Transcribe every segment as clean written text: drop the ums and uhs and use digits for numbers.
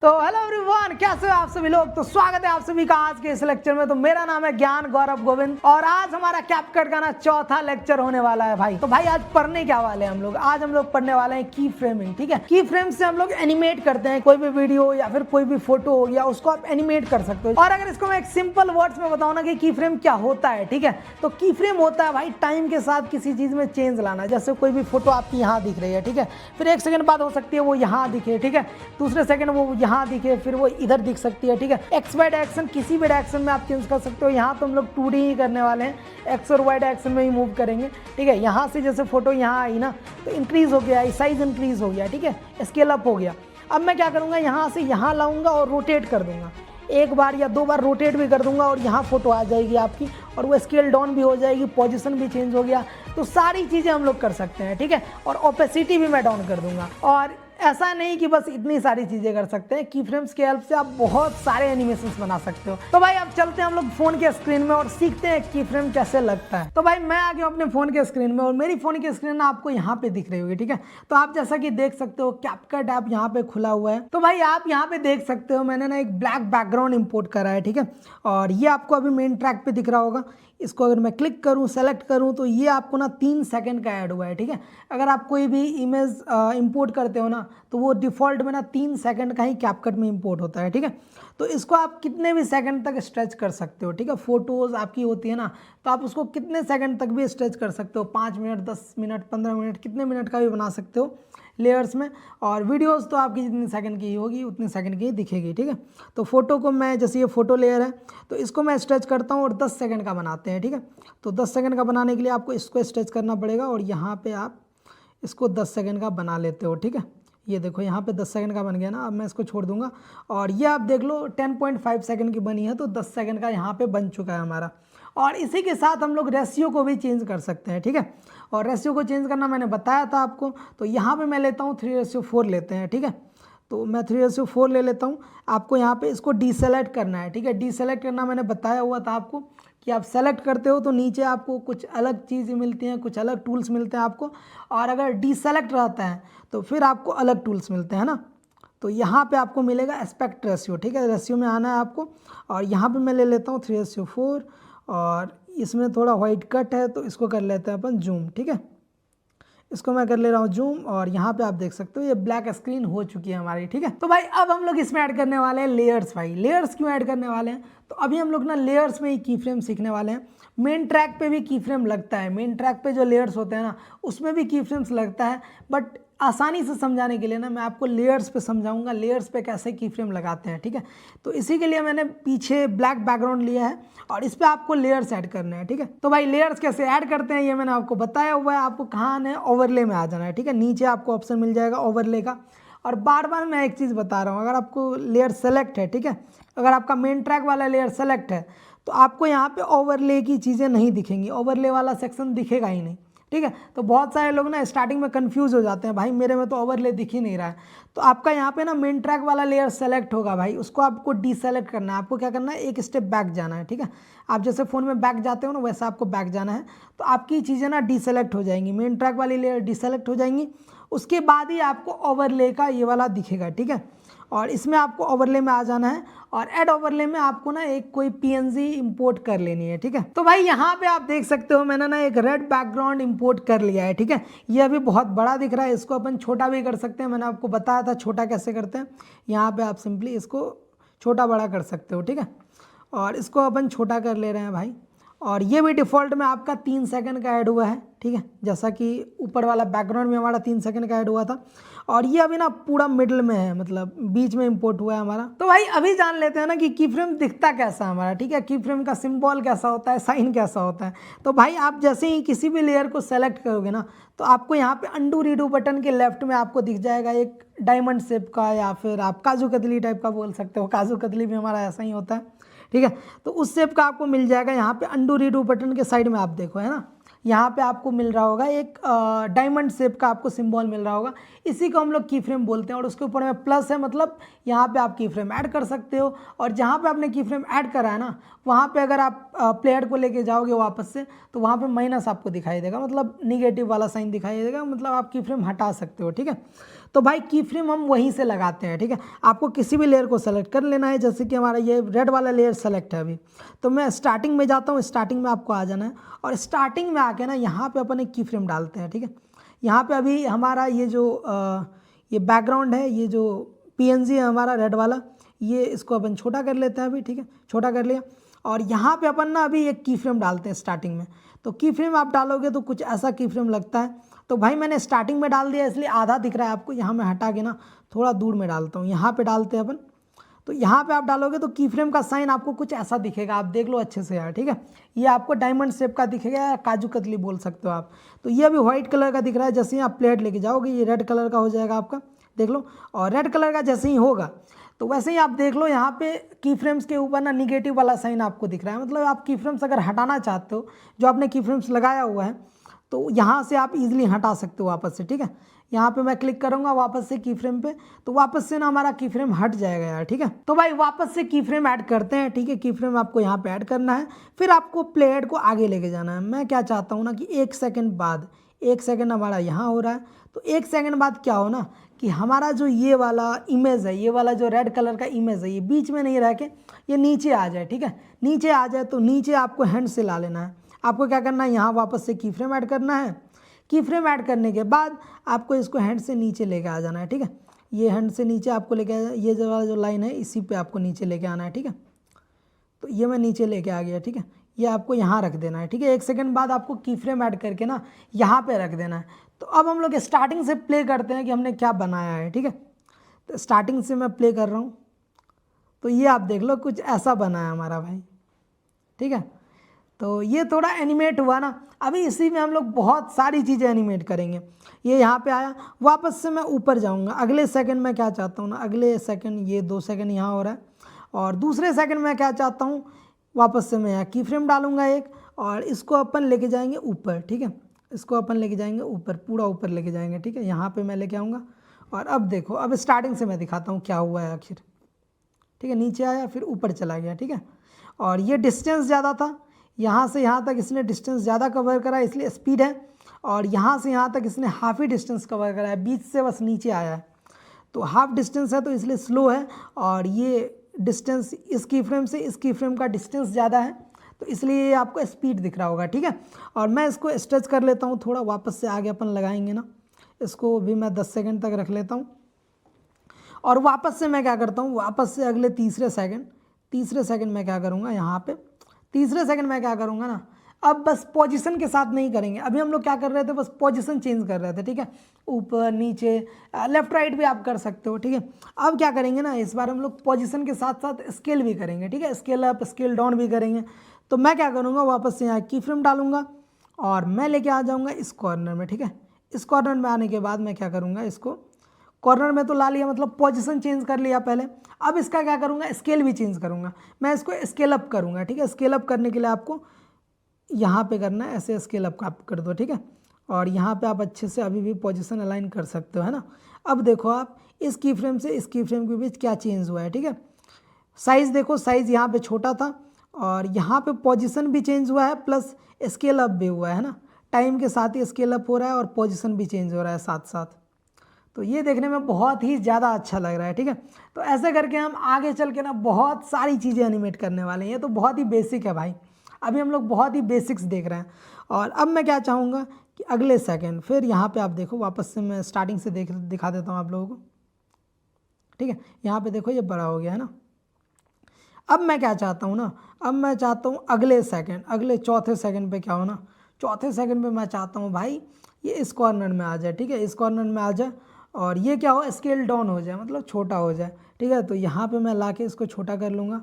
तो hello everyone, कैसे हो आप सभी लोग। तो स्वागत है आप सभी का आज के इस लेक्चर में। तो मेरा नाम है ज्ञान गौरव गोविंद और आज हमारा कैपकट का ना चौथा लेक्चर होने वाला है भाई। तो भाई आज पढ़ने क्या वाले हैं हम लोग, आज हम लोग पढ़ने वाले हैं की फ्रेमिंग। ठीक है, की फ्रेम से हम लोग एनिमेट करते हैं कोई भी वीडियो या फिर कोई भी फोटो हो या उसको आप एनिमेट कर सकते हो। और अगर इसको मैं एक सिंपल वर्ड्स में बताऊं ना कि की फ्रेम क्या होता है, ठीक है, तो की फ्रेम होता है भाई टाइम के साथ किसी चीज में चेंज लाना। जैसे कोई भी फोटो आपकी यहाँ दिख रही है, ठीक है, फिर एक सेकंड बाद हो सकती है वो यहाँ दिखे, ठीक है, दूसरे सेकंड वो यहाँ दिखे, फिर वो इधर दिख सकती है। ठीक है, एक्स वाई डायरेक्शन किसी भी डायरेक्शन में आप चेंज कर सकते हो। यहाँ तो हम लोग 2D ही करने वाले हैं, एक्स और वाई डायरेक्शन में ही मूव करेंगे। ठीक है, यहाँ से जैसे फोटो यहाँ आई ना तो इंक्रीज हो गया, साइज इंक्रीज हो गया, ठीक है, स्केल अप हो गया। अब मैं क्या करूँगा, यहाँ से यहाँ लाऊंगा और रोटेट कर दूंगा, एक बार या दो बार रोटेट भी कर दूंगा और यहाँ फोटो आ जाएगी आपकी और वो स्केल डाउन भी हो जाएगी, पोजीशन भी चेंज हो गया। तो सारी चीज़ें हम लोग कर सकते हैं। ठीक है, और ओपेसिटी भी मैं डाउन कर दूंगा। और ऐसा नहीं कि बस इतनी सारी चीज़ें कर सकते हैं, की फ्रेम्स के हेल्प से आप बहुत सारे एनिमेशंस बना सकते हो। तो भाई अब चलते हैं हम लोग फ़ोन के स्क्रीन में और सीखते हैं की फ्रेम कैसे लगता है। तो भाई मैं आ गया अपने फ़ोन के स्क्रीन में और मेरी फ़ोन की स्क्रीन आपको यहाँ पे दिख रही होगी। ठीक है, तो आप जैसा कि देख सकते हो कैपकट ऐप यहाँ पे खुला हुआ है। तो भाई आप यहाँ पे देख सकते हो मैंने ना एक ब्लैक बैकग्राउंड इंपोर्ट करा है। ठीक है, और ये आपको अभी मेन ट्रैक पे दिख रहा होगा। इसको अगर मैं क्लिक करूं, सेलेक्ट करूं, तो ये आपको ना 3 सेकंड का ऐड हुआ है। ठीक है, अगर आप कोई भी इमेज इंपोर्ट करते हो ना तो वो डिफ़ॉल्ट में ना 3 सेकंड का ही कैपकट में इंपोर्ट होता है। ठीक है, तो इसको आप कितने भी सेकंड तक स्ट्रेच कर सकते हो। ठीक है, फोटोज़ आपकी होती है ना तो आप उसको कितने सेकंड तक भी स्ट्रेच कर सकते हो, 5 मिनट, 10 मिनट, 15 मिनट, कितने मिनट का भी बना सकते हो लेयर्स में। और वीडियोस तो आपकी जितनी सेकंड की होगी उतनी सेकंड की ही दिखेगी। ठीक है, तो फोटो को मैं, जैसे ये फोटो लेयर है तो इसको मैं स्ट्रेच करता हूँ और 10 सेकंड का बनाते हैं। ठीक है, तो 10 सेकंड का बनाने के लिए आपको इसको स्ट्रेच करना पड़ेगा और यहाँ पे आप इसको 10 सेकंड का बना लेते हो। ठीक है, ये देखो यहाँ पे 10 सेकंड का बन गया ना। अब मैं इसको छोड़ दूंगा और ये आप देख लो 10.5 सेकंड की बनी है, तो 10 सेकंड का यहाँ पे बन चुका है हमारा। और इसी के साथ हम लोग रेशियो को भी चेंज कर सकते हैं। ठीक है, और रेशियो को चेंज करना मैंने बताया था आपको। तो यहाँ पे मैं लेता हूँ 3:4 लेते हैं। ठीक है, तो मैं 3:4 ले लेता हूँ। आपको यहाँ पे इसको डीसेलेक्ट करना है। ठीक है, डीसेलेक्ट करना मैंने बताया हुआ था आपको कि आप सेलेक्ट करते हो तो नीचे आपको कुछ अलग चीज़ें मिलती हैं, कुछ अलग टूल्स मिलते हैं आपको। और अगर डीसेलेक्ट रहता है तो फिर आपको अलग टूल्स मिलते हैं ना। तो यहाँ पे आपको मिलेगा एस्पेक्ट रेशियो। ठीक है, रेशियो में आना है आपको और यहाँ पे मैं ले लेता हूँ 3:4 और इसमें थोड़ा वाइट कट है तो इसको कर लेते हैं अपन जूम। ठीक है, इसको मैं कर ले रहा हूँ जूम और यहाँ पे आप देख सकते हो ये ब्लैक स्क्रीन हो चुकी है हमारी। ठीक है, तो भाई अब हम लोग इसमें ऐड करने वाले हैं लेयर्स। भाई लेयर्स क्यों ऐड करने वाले हैं, तो अभी हम लोग ना लेयर्स में ही की फ्रेम सीखने वाले हैं। मेन ट्रैक पे भी की फ्रेम लगता है, मेन ट्रैक पे जो लेयर्स होते हैं ना उसमें भी की फ्रेम्स लगता है, बट आसानी से समझाने के लिए ना मैं आपको लेयर्स पे समझाऊंगा, लेयर्स पे कैसे की फ्रेम लगाते हैं। ठीक है, तो इसी के लिए मैंने पीछे ब्लैक बैकग्राउंड लिया है और इस पे आपको लेयर्स ऐड करने हैं। ठीक है, तो भाई लेयर्स कैसे ऐड करते हैं ये मैंने आपको बताया हुआ है। आपको कहाँ आना है, ओवरले में आ जाना है। ठीक है, नीचे आपको ऑप्शन मिल जाएगा ओवरले का। और बार बार मैं एक चीज़ बता रहा हूँ, अगर आपको लेयर सेलेक्ट है, ठीक है, अगर आपका मेन ट्रैक वाला लेयर सेलेक्ट है तो आपको यहाँ पे ओवरले की चीज़ें नहीं दिखेंगी, ओवरले वाला सेक्शन दिखेगा ही नहीं। ठीक है, तो बहुत सारे लोग ना स्टार्टिंग में कंफ्यूज हो जाते हैं, भाई मेरे में तो ओवरले दिख ही नहीं रहा है। तो आपका यहाँ पे ना मेन ट्रैक वाला लेयर सेलेक्ट होगा भाई, उसको आपको डीसेलेक्ट करना है। आपको क्या करना है, एक स्टेप बैक जाना है। ठीक है, आप जैसे फ़ोन में बैक जाते हो ना वैसा आपको बैक जाना है, तो आपकी चीज़ें ना डीसेलेक्ट हो जाएंगी, मेन ट्रैक वाली लेयर डीसेलेक्ट हो जाएंगी। उसके बाद ही आपको ओवरले का ये वाला दिखेगा। ठीक है, और इसमें आपको ओवरले में आ जाना है और ऐड ओवरले में आपको ना एक कोई पीएनजी इंपोर्ट कर लेनी है। ठीक है, तो भाई यहाँ पे आप देख सकते हो मैंने ना एक रेड बैकग्राउंड इंपोर्ट कर लिया है। ठीक है, ये अभी बहुत बड़ा दिख रहा है, इसको अपन छोटा भी कर सकते हैं, मैंने आपको बताया था छोटा कैसे करते हैं। यहाँ पे आप सिंपली इसको छोटा बड़ा कर सकते हो। ठीक है, और इसको अपन छोटा कर ले रहे हैं भाई। और ये भी डिफ़ॉल्ट में आपका 3 सेकंड का ऐड हुआ है। ठीक है, जैसा कि ऊपर वाला बैकग्राउंड में हमारा 3 सेकंड का ऐड हुआ था। और ये अभी ना पूरा मिडल में है, मतलब बीच में इंपोर्ट हुआ है हमारा। तो भाई अभी जान लेते हैं ना कि की फ्रेम दिखता कैसा है हमारा। ठीक है, की फ्रेम का सिंबल कैसा होता है, साइन कैसा होता है। तो भाई आप जैसे ही किसी भी लेयर को सेलेक्ट करोगे ना तो आपको यहाँ पे अंडू रीडू बटन के लेफ्ट में आपको दिख जाएगा एक डायमंड शेप का, या फिर आप काजू कतली टाइप का बोल सकते हो, काजू कतली भी हमारा ऐसा ही होता है। ठीक है, तो उस शेप का आपको मिल जाएगा यहाँ पे अंडू रीडू बटन के साइड में, आप देखो है ना, यहाँ पे आपको मिल रहा होगा एक डायमंड शेप का आपको सिंबल मिल रहा होगा। इसी को हम लोग की फ्रेम बोलते हैं और उसके ऊपर में प्लस है, मतलब यहाँ पे आप की फ्रेम ऐड कर सकते हो। और जहाँ पे आपने की फ्रेम ऐड करा है ना वहाँ पे अगर आप प्लेयर को लेके जाओगे वापस से तो वहाँ पे माइनस आपको दिखाई देगा, मतलब निगेटिव वाला साइन दिखाई देगा, मतलब आप की फ्रेम हटा सकते हो। ठीक है, तो भाई की फ्रेम हम वहीं से लगाते हैं, ठीक है। आपको किसी भी लेयर को सेलेक्ट कर लेना है, जैसे कि हमारा ये रेड वाला लेयर सेलेक्ट है अभी, तो मैं स्टार्टिंग में जाता हूँ, स्टार्टिंग में आपको आ जाना है और स्टार्टिंग में आके ना यहाँ पे अपन एक की फ्रेम डालते हैं, ठीक है। यहाँ पे अभी हमारा ये जो ये बैकग्राउंड है, ये जो PNG है हमारा रेड वाला, ये इसको अपन छोटा कर लेते हैं अभी, ठीक है, छोटा कर लिया। और यहाँ पे अपन ना अभी एक की फ्रेम डालते हैं स्टार्टिंग में। तो की फ्रेम आप डालोगे तो कुछ ऐसा की फ्रेम लगता है। तो भाई मैंने स्टार्टिंग में डाल दिया इसलिए आधा दिख रहा है आपको, यहाँ मैं हटा के ना थोड़ा दूर में डालता हूँ, यहाँ पे डालते हैं अपन। तो यहाँ पे आप डालोगे तो की फ्रेम का साइन आपको कुछ ऐसा दिखेगा, आप देख लो अच्छे से यार, ठीक है। ये आपको डायमंड शेप का दिखेगा या काजू कतली बोल सकते हो आप। तो ये अभी व्हाइट कलर का दिख रहा है, जैसे ही आप प्लेट लेके जाओगे ये रेड कलर का हो जाएगा आपका, देख लो। और रेड कलर का जैसे ही होगा तो वैसे ही आप देख लो यहाँ पे की फ्रेम्स के ऊपर ना निगेटिव वाला साइन आपको दिख रहा है, मतलब आप की फ्रेम्स अगर हटाना चाहते हो, जो आपने की फ्रेम्स लगाया हुआ है, तो यहाँ से आप इजीली हटा सकते हो वापस से, ठीक है। यहाँ पे मैं क्लिक करूँगा वापस से की फ्रेम पे, तो वापस से ना हमारा की फ्रेम हट जाएगा यार, ठीक है। तो भाई वापस से की फ्रेम ऐड करते हैं, ठीक है। की फ्रेम आपको यहाँ पे ऐड करना है, फिर आपको प्लेट को आगे लेके जाना है। मैं क्या चाहता हूँ ना कि 1 सेकेंड बाद, 1 सेकेंड हमारा यहाँ हो रहा है, तो 1 सेकेंड बाद क्या हो ना कि हमारा जो ये वाला इमेज है, ये वाला जो रेड कलर का इमेज है, ये बीच में नहीं रह के ये नीचे आ जाए, ठीक है। नीचे आ जाए तो नीचे आपको हैंड से ला लेना है। आपको क्या करना है, यहाँ वापस से की फ्रेम ऐड करना है। की फ्रेम ऐड करने के बाद आपको इसको हैंड से नीचे लेके आ जाना है, ठीक है। ये हैंड से नीचे आपको लेके, ये जो लाइन है इसी पे आपको नीचे लेके आना है, ठीक है। तो ये मैं नीचे लेके आ गया, ठीक है। ये आपको यहाँ रख देना है, ठीक है। 1 सेकेंड बाद आपको की फ्रेम ऐड करके ना यहाँ पे रख देना है। तो अब हम लोग स्टार्टिंग से प्ले करते हैं कि हमने क्या बनाया है, ठीक है। तो स्टार्टिंग से मैं प्ले कर रहा हूँ, तो ये आप देख लो कुछ ऐसा बना है हमारा भाई, ठीक है। तो ये थोड़ा एनिमेट हुआ ना, अभी इसी में हम लोग बहुत सारी चीज़ें एनिमेट करेंगे। ये यहाँ पे आया, वापस से मैं ऊपर जाऊँगा, अगले सेकंड में क्या चाहता हूँ ना, अगले सेकंड ये 2 सेकंड यहाँ हो रहा है, और दूसरे सेकंड में क्या चाहता हूँ, वापस से मैं यहाँ की फ्रेम डालूँगा एक, और इसको अपन लेके जाएंगे ऊपर, ठीक है। इसको अपन लेके जाएंगे ऊपर, पूरा ऊपर लेके जाएंगे, ठीक है। यहाँ पर मैं लेके आऊँगा, और अब देखो, अब स्टार्टिंग से मैं दिखाता हूँ क्या हुआ है आखिर, ठीक है। नीचे आया फिर ऊपर चला गया, ठीक है। और ये डिस्टेंस ज़्यादा था, यहाँ से यहाँ तक इसने डिस्टेंस ज़्यादा कवर करा इसलिए स्पीड है, और यहाँ से यहाँ तक इसने हाफ ही डिस्टेंस कवर करा है, बीच से बस नीचे आया है तो हाफ डिस्टेंस है, तो इसलिए स्लो है। और ये डिस्टेंस इस की फ्रेम से इस की फ्रेम का डिस्टेंस ज़्यादा है, तो इसलिए ये आपको स्पीड दिख रहा होगा, ठीक है। और मैं इसको स्ट्रेच कर लेता हूँ थोड़ा, वापस से आगे अपन लगाएंगे ना, इसको भी मैं 10 सेकेंड तक रख लेता हूँ। और वापस से मैं क्या करता हूँ, वापस से अगले तीसरे सेकंड में क्या करूँगा, यहाँ पे तीसरे सेकंड में क्या करूँगा ना, अब बस पोजीशन के साथ नहीं करेंगे। अभी हम लोग क्या कर रहे थे, बस पोजीशन चेंज कर रहे थे, ठीक है। ऊपर नीचे लेफ्ट राइट भी आप कर सकते हो, ठीक है। अब क्या करेंगे ना, इस बार हम लोग पोजीशन के साथ साथ स्केल भी करेंगे, ठीक है। स्केल अप स्केल डाउन भी करेंगे। तो मैं क्या करूँगा, वापस से यहाँ की फ्रेम डालूंगा और मैं लेके आ जाऊँगा इस कॉर्नर में, ठीक है। इस कॉर्नर में आने के बाद मैं क्या करूँगा, इसको कॉर्नर में तो ला लिया, मतलब पोजीशन चेंज कर लिया पहले। अब इसका क्या करूँगा, स्केल भी चेंज करूँगा, मैं इसको स्केल अप करूँगा, ठीक है। स्केल अप करने के लिए आपको यहाँ पे करना है, ऐसे स्केल अप आप कर दो, ठीक है। और यहाँ पे आप अच्छे से अभी भी पोजीशन अलाइन कर सकते हो, है ना। अब देखो आप इस की फ्रेम से इस की फ्रेम के बीच क्या चेंज हुआ है, ठीक है। साइज़ देखो, साइज़ यहाँ पे छोटा था और यहाँ पे पोजीशन भी चेंज हुआ है, प्लस स्केल अप भी हुआ है ना। टाइम के साथ ही स्केल अप हो रहा है और पोजीशन भी चेंज हो रहा है साथ साथ। तो ये देखने में बहुत ही ज़्यादा अच्छा लग रहा है, ठीक है। तो ऐसे करके हम आगे चल के ना बहुत सारी चीज़ें एनिमेट करने वाले हैं। ये तो बहुत ही बेसिक है भाई, अभी हम लोग बहुत ही बेसिक्स देख रहे हैं। और अब मैं क्या चाहूँगा कि अगले सेकंड फिर यहाँ पे आप देखो, वापस से मैं स्टार्टिंग से दिखा देता हूँ आप लोगों को, ठीक है। यहाँ पे देखो ये बड़ा हो गया है ना। अब मैं क्या चाहता हूँ ना, अब मैं चाहता हूँ अगले सेकंड, अगले चौथे सेकंड पे क्या हो ना, चौथे सेकंड पे मैं चाहता हूँ भाई ये इस कॉर्नर में आ जाए, ठीक है। इस कॉर्नर में आ जाए और ये क्या हो, स्केल डाउन हो जाए, मतलब छोटा हो जाए, ठीक है। तो यहाँ पे मैं ला के इसको छोटा कर लूँगा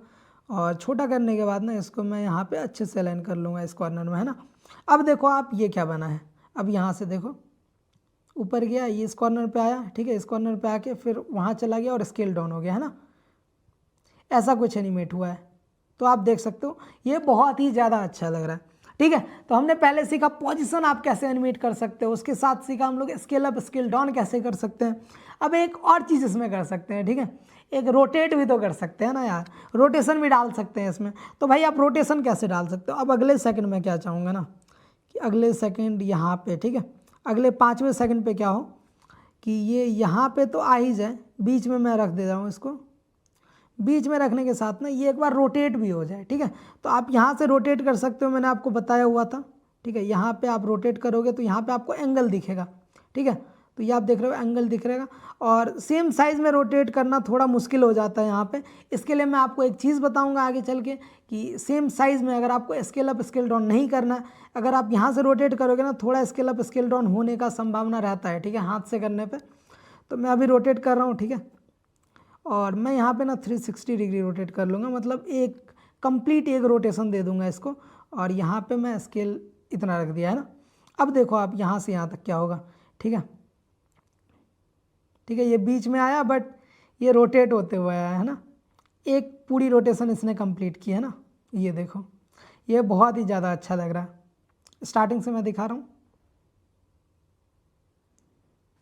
और छोटा करने के बाद ना इसको मैं यहाँ पे अच्छे से अलाइन कर लूँगा इस कॉर्नर में, है ना। अब देखो आप ये क्या बना है, अब यहाँ से देखो ऊपर गया, ये इस कॉर्नर पे आया, ठीक है। इस कॉर्नर पे आके फिर वहाँ चला गया और स्केल डाउन हो गया, है ना। ऐसा कुछ एनिमेट हुआ है, तो आप देख सकते हो ये बहुत ही ज़्यादा अच्छा लग रहा है, ठीक है। तो हमने पहले सीखा पोजीशन आप कैसे एनिमेट कर सकते हो, उसके साथ सीखा हम लोग स्केल अप स्केल डाउन कैसे कर सकते हैं। अब एक और चीज़ इसमें कर सकते हैं, ठीक है, एक रोटेट भी तो कर सकते हैं ना यार, रोटेशन भी डाल सकते हैं इसमें। तो भाई आप रोटेशन कैसे डाल सकते हो, अब अगले सेकंड में क्या चाहूँगा ना कि अगले सेकंड यहाँ पे, ठीक है, अगले 5वें सेकंड पे क्या हो कि ये यहाँ पे तो आ ही जाए, बीच में मैं रख दे रहा हूँ इसको। बीच में रखने के साथ ना ये एक बार रोटेट भी हो जाए, ठीक है। तो आप यहाँ से रोटेट कर सकते हो, मैंने आपको बताया हुआ था, ठीक है। यहाँ पे आप रोटेट करोगे तो यहाँ पे आपको एंगल दिखेगा, ठीक है। तो ये आप देख रहे हो एंगल दिख रहेगा। और सेम साइज़ में रोटेट करना थोड़ा मुश्किल हो जाता है यहाँ पे। इसके लिए मैं आपको एक चीज़ बताऊँगा आगे चल के कि सेम साइज़ में अगर आपको स्केल अप स्केल डाउन नहीं करना है, अगर आप यहाँ से रोटेट करोगे ना थोड़ा स्केल अप स्केल डाउन होने का संभावना रहता है, ठीक है, हाथ से करने पर। तो मैं अभी रोटेट कर रहा हूँ, ठीक है। और मैं यहाँ पे ना 360 डिग्री रोटेट कर लूँगा, मतलब एक कंप्लीट एक रोटेशन दे दूँगा इसको। और यहाँ पे मैं स्केल इतना रख दिया है ना। अब देखो आप यहाँ से यहाँ तक क्या होगा, ठीक है, ठीक है। ये बीच में आया बट ये रोटेट होते हुए आया है ना, एक पूरी रोटेशन इसने कंप्लीट की है ना। ये देखो ये बहुत ही ज़्यादा अच्छा लग रहा है। स्टार्टिंग से मैं दिखा रहा हूँ।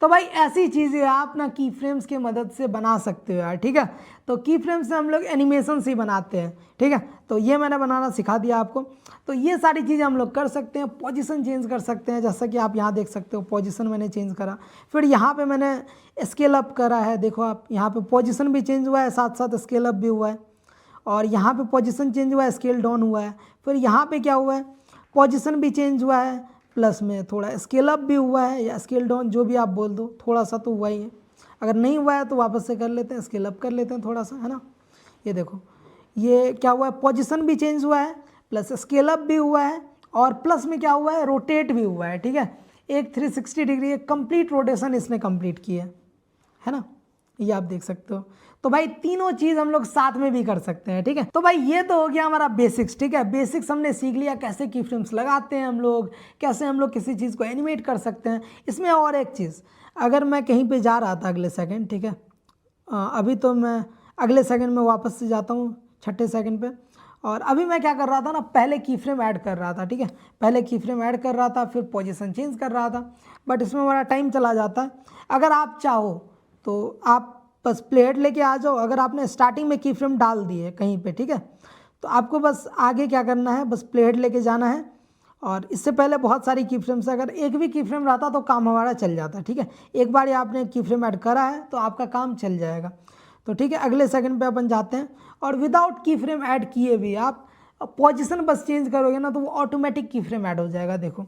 तो भाई ऐसी चीज़ें आप ना की फ्रेम्स की मदद से बना सकते हो यार, ठीक है। तो की फ्रेम से हम लोग एनिमेशन ही बनाते हैं, ठीक है। तो ये मैंने बनाना सिखा दिया आपको। तो ये सारी चीज़ें हम लोग कर सकते हैं। पोजीशन चेंज कर सकते हैं, जैसा कि आप यहाँ देख सकते हो पोजीशन मैंने चेंज करा। फिर यहाँ पे मैंने स्केल अप करा है, देखो आप यहाँ पे पोजीशन भी चेंज हुआ है, साथ साथ स्केल अप भी हुआ है। और यहाँ पे पोजीशन चेंज हुआ है, स्केल डाउन हुआ है। फिर यहाँ पे क्या हुआ है, पोजीशन भी चेंज हुआ है, प्लस में थोड़ा स्केल अप भी हुआ है या स्केल डाउन, जो भी आप बोल दो, थोड़ा सा तो हुआ ही है। अगर नहीं हुआ है तो वापस से कर लेते हैं, स्केल अप कर लेते हैं थोड़ा सा, है ना। ये देखो ये क्या हुआ है, पोजीशन भी चेंज हुआ है, प्लस स्केल अप भी हुआ है, और प्लस में क्या हुआ है, रोटेट भी हुआ है, ठीक है। एक 360 डिग्री एक कंप्लीट रोटेशन इसने कंप्लीट की है ना। ये आप देख सकते हो। तो भाई तीनों चीज़ हम लोग साथ में भी कर सकते हैं, ठीक है। तो भाई ये तो हो गया हमारा बेसिक्स, ठीक है। बेसिक्स हमने सीख लिया, कैसे की फ्रेम्स लगाते हैं हम लोग, कैसे हम लोग किसी चीज़ को एनिमेट कर सकते हैं। इसमें और एक चीज़, अगर मैं कहीं पे जा रहा था अगले सेकंड, ठीक है, अभी तो मैं अगले सेकंड में वापस से जाता हूँ छठे सेकंड पे। और अभी मैं क्या कर रहा था ना, पहले की फ्रेम ऐड कर रहा था, ठीक है। पहले की फ्रेम ऐड कर रहा था, फिर पोजीशन चेंज कर रहा था, बट इसमें हमारा टाइम चला जाता है। अगर आप चाहो तो आप बस प्लेट लेके आ जाओ। अगर आपने स्टार्टिंग में की फ्रेम डाल दी है कहीं पे, ठीक है, तो आपको बस आगे क्या करना है, बस प्लेट लेके जाना है। और इससे पहले बहुत सारी की फ्रेम्स, अगर एक भी की फ्रेम रहता तो काम हमारा चल जाता, ठीक है। एक बार ही आपने की फ्रेम ऐड करा है तो आपका काम चल जाएगा। तो ठीक है, अगले सेकंड पे अपन जाते हैं। और विदाउट की फ्रेम ऐड किए भी आप पोजीशन बस चेंज करोगे ना तो वो ऑटोमेटिक की फ्रेम ऐड हो जाएगा। देखो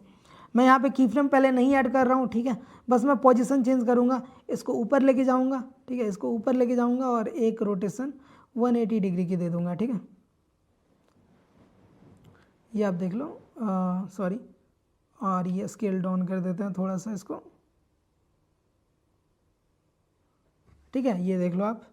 मैं यहाँ पे की फ्रेम पहले नहीं ऐड कर रहा हूँ, ठीक है, बस मैं पोजीशन चेंज करूँगा, इसको ऊपर लेके जाऊँगा, ठीक है, इसको ऊपर लेके जाऊँगा और एक रोटेशन 180 डिग्री की दे दूँगा, ठीक है। ये आप देख लो, सॉरी, और ये स्केल डाउन कर देते हैं थोड़ा सा इसको, ठीक है। ये देख लो आप,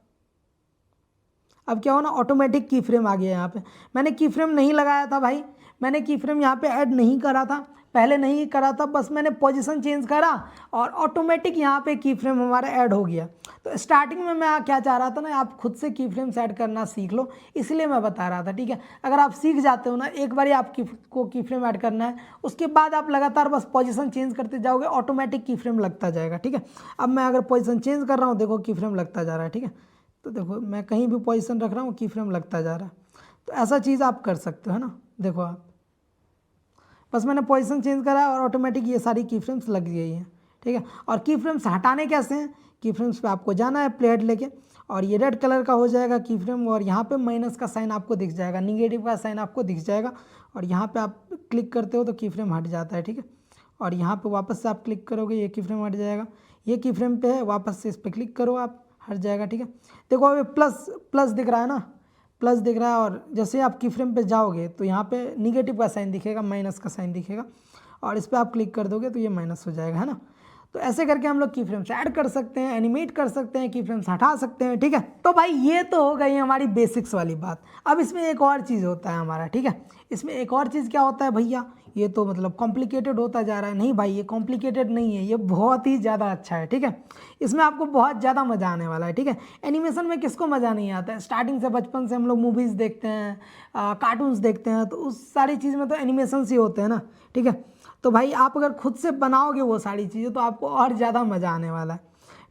अब क्या हो ना, ऑटोमेटिक की फ्रेम आ गया यहाँ पे। मैंने की फ्रेम नहीं लगाया था भाई, मैंने की फ्रेम यहाँ पे ऐड नहीं करा था, पहले नहीं करा था, बस मैंने पोजीशन चेंज करा और ऑटोमेटिक यहाँ पे की फ्रेम हमारा ऐड हो गया। तो स्टार्टिंग में मैं क्या चाह रहा था ना, आप खुद से की फ्रेम्स ऐड करना सीख लो, इसलिए मैं बता रहा था, ठीक है। अगर आप सीख जाते हो ना, एक बार आप को की फ्रेम ऐड करना है, उसके बाद आप लगातार बस पोजीशन चेंज करते जाओगे, ऑटोमेटिक की फ्रेम लगता जाएगा, ठीक है। अब मैं अगर पोजीशन चेंज कर रहा हूँ, देखो की फ्रेम लगता जा रहा है, ठीक है। तो देखो मैं कहीं भी पोजीशन रख रहा हूँ, की फ्रेम लगता जा रहा है। तो ऐसा चीज़ आप कर सकते हो, है ना। देखो आप, बस मैंने पोजीशन चेंज करा और ऑटोमेटिक ये सारी की फ्रेम्स लग गई हैं, ठीक है। और की फ्रेम्स हटाने कैसे हैं, की फ्रेम्स पे आपको जाना है प्लेट लेके, और ये रेड कलर का हो जाएगा की फ्रेम, और यहाँ पे माइनस का साइन आपको दिख जाएगा, निगेटिव का साइन आपको दिख जाएगा, और यहाँ पे आप क्लिक करते हो तो की फ्रेम हट जाता है, ठीक है। और यहाँ पे वापस से आप क्लिक करोगे, ये की फ्रेम हट जाएगा। ये की फ्रेम पे है, वापस से इस पर क्लिक करो आप, हट जाएगा, ठीक है। देखो अभी प्लस प्लस दिख रहा है ना, प्लस दिख रहा है, और जैसे आप की फ्रेम पे जाओगे तो यहाँ पे निगेटिव का साइन दिखेगा, माइनस का साइन दिखेगा, और इस पर आप क्लिक कर दोगे तो ये माइनस हो जाएगा, है ना। तो ऐसे करके हम लोग की फ्रेम्स ऐड कर सकते हैं, एनिमेट कर सकते हैं, की फ्रेम्स हटा सकते हैं, ठीक है। तो भाई ये तो हो गई हमारी बेसिक्स वाली बात। अब इसमें एक और चीज़ होता है हमारा, ठीक है। इसमें एक और चीज़ क्या होता है भैया, ये तो मतलब कॉम्प्लिकेटेड होता जा रहा है। नहीं भाई, ये कॉम्प्लिकेटेड नहीं है, ये बहुत ही ज़्यादा अच्छा है, ठीक है। इसमें आपको बहुत ज़्यादा मज़ा आने वाला है, ठीक है। एनिमेशन में किसको मज़ा नहीं आता है, स्टार्टिंग से बचपन से हम लोग मूवीज़ देखते हैं, कार्टून्स देखते हैं, तो उस सारी चीज़ में तो एनिमेशन ही होते हैं ना, ठीक है। तो भाई आप अगर खुद से बनाओगे वो सारी चीज़ें तो आपको और ज़्यादा मज़ा आने वाला है,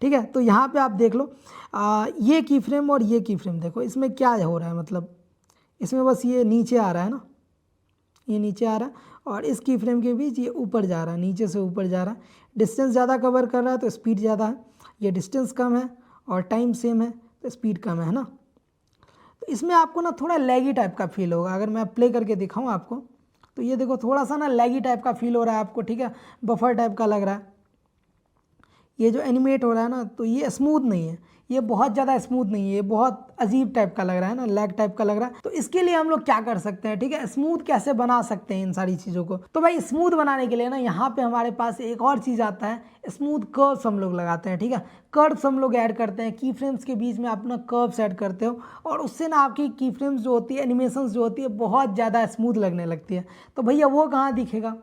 ठीक है। तो यहाँ पे आप देख लो, ये की फ्रेम और ये की फ्रेम, देखो इसमें क्या हो रहा है, मतलब इसमें बस ये नीचे आ रहा है ना, ये नीचे आ रहा है, और इस की फ्रेम के बीच ये ऊपर जा रहा है, नीचे से ऊपर जा रहा है। डिस्टेंस ज़्यादा कवर कर रहा है तो स्पीड ज़्यादा है, ये डिस्टेंस कम है और टाइम सेम है तो स्पीड कम है ना। तो इसमें आपको ना थोड़ा लैगी टाइप का फील होगा। अगर मैं प्ले करके दिखाऊं आपको तो ये देखो थोड़ा सा ना लैगी टाइप का फील हो रहा है आपको, ठीक है, बफर टाइप का लग रहा है। ये जो एनिमेट हो रहा है ना तो ये स्मूथ नहीं है, ये बहुत ज़्यादा स्मूथ नहीं है, ये बहुत अजीब टाइप का लग रहा है ना, लैग टाइप का लग रहा है। तो इसके लिए हम लोग क्या कर सकते हैं, ठीक है, स्मूथ कैसे बना सकते हैं इन सारी चीज़ों को। तो भाई स्मूथ बनाने के लिए ना यहाँ पे हमारे पास एक और चीज़ आता है, स्मूथ कर्व्स हम लोग लगाते हैं, ठीक है। कर्व्स हम लोग ऐड करते हैं, की फ्रेम्स के बीच में आप अपना कर्व्स ऐड करते हो और उससे ना आपकी की फ्रेम्स जो होती है, एनिमेशंस जो होती है, बहुत ज़्यादा स्मूथ लगने लगती है। तो भैया वो कहाँ दिखेगा,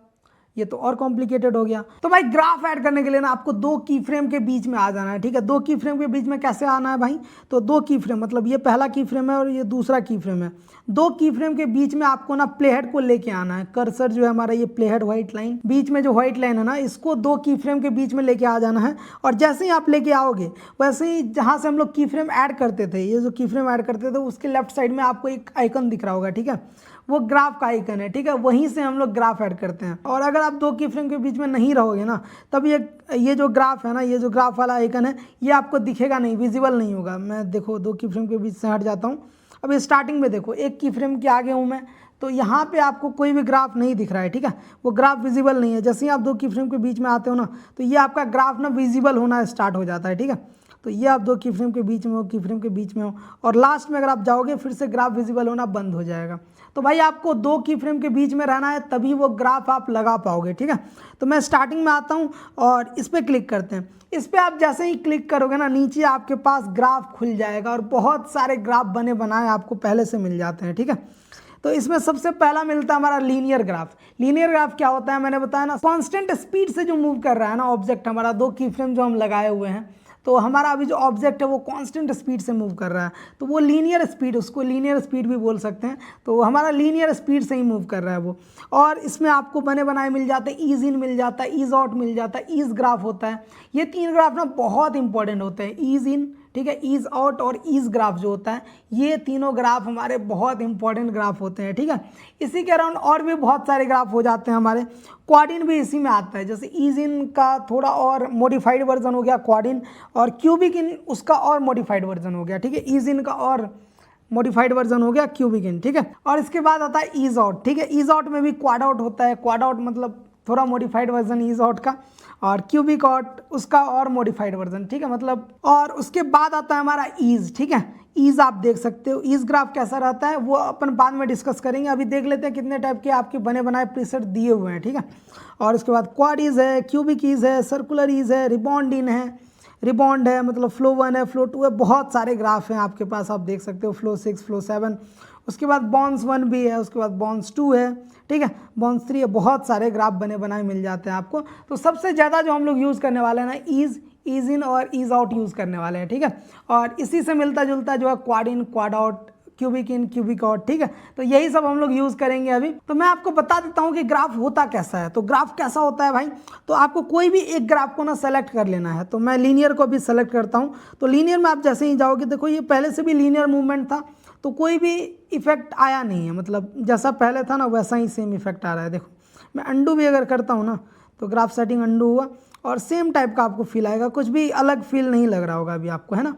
ये तो और कॉम्प्लिकेटेड हो गया। तो भाई ग्राफ ऐड करने के लिए ना आपको दो की फ्रेम के बीच में आ जाना है, ठीक है। दो की फ्रेम के बीच में कैसे आना है भाई, तो दो की फ्रेम मतलब ये पहला की फ्रेम है और ये दूसरा की फ्रेम है। दो की फ्रेम के बीच में आपको ना प्लेहेड को लेके आना है। कर्सर जो है हमारा ये प्लेहेड व्हाइट लाइन, बीच में जो व्हाइट लाइन है ना, इसको दो की फ्रेम के बीच में लेके आ जाना है। और जैसे ही आप लेके आओगे वैसे ही जहाँ से हम लोग की फ्रेम ऐड करते थे, ये जो की फ्रेम ऐड करते थे उसके लेफ्ट साइड में आपको एक आइकन दिख रहा होगा, ठीक है, वो ग्राफ का आइकन है, ठीक है, वहीं से हम लोग ग्राफ ऐड करते हैं। और अगर आप दो की फ्रेम के बीच में नहीं रहोगे ना तब ये जो ग्राफ है ना, ये जो ग्राफ वाला आइकन है ये आपको दिखेगा नहीं, विजिबल नहीं होगा। मैं देखो दो की फ्रेम के बीच से हट जाता हूँ। अभी स्टार्टिंग में देखो एक की फ्रेम के आगे हूँ मैं, तो यहाँ पे आपको कोई भी ग्राफ नहीं दिख रहा है, ठीक है, वो ग्राफ विजिबल नहीं है। जैसे ही आप दो की फ्रेम के बीच में आते हो ना तो ये आपका ग्राफ ना विजिबल होना स्टार्ट हो जाता है, ठीक है। तो ये आप दो की फ्रेम के बीच में हो, की फ्रेम के बीच में हो, और लास्ट में अगर आप जाओगे फिर से ग्राफ विजिबल होना बंद हो जाएगा। तो भाई आपको दो की फ्रेम के बीच में रहना है तभी वो ग्राफ आप लगा पाओगे, ठीक है। तो मैं स्टार्टिंग में आता हूँ और इस पर क्लिक करते हैं। इस पर आप जैसे ही क्लिक करोगे ना नीचे आपके पास ग्राफ खुल जाएगा और बहुत सारे ग्राफ बने बनाए आपको पहले से मिल जाते हैं, ठीक है। तो इसमें सबसे पहला मिलता है हमारा लीनियर ग्राफ। लीनियर ग्राफ क्या होता है, मैंने बताया ना, कांस्टेंट स्पीड से जो मूव कर रहा है ना ऑब्जेक्ट हमारा, दो की फ्रेम जो हम लगाए हुए हैं, तो हमारा अभी जो ऑब्जेक्ट है वो कांस्टेंट स्पीड से मूव कर रहा है, तो वो लीनियर स्पीड, उसको लीनियर स्पीड भी बोल सकते हैं। तो हमारा लीनियर स्पीड से ही मूव कर रहा है वो। और इसमें आपको बने बनाए मिल जाते हैं, ईज इन मिल जाता है, ईज आउट मिल जाता है, ईज ग्राफ होता है। ये तीन ग्राफ ना बहुत इंपॉर्टेंट होते हैं, ईज इन, ठीक है, ईज आउट और ईज ग्राफ जो होता है, ये तीनों ग्राफ हमारे बहुत इंपॉर्टेंट ग्राफ होते हैं, ठीक है। इसी के अराउंड और भी बहुत सारे ग्राफ हो जाते हैं हमारे। क्वाडिन भी इसी में आता है, जैसे ईज इन का थोड़ा और मॉडिफाइड वर्जन हो गया क्वाडिन, और क्यूबिक इन उसका और मॉडिफाइड वर्जन हो गया, ठीक है, ईज इन का और मॉडिफाइड वर्जन हो गया क्यूबिक इन, ठीक है। और इसके बाद आता है ईज आउट, ठीक है, ईज आउट में भी क्वाड आउट होता है, क्वाड आउट मतलब थोड़ा मॉडिफाइड वर्जन ईज आउट का, और क्यूबिक आउट उसका और मॉडिफाइड वर्जन, ठीक है, मतलब। और उसके बाद आता है हमारा ईज, ठीक है, ईज आप देख सकते हो, ईज ग्राफ कैसा रहता है वो अपन बाद में डिस्कस करेंगे। अभी देख लेते हैं कितने टाइप के आपके बने बनाए प्रीसेट दिए हुए हैं, ठीक है। और उसके बाद क्वाड ईज है, क्यूबिक ईज है, सर्कुलर ईज है, रिबॉन्ड इन है, रिबॉन्ड है, मतलब फ्लो 1 है, फ्लो 2 है, बहुत सारे ग्राफ हैं आपके पास, आप देख सकते हो, फ्लो 6, फ्लो 7, उसके बाद बॉन्स 1 भी है, उसके बाद बॉन्स 2 है, ठीक है, बॉन्स 3 है, बहुत सारे ग्राफ बने बनाए मिल जाते हैं आपको। तो सबसे ज़्यादा जो हम लोग यूज़ करने वाले हैं ना, ईज इन और ईज आउट यूज़ करने वाले हैं, ठीक है। और इसी से मिलता जुलता जो है क्वाड इन, क्वाड आउट, क्यूबिक इन, क्यूबिक आउट, ठीक है। तो यही सब हम लोग यूज़ करेंगे अभी। तो मैं आपको बता देता हूँ कि ग्राफ होता कैसा है। तो ग्राफ कैसा होता है भाई, तो आपको कोई भी एक ग्राफ को ना सेलेक्ट कर लेना है। तो मैं लीनियर को भी सेलेक्ट करता हूँ। तो लीनियर में आप जैसे ही जाओगे, देखो ये पहले से भी लीनियर मूवमेंट था, तो कोई भी इफेक्ट आया नहीं है, मतलब जैसा पहले था ना वैसा ही सेम इफेक्ट आ रहा है। देखो मैं अंडू भी अगर करता हूँ ना तो ग्राफ सेटिंग अंडू हुआ और सेम टाइप का आपको फील आएगा, कुछ भी अलग फील नहीं लग रहा होगा अभी आपको, है ना।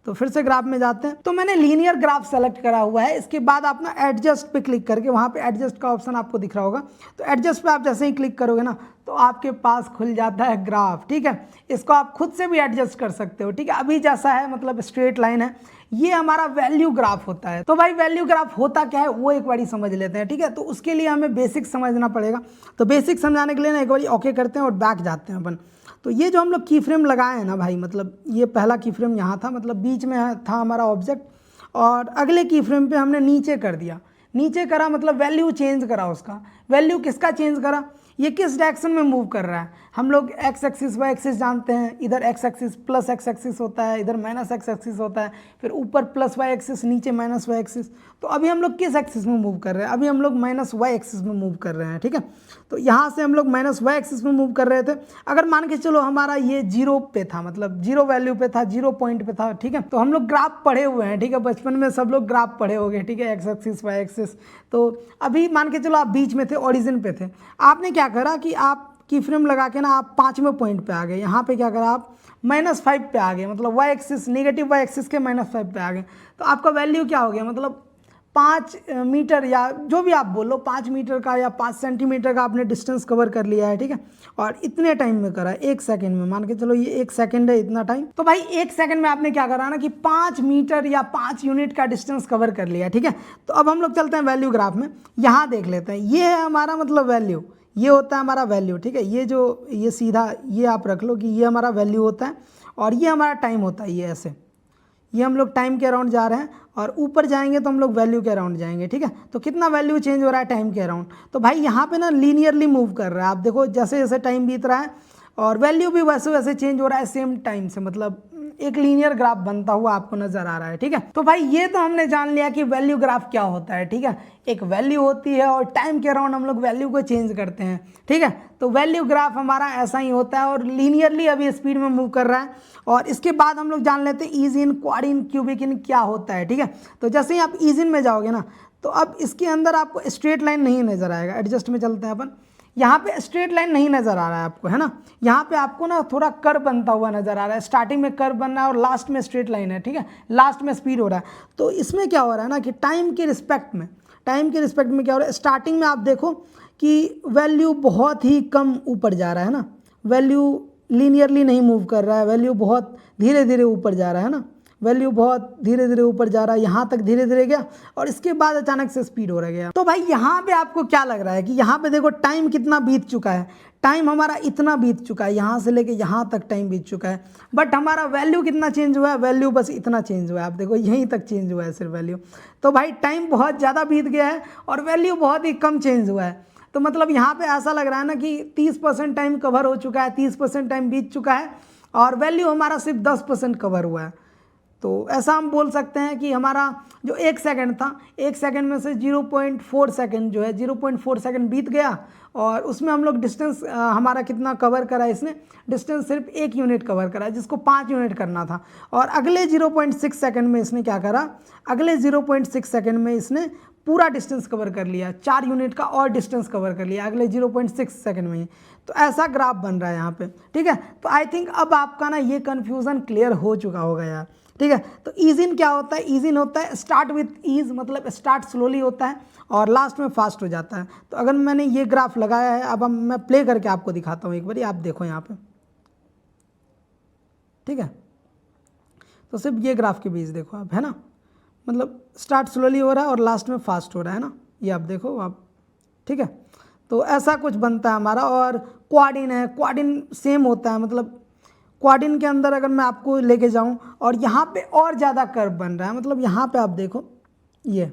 तो फिर से ग्राफ में जाते हैं। तो मैंने लीनियर ग्राफ सेलेक्ट करा हुआ है। इसके बाद आप ना एडजस्ट पे क्लिक करके, वहाँ पे एडजस्ट का ऑप्शन आपको दिख रहा होगा, तो एडजस्ट पे आप जैसे ही क्लिक करोगे ना तो आपके पास खुल जाता है ग्राफ, ठीक है। इसको आप खुद से भी एडजस्ट कर सकते हो, ठीक है। अभी जैसा है मतलब स्ट्रेट लाइन है, ये हमारा वैल्यू ग्राफ होता है। तो भाई वैल्यू ग्राफ होता क्या है वो एक बारी समझ लेते हैं, ठीक है। तो उसके लिए हमें बेसिक समझना पड़ेगा। तो बेसिक समझाने के लिए ना एक बारी ओके करते हैं और बैक जाते हैं अपन। तो ये जो हम लोग की फ्रेम लगाए हैं ना भाई, मतलब ये पहला की फ्रेम यहाँ था, मतलब बीच में था हमारा ऑब्जेक्ट, और अगले की फ्रेम पे हमने नीचे कर दिया। नीचे करा मतलब वैल्यू चेंज करा उसका। वैल्यू किसका चेंज करा, ये किस डायरेक्शन में मूव कर रहा है। हम लोग एक्स एक्सिस वाई एक्सिस जानते हैं, इधर x axis plus x axis होता है, इधर माइनस एक्स एक्सिस होता है, फिर ऊपर प्लस वाई एक्सिस, नीचे माइनस वाई एक्सिस। तो अभी हम लोग किस एक्सिस में मूव कर रहे हैं, अभी हम लोग माइनस वाई एक्सिस में मूव कर रहे हैं, ठीक है। तो यहाँ से हम लोग माइनस वाई एक्सिस में मूव कर रहे थे। अगर मान के चलो हमारा ये 0 पे था, मतलब 0 वैल्यू पे था, 0 पॉइंट पे था, ठीक है। तो हम लोग ग्राफ पढ़े हुए हैं, ठीक है, बचपन में सब लोग ग्राफ पढ़े हो गए, ठीक है, एक्स एक्सिस वाई एक्सिस। तो अभी मान के चलो आप बीच में थे, ओरिजिन पे थे, आपने क्या करा कि आप की फ्रेम लगा के ना आप 5वें पॉइंट पे आ गए, यहाँ पे क्या करा आप -5 पे आ गए, मतलब Y axis negative Y axis के -5 पे आ गए, तो आपका वैल्यू क्या हो गया, मतलब 5 मीटर या जो भी आप बोलो 5 मीटर का या 5 सेंटीमीटर का आपने डिस्टेंस कवर कर लिया है, ठीक है। और इतने टाइम में करा, 1 सेकंड में, मान के चलो ये 1 सेकंड है इतना टाइम, तो भाई 1 सेकंड में आपने क्या करा ना कि 5 मीटर या 5 यूनिट का डिस्टेंस कवर कर लिया, ठीक है। तो अब हम लोग चलते हैं वैल्यू ग्राफ में, यहाँ देख लेते हैं, ये है हमारा मतलब वैल्यू, ये होता है हमारा वैल्यू, ठीक है। ये सीधा ये आप रख लो कि ये हमारा वैल्यू होता है और ये हमारा टाइम होता है, ये ऐसे, ये हम लोग टाइम के अराउंड जा रहे हैं और ऊपर जाएंगे तो हम लोग वैल्यू के अराउंड जाएंगे, ठीक है। तो कितना वैल्यू चेंज हो रहा है टाइम के अराउंड, तो भाई यहाँ पे ना लीनियरली मूव कर रहा है, आप देखो जैसे जैसे टाइम बीत रहा है और वैल्यू भी वैसे वैसे चेंज हो रहा है सेम टाइम से, मतलब एक लीनियर ग्राफ बनता हुआ आपको नजर आ रहा है, ठीक है। तो भाई ये तो हमने जान लिया कि वैल्यू ग्राफ क्या होता है, ठीक है। एक वैल्यू होती है और टाइम के अराउंड हम लोग वैल्यू को चेंज करते हैं, ठीक है। तो वैल्यू ग्राफ हमारा ऐसा ही होता है और लीनियरली अभी स्पीड में मूव कर रहा है। और इसके बाद हम लोग जान लेते हैं ईज इन, क्वाड इन, क्यूबिक इन क्या होता है, ठीक है। तो जैसे ही आप ईज इन में जाओगे ना, तो अब इसके अंदर आपको स्ट्रेट लाइन नहीं नजर आएगा, एडजस्ट में चलते हैं अपन, यहाँ पे स्ट्रेट लाइन नहीं नजर आ रहा है आपको, है ना। यहाँ पे आपको ना थोड़ा कर्व बनता हुआ नजर आ रहा है, स्टार्टिंग में कर्व बन रहा है और लास्ट में स्ट्रेट लाइन है, ठीक है, लास्ट में स्पीड हो रहा है। तो इसमें क्या हो रहा है ना कि टाइम के रिस्पेक्ट में क्या हो रहा है, स्टार्टिंग में आप देखो कि वैल्यू बहुत ही कम ऊपर जा रहा है ना, वैल्यू लीनियरली नहीं मूव कर रहा है, वैल्यू बहुत धीरे धीरे ऊपर जा रहा है ना, वैल्यू बहुत धीरे धीरे ऊपर जा रहा है, यहाँ तक धीरे धीरे गया और इसके बाद अचानक से स्पीड हो रहा गया। तो भाई यहाँ पे आपको क्या लग रहा है कि यहाँ पे देखो टाइम कितना बीत चुका है, टाइम हमारा इतना बीत चुका है, यहाँ से लेके यहाँ तक टाइम बीत चुका है, बट हमारा वैल्यू कितना चेंज हुआ है, वैल्यू बस इतना चेंज हुआ है, आप देखो यहीं तक चेंज हुआ है सिर्फ वैल्यू। तो भाई टाइम बहुत ज़्यादा बीत गया है और वैल्यू बहुत ही कम चेंज हुआ है। तो मतलब यहाँ पे ऐसा लग रहा है ना कि 30% टाइम कवर हो चुका है, 30% टाइम बीत चुका है और वैल्यू हमारा सिर्फ 10% कवर हुआ है। तो ऐसा हम बोल सकते हैं कि हमारा जो 1 सेकंड था, 1 सेकंड में से 0.4 सेकंड जो है 0.4 सेकंड बीत गया और उसमें हम लोग डिस्टेंस हमारा कितना कवर करा, इसने डिस्टेंस सिर्फ 1 यूनिट कवर करा जिसको 5 यूनिट करना था। और अगले 0.6 सेकंड में इसने क्या करा, अगले 0.6 सेकंड में इसने पूरा डिस्टेंस कवर कर लिया, 4 यूनिट का और डिस्टेंस कवर कर लिया अगले 0.6 सेकंड में ही। तो ऐसा ग्राफ बन रहा है यहाँ पे, ठीक है। तो आई थिंक अब आपका ना ये कन्फ्यूज़न क्लियर हो चुका होगा यार, ठीक है। तो ईज इन क्या होता है, ईज इन होता है स्टार्ट विथ ईज, मतलब स्टार्ट स्लोली होता है और लास्ट में फास्ट हो जाता है। तो अगर मैंने ये ग्राफ लगाया है, अब मैं प्ले करके आपको दिखाता हूँ एक बार, आप देखो यहाँ पे, ठीक है। तो सिर्फ ये ग्राफ के बीच देखो आप, है ना, मतलब स्टार्ट स्लोली हो रहा है और लास्ट में फास्ट हो रहा है ना, ये आप देखो आप, ठीक है। तो ऐसा कुछ बनता है हमारा। और क्वाडिन है, क्वाडिन सेम होता है, मतलब क्वाडिन के अंदर अगर मैं आपको लेके जाऊं और यहाँ पे और ज़्यादा कर्व बन रहा है, मतलब यहाँ पे आप देखो ये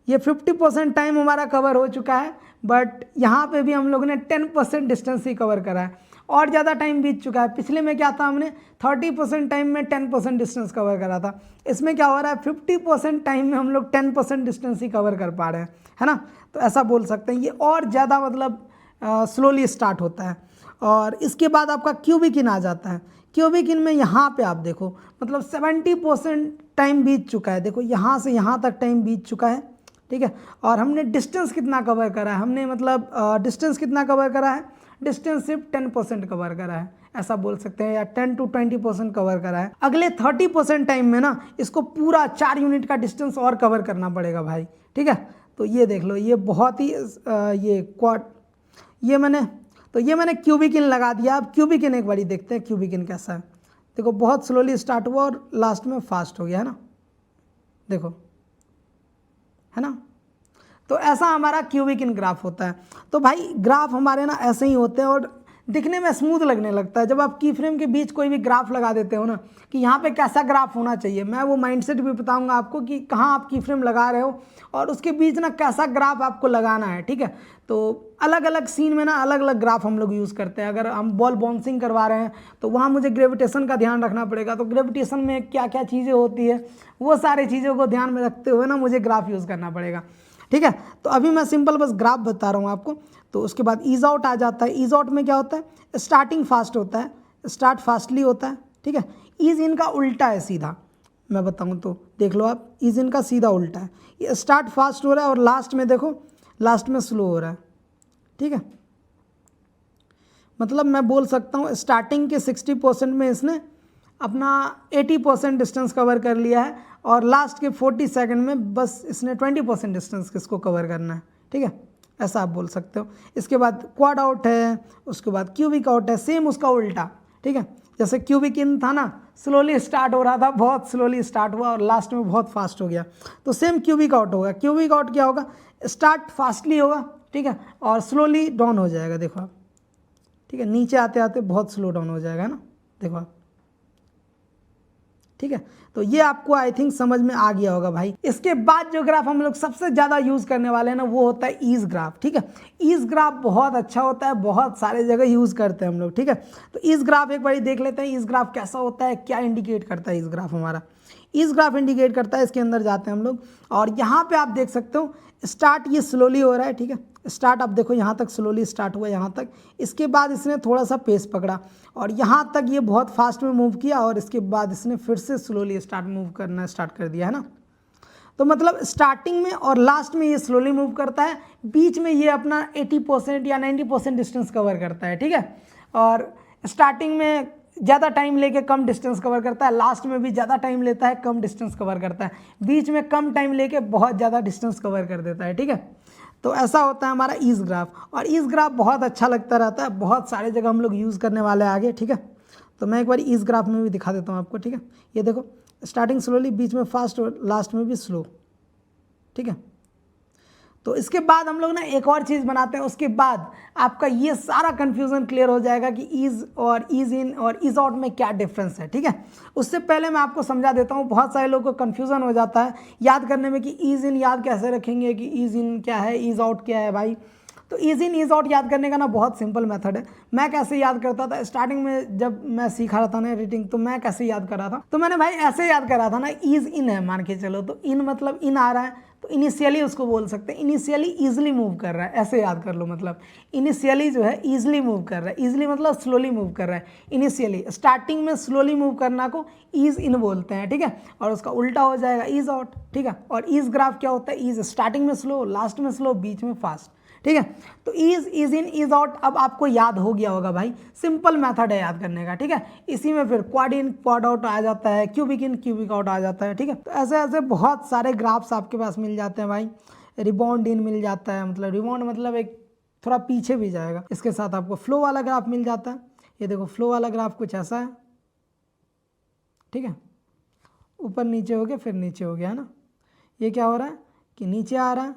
50% टाइम हमारा कवर हो चुका है, बट यहाँ पे भी हम लोगों ने 10% डिस्टेंस ही कवर करा है और ज़्यादा टाइम बीत चुका है। पिछले में क्या था, हमने 30% टाइम में 10% डिस्टेंस कवर करा था, इसमें क्या हो रहा है 50% टाइम में हम लोग 10% डिस्टेंस ही कवर कर पा रहे हैं, है ना। तो ऐसा बोल सकते हैं, ये और ज़्यादा मतलब स्लोली स्टार्ट होता है। और इसके बाद आपका क्यूबिक इन आ जाता है। क्यूबिक इन में यहाँ पे आप देखो मतलब 70% टाइम बीत चुका है, देखो यहाँ से यहाँ तक टाइम बीत चुका है, ठीक है। और हमने डिस्टेंस कितना कवर करा है, हमने मतलब डिस्टेंस कितना कवर करा है, डिस्टेंस सिर्फ 10% कवर करा है, ऐसा बोल सकते हैं, या 10 to 20% कवर करा है। अगले 30% टाइम में ना इसको पूरा 4 यूनिट का डिस्टेंस और कवर करना पड़ेगा भाई, ठीक है। तो ये देख लो, ये बहुत ही ये मैंने क्यूबिक इन लगा दिया। अब क्यूबिक इन एक बारी देखते हैं क्यूबिक इन कैसा है। देखो बहुत स्लोली स्टार्ट हुआ और लास्ट में फास्ट हो गया, है ना, देखो, है ना। तो ऐसा हमारा क्यूबिक इन ग्राफ होता है। तो भाई ग्राफ हमारे ना ऐसे ही होते हैं और दिखने में स्मूथ लगने लगता है जब आप की फ्रेम के बीच कोई भी ग्राफ लगा देते हो ना, कि यहाँ पे कैसा ग्राफ होना चाहिए। मैं वो माइंडसेट भी बताऊंगा आपको कि कहाँ आप की फ्रेम लगा रहे हो और उसके बीच ना कैसा ग्राफ आपको लगाना है, ठीक है। तो अलग अलग सीन में ना अलग अलग ग्राफ हम लोग यूज़ करते हैं। अगर हम बॉल बाउंसिंग करवा रहे हैं तो वहाँ मुझे ग्रेविटेशन का ध्यान रखना पड़ेगा, तो ग्रेविटेशन में क्या क्या चीज़ें होती है वो सारी चीज़ों को ध्यान में रखते हुए ना मुझे ग्राफ यूज़ करना पड़ेगा, ठीक है। तो अभी मैं सिंपल बस ग्राफ बता रहा हूँ आपको। तो उसके बाद ईज आउट आ जाता है। ईज आउट में क्या होता है, स्टार्टिंग फास्ट होता है, स्टार्ट फास्टली होता है, ठीक है। ईज इन का उल्टा है सीधा, मैं बताऊँ तो देख लो आप, ईज इन का सीधा उल्टा है। ये स्टार्ट फास्ट हो रहा है और लास्ट में देखो, लास्ट में स्लो हो रहा है, ठीक है। मतलब मैं बोल सकता हूँ स्टार्टिंग के 60% में इसने अपना 80% डिस्टेंस कवर कर लिया है और लास्ट के 40 सेकंड में बस इसने 20% डिस्टेंस किसको कवर करना है, ठीक है, ऐसा आप बोल सकते हो। इसके बाद क्वाड आउट है, उसके बाद क्यूबिक आउट है, सेम उसका उल्टा, ठीक है। जैसे क्यूबिक इन था ना, स्लोली स्टार्ट हो रहा था, बहुत स्लोली स्टार्ट हुआ और लास्ट में बहुत फास्ट हो गया, तो सेम क्यूबिक आउट होगा। क्यूबिक आउट क्या होगा, स्टार्ट फास्टली होगा, ठीक है, और स्लोली डाउन हो जाएगा, देखो आप, ठीक है, नीचे आते आते बहुत स्लो डाउन हो जाएगा ना, देखो आप, ठीक है। तो ये आपको आई थिंक समझ में आ गया होगा भाई। इसके बाद जो ग्राफ हम लोग सबसे ज़्यादा यूज़ करने वाले हैं ना, वो होता है ईज ग्राफ, ठीक है। ईज ग्राफ बहुत अच्छा होता है, बहुत सारे जगह यूज़ करते हैं हम लोग, ठीक है। तो ईज ग्राफ एक बार देख लेते हैं, ईज ग्राफ कैसा होता है, क्या इंडिकेट करता है ईज ग्राफ हमारा। ईज ग्राफ इंडिकेट करता है, इसके अंदर जाते हैं हम लोग और यहाँ पे आप देख सकते हो स्टार्ट ये स्लोली हो रहा है, ठीक है, स्टार्ट आप देखो यहाँ तक स्लोली स्टार्ट हुआ यहाँ तक, इसके बाद इसने थोड़ा सा पेस पकड़ा और यहाँ तक ये बहुत फास्ट में मूव किया और इसके बाद इसने फिर से स्लोली मूव करना स्टार्ट कर दिया है ना। तो मतलब स्टार्टिंग में और लास्ट में ये स्लोली मूव करता है, बीच में ये अपना 80% या 90% डिस्टेंस कवर करता है, ठीक है। और स्टार्टिंग में ज़्यादा टाइम लेके कम डिस्टेंस कवर करता है, लास्ट में भी ज़्यादा टाइम लेता है, कम डिस्टेंस कवर करता है, बीच में कम टाइम लेके बहुत ज़्यादा डिस्टेंस कवर कर देता है, ठीक है। तो ऐसा होता है हमारा ईज ग्राफ और ईज ग्राफ बहुत अच्छा लगता रहता है, बहुत सारे जगह हम लोग यूज़ करने वाले हैं आगे, ठीक है। तो मैं एक बार ईज ग्राफ में भी दिखा देता हूँ आपको, ठीक है। ये देखो स्टार्टिंग स्लोली, बीच में फास्ट और लास्ट में भी स्लो, ठीक है। तो इसके बाद हम लोग ना एक और चीज़ बनाते हैं, उसके बाद आपका ये सारा कन्फ्यूज़न क्लियर हो जाएगा कि ईज और ईज इन और ईज आउट में क्या डिफरेंस है, ठीक है। उससे पहले मैं आपको समझा देता हूँ, बहुत सारे लोगों को कन्फ्यूज़न हो जाता है याद करने में कि ईज इन याद कैसे रखेंगे, कि ईज इन क्या है, ईज आउट क्या है भाई। तो ईज इन ईज आउट याद करने का ना बहुत सिंपल मेथड है। मैं कैसे याद करता था स्टार्टिंग में, जब मैं सीखा रहा था ना एडिटिंग, तो मैं कैसे याद कर रहा था, तो मैंने भाई ऐसे याद कर रहा था ना, ईज इन है मान के चलो, तो इन मतलब इन आ रहा है तो इनिशियली उसको बोल सकते हैं, इनिशियली ईजिली मूव कर रहा है, ऐसे याद कर लो, मतलब इनिशियली जो है ईजिली मूव कर रहा है, ईजिली मतलब स्लोली मूव कर रहा है, इनिशियली स्टार्टिंग में स्लोली मूव करना को ईज इन बोलते हैं, ठीक है। और उसका उल्टा हो जाएगा ईज आउट, ठीक है। और ईज ग्राफ क्या होता है, ईज स्टार्टिंग में स्लो, लास्ट में स्लो, बीच में फास्ट, ठीक है। तो ease ease in ease out अब आपको याद हो गया होगा भाई, सिंपल मेथड है याद करने का, ठीक है। इसी में फिर क्वाड इन क्वाड आउट आ जाता है, क्यूबिक इन क्यूबिक आउट आ जाता है, ठीक है। तो ऐसे ऐसे बहुत सारे ग्राफ्स आपके पास मिल जाते हैं भाई। रिबाउंड इन मिल जाता है, मतलब रिबाउंड मतलब एक थोड़ा पीछे भी जाएगा। इसके साथ आपको फ्लो वाला ग्राफ मिल जाता है, ये देखो फ्लो वाला ग्राफ कुछ ऐसा है, ठीक है, ऊपर नीचे हो गया फिर नीचे हो गया, है ना। ये क्या हो रहा है कि नीचे आ रहा है,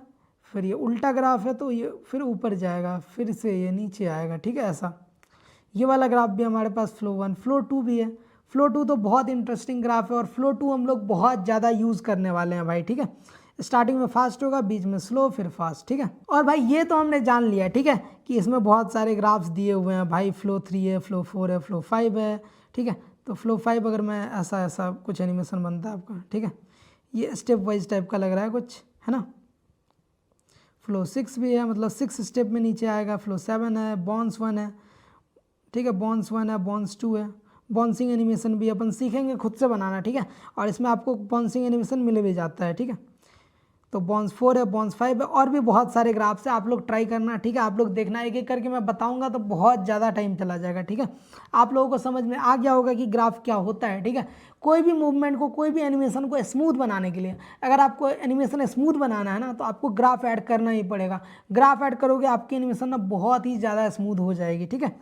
फिर ये उल्टा ग्राफ है तो ये फिर ऊपर जाएगा, फिर से ये नीचे आएगा, ठीक है। ऐसा ये वाला ग्राफ भी हमारे पास फ्लो 1 फ्लो 2 भी है। फ्लो 2 तो बहुत इंटरेस्टिंग ग्राफ है और फ्लो 2 हम लोग बहुत ज़्यादा यूज़ करने वाले हैं भाई, ठीक है। स्टार्टिंग में फास्ट होगा, बीच में स्लो, फिर फास्ट, ठीक है। और भाई ये तो हमने जान लिया, ठीक है, कि इसमें बहुत सारे ग्राफ्स दिए हुए हैं भाई, फ्लो 3 है, फ्लो 4 है, फ्लो 5 है, ठीक है। तो फ्लो 5 अगर मैं ऐसा ऐसा कुछ एनिमेशन बनता है आपका, ठीक है, ये स्टेप वाइज टाइप का लग रहा है कुछ, है ना। फ्लो 6 भी है, मतलब 6 स्टेप में नीचे आएगा। फ्लो 7 है, बॉन्स 1 है, ठीक है, बॉन्स 1 है, बॉन्स 2 है, बॉन्सिंग एनिमेशन भी अपन सीखेंगे खुद से बनाना, ठीक है। और इसमें आपको बॉन्सिंग एनिमेशन मिल भी जाता है, ठीक है। तो बॉन्स 4 है, बॉन्स 5 है, और भी बहुत सारे ग्राफ्स है, आप लोग ट्राई करना, ठीक है। आप लोग देखना, एक एक करके मैं बताऊंगा तो बहुत ज़्यादा टाइम चला जाएगा, ठीक है। आप लोगों को समझ में आ गया होगा कि ग्राफ क्या होता है, ठीक है। कोई भी मूवमेंट को, कोई भी एनिमेशन को स्मूथ बनाने के लिए, अगर आपको एनिमेशन स्मूथ बनाना है ना, तो आपको ग्राफ ऐड करना ही पड़ेगा। ग्राफ ऐड करोगे आपकी एनिमेशन ना बहुत ही ज़्यादा स्मूथ हो जाएगी, ठीक है।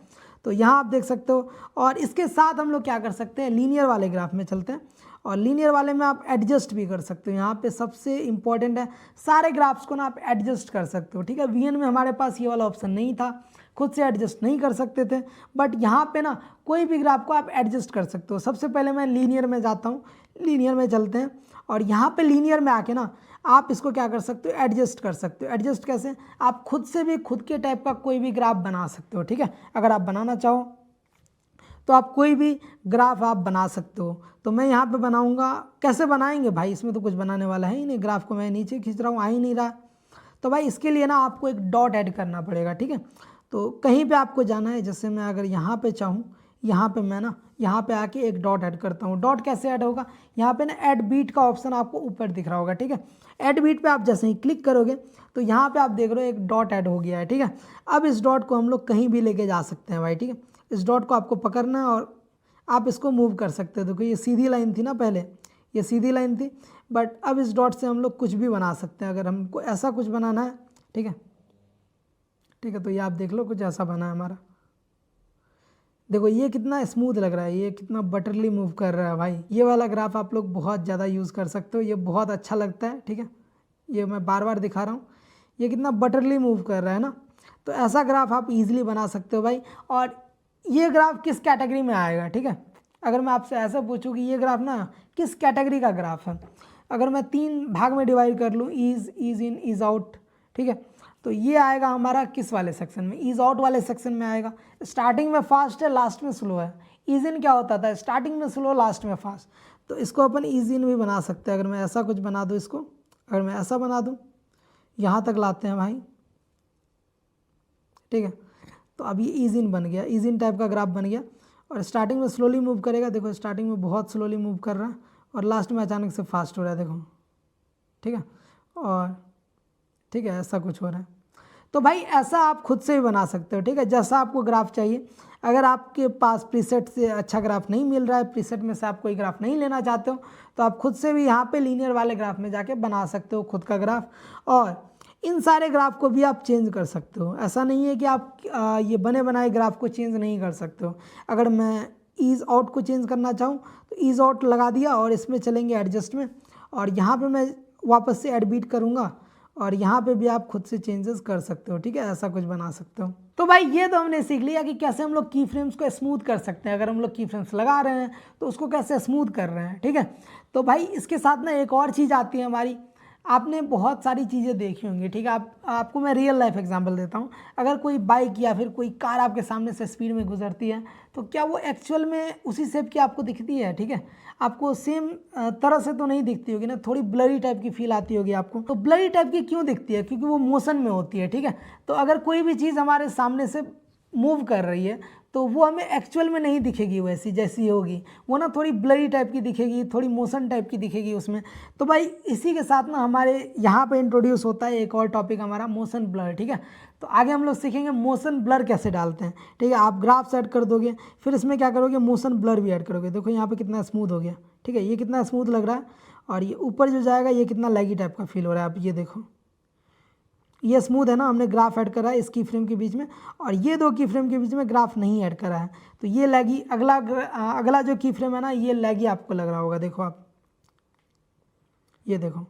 तो यहाँ आप देख सकते हो। और इसके साथ हम लोग क्या कर सकते हैं, लीनियर वाले ग्राफ में चलते हैं, और लीनियर वाले में आप एडजस्ट भी कर सकते हो। यहाँ पे सबसे इंपॉर्टेंट है, सारे ग्राफ्स को ना आप एडजस्ट कर सकते हो, ठीक है। वीएन में हमारे पास ये वाला ऑप्शन नहीं था, खुद से एडजस्ट नहीं कर सकते थे, बट यहाँ पे ना कोई भी ग्राफ को आप एडजस्ट कर सकते हो। सबसे पहले मैं लीनियर में जाता हूँ, लीनियर में चलते हैं, और यहाँ पे लीनियर में आके ना आप इसको क्या कर सकते हो, एडजस्ट कर सकते हो। एडजस्ट कैसे, आप खुद से भी खुद के टाइप का कोई भी ग्राफ बना सकते हो, ठीक है। अगर आप बनाना चाहो तो आप कोई भी ग्राफ आप बना सकते हो। तो मैं यहाँ पे बनाऊँगा, कैसे बनाएंगे भाई, इसमें तो कुछ बनाने वाला है ही नहीं, ग्राफ को मैं नीचे खींच रहा हूँ, आ ही नहीं रहा। तो भाई इसके लिए ना आपको एक डॉट ऐड करना पड़ेगा, ठीक है। तो कहीं पे आपको जाना है, जैसे मैं अगर यहाँ पे चाहूँ, यहाँ पे मैं ना यहाँ पे आके एक डॉट ऐड करता हूँ। डॉट कैसे ऐड होगा, यहाँ पे ना ऐड बीट का ऑप्शन आपको ऊपर दिख रहा होगा, ठीक है। ऐड बीट पे आप जैसे ही क्लिक करोगे तो यहाँ पे आप देख रहे हो एक डॉट ऐड हो गया है, ठीक है। अब इस डॉट को हम लोग कहीं भी लेके जा सकते हैं भाई, ठीक है। इस डॉट को आपको पकड़ना है और आप इसको मूव कर सकते हो। देखो ये सीधी लाइन थी ना, पहले ये सीधी लाइन थी, बट अब इस डॉट से हम लोग कुछ भी बना सकते हैं। अगर हमको ऐसा कुछ बनाना है, ठीक है, ठीक है, तो ये आप देख लो कुछ ऐसा बना है हमारा। देखो ये कितना स्मूथ लग रहा है, ये कितना बटरली मूव कर रहा है भाई। ये वाला ग्राफ आप लोग बहुत ज़्यादा यूज़ कर सकते हो, ये बहुत अच्छा लगता है, ठीक है। ये मैं बार बार दिखा रहा हूँ, ये कितना बटरली मूव कर रहा है ना। तो ऐसा ग्राफ आप इजीली बना सकते हो भाई। और ये ग्राफ किस कैटेगरी में आएगा, ठीक है। अगर मैं आपसे ऐसा पूछूँ कि ये ग्राफ ना किस कैटेगरी का ग्राफ है, अगर मैं 3 भाग में डिवाइड कर लूँ, ईज इन ईज आउट, ठीक है, तो ये आएगा हमारा किस वाले सेक्शन में, ईज आउट वाले सेक्शन में आएगा। स्टार्टिंग में फास्ट है, लास्ट में स्लो है। ईज इन क्या होता था, स्टार्टिंग में स्लो, लास्ट में फास्ट। तो इसको अपन ईज इन भी बना सकते हैं। अगर मैं ऐसा कुछ बना दूँ इसको, अगर मैं ऐसा बना दूँ, यहाँ तक लाते हैं भाई, ठीक है। तो अब ये ईज इन बन गया, ईज इन टाइप का ग्राफ बन गया। और स्टार्टिंग में स्लोली मूव करेगा, देखो स्टार्टिंग में बहुत स्लोली मूव कर रहा है और लास्ट में अचानक से फास्ट हो रहा है, देखो, ठीक है। और ठीक है, ऐसा कुछ हो रहा है। तो भाई ऐसा आप खुद से भी बना सकते हो, ठीक है, जैसा आपको ग्राफ चाहिए। अगर आपके पास प्रीसेट से अच्छा ग्राफ नहीं मिल रहा है, प्रीसेट में से आप कोई ग्राफ नहीं लेना चाहते हो, तो आप खुद से भी यहाँ पे लीनियर वाले ग्राफ में जाके बना सकते हो खुद का ग्राफ। और इन सारे ग्राफ को भी आप चेंज कर सकते हो। ऐसा नहीं है कि आप ये बने बनाए ग्राफ को चेंज नहीं कर सकते हो। अगर मैं ईज आउट को चेंज करना चाहूँ तो ईज आउट लगा दिया और इसमें चलेंगे एडजस्ट में, और यहाँ पे मैं वापस से ऐड बीट करूँगा और यहाँ पे भी आप खुद से चेंजेस कर सकते हो, ठीक है, ऐसा कुछ बना सकते हो। तो भाई ये तो हमने सीख लिया कि कैसे हम लोग की फ्रेम्स को स्मूथ कर सकते हैं। अगर हम लोग की फ्रेम्स लगा रहे हैं तो उसको कैसे स्मूथ कर रहे हैं, ठीक है। तो भाई इसके साथ ना एक और चीज़ आती है हमारी, आपने बहुत सारी चीज़ें देखी होंगी, ठीक है। आपको मैं रियल लाइफ एग्जांपल देता हूँ। अगर कोई बाइक या फिर कोई कार आपके सामने से स्पीड में गुजरती है तो क्या वो एक्चुअल में उसी शेप की आपको दिखती है, ठीक है। आपको सेम तरह से तो नहीं दिखती होगी ना, थोड़ी ब्लरी टाइप की फील आती होगी आपको। तो ब्लरी टाइप की क्यों दिखती है, क्योंकि वो मोशन में होती है, ठीक है। तो अगर कोई भी चीज़ हमारे सामने से मूव कर रही है तो वो हमें एक्चुअल में नहीं दिखेगी वैसी जैसी होगी, वो ना थोड़ी ब्लरी टाइप की दिखेगी, थोड़ी मोशन टाइप की दिखेगी उसमें। तो भाई इसी के साथ ना हमारे यहाँ पे इंट्रोड्यूस होता है एक और टॉपिक हमारा, मोशन ब्लर, ठीक है। तो आगे हम लोग सीखेंगे मोशन ब्लर कैसे डालते हैं, ठीक है। आप ग्राफ्स ऐड कर दोगे, फिर इसमें क्या करोगे, मोशन ब्लर भी ऐड करोगे। देखो यहाँ पर कितना स्मूथ हो गया, ठीक है, ये कितना स्मूथ लग रहा है। और ये ऊपर जो जाएगा ये कितना लैगी टाइप का फील हो रहा है, आप ये देखो, ये स्मूथ है ना। हमने ग्राफ ऐड करा है इस की फ्रेम के बीच में, और ये 2 की फ्रेम के बीच में ग्राफ नहीं ऐड करा है, तो ये लैगी। अगला जो की फ्रेम है ना, ये लैगी आपको लग रहा होगा। देखो आप, ये देखो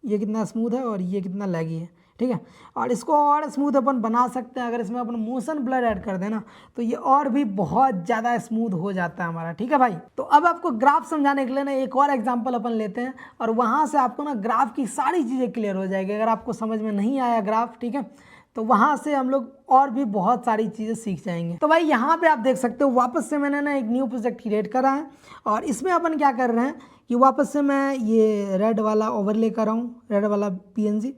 ये कितना स्मूथ है और ये कितना लैगी है, ठीक है। और इसको और स्मूथ अपन बना सकते हैं। अगर इसमें अपन मोशन ब्लर ऐड कर देना तो ये और भी बहुत ज़्यादा स्मूथ हो जाता है हमारा, ठीक है भाई। तो अब आपको ग्राफ समझाने के लिए ना एक और एग्जांपल अपन लेते हैं, और वहाँ से आपको ना ग्राफ की सारी चीज़ें क्लियर हो जाएगी। अगर आपको समझ में नहीं आया ग्राफ, ठीक है, तो वहाँ से हम लोग और भी बहुत सारी चीज़ें सीख जाएंगे। तो भाई यहाँ पे आप देख सकते हो वापस से मैंने ना एक न्यू प्रोजेक्ट क्रिएट करा है, और इसमें अपन क्या कर रहे हैं कि वापस से मैं ये रेड वाला ओवरले कर रहा हूँ, रेड वाला PNG।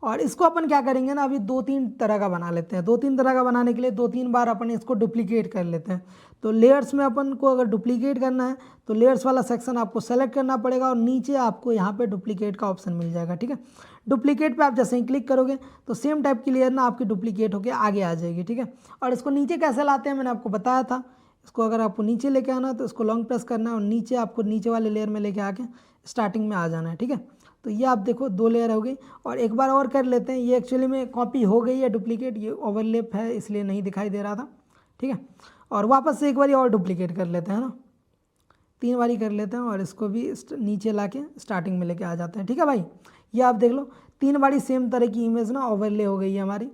और इसको अपन क्या करेंगे ना, अभी 2-3 तरह का बना लेते हैं। 2-3 तरह का बनाने के लिए 2-3 बार अपन इसको डुप्लीकेट कर लेते हैं। तो लेयर्स में अपन को अगर डुप्लीकेट करना है तो लेयर्स वाला सेक्शन आपको सेलेक्ट करना पड़ेगा, और नीचे आपको यहाँ पे डुप्लीकेट का ऑप्शन मिल जाएगा, ठीक है। डुप्लीकेट पे आप जैसे ही क्लिक करोगे तो सेम टाइप की लेयर ना आपकी डुप्लीकेट होकर आगे आ जाएगी, ठीक है। और इसको नीचे कैसे लाते हैं मैंने आपको बताया था। इसको अगर आपको नीचे लेके आना है तो इसको लॉन्ग प्रेस करना है और नीचे आपको नीचे वाले लेयर में लेके आके स्टार्टिंग में आ जाना है, ठीक है। तो ये आप देखो 2 लेयर हो गई, और एक बार और कर लेते हैं। ये एक्चुअली में कॉपी हो गई है डुप्लीकेट, ये ओवरलैप है इसलिए नहीं दिखाई दे रहा था, ठीक है। और वापस से एक बार और डुप्लीकेट कर लेते हैं ना, 3 बारी कर लेते हैं, और इसको भी नीचे ला के स्टार्टिंग में लेके आ जाते हैं, ठीक है भाई। ये आप देख लो 3 बारी सेम तरह की इमेज ना ओवरले हो गई है हमारी।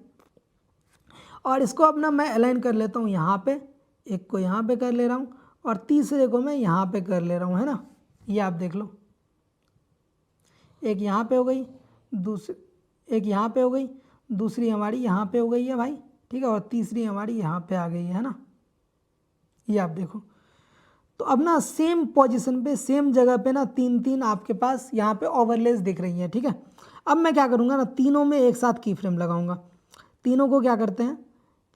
और इसको अपना मैं अलाइन कर लेता हूँ यहाँ पे, एक को यहाँ पे कर ले रहा हूँ और तीसरे को मैं यहाँ पे कर ले रहा हूँ, है ना। ये आप देख लो, एक यहाँ पे हो गई, दूसरी एक यहाँ पे हो गई, दूसरी हमारी यहाँ पे हो गई है भाई, ठीक है, और तीसरी हमारी यहाँ पे आ गई है ना। ये आप देखो, तो अब ना सेम पोजीशन पे सेम जगह पे ना 3-3 आपके पास यहाँ पे ओवरलेस दिख रही हैं, ठीक है। अब मैं क्या करूँगा ना, तीनों में एक साथ की फ्रेम लगाऊंगा। तीनों को क्या करते हैं,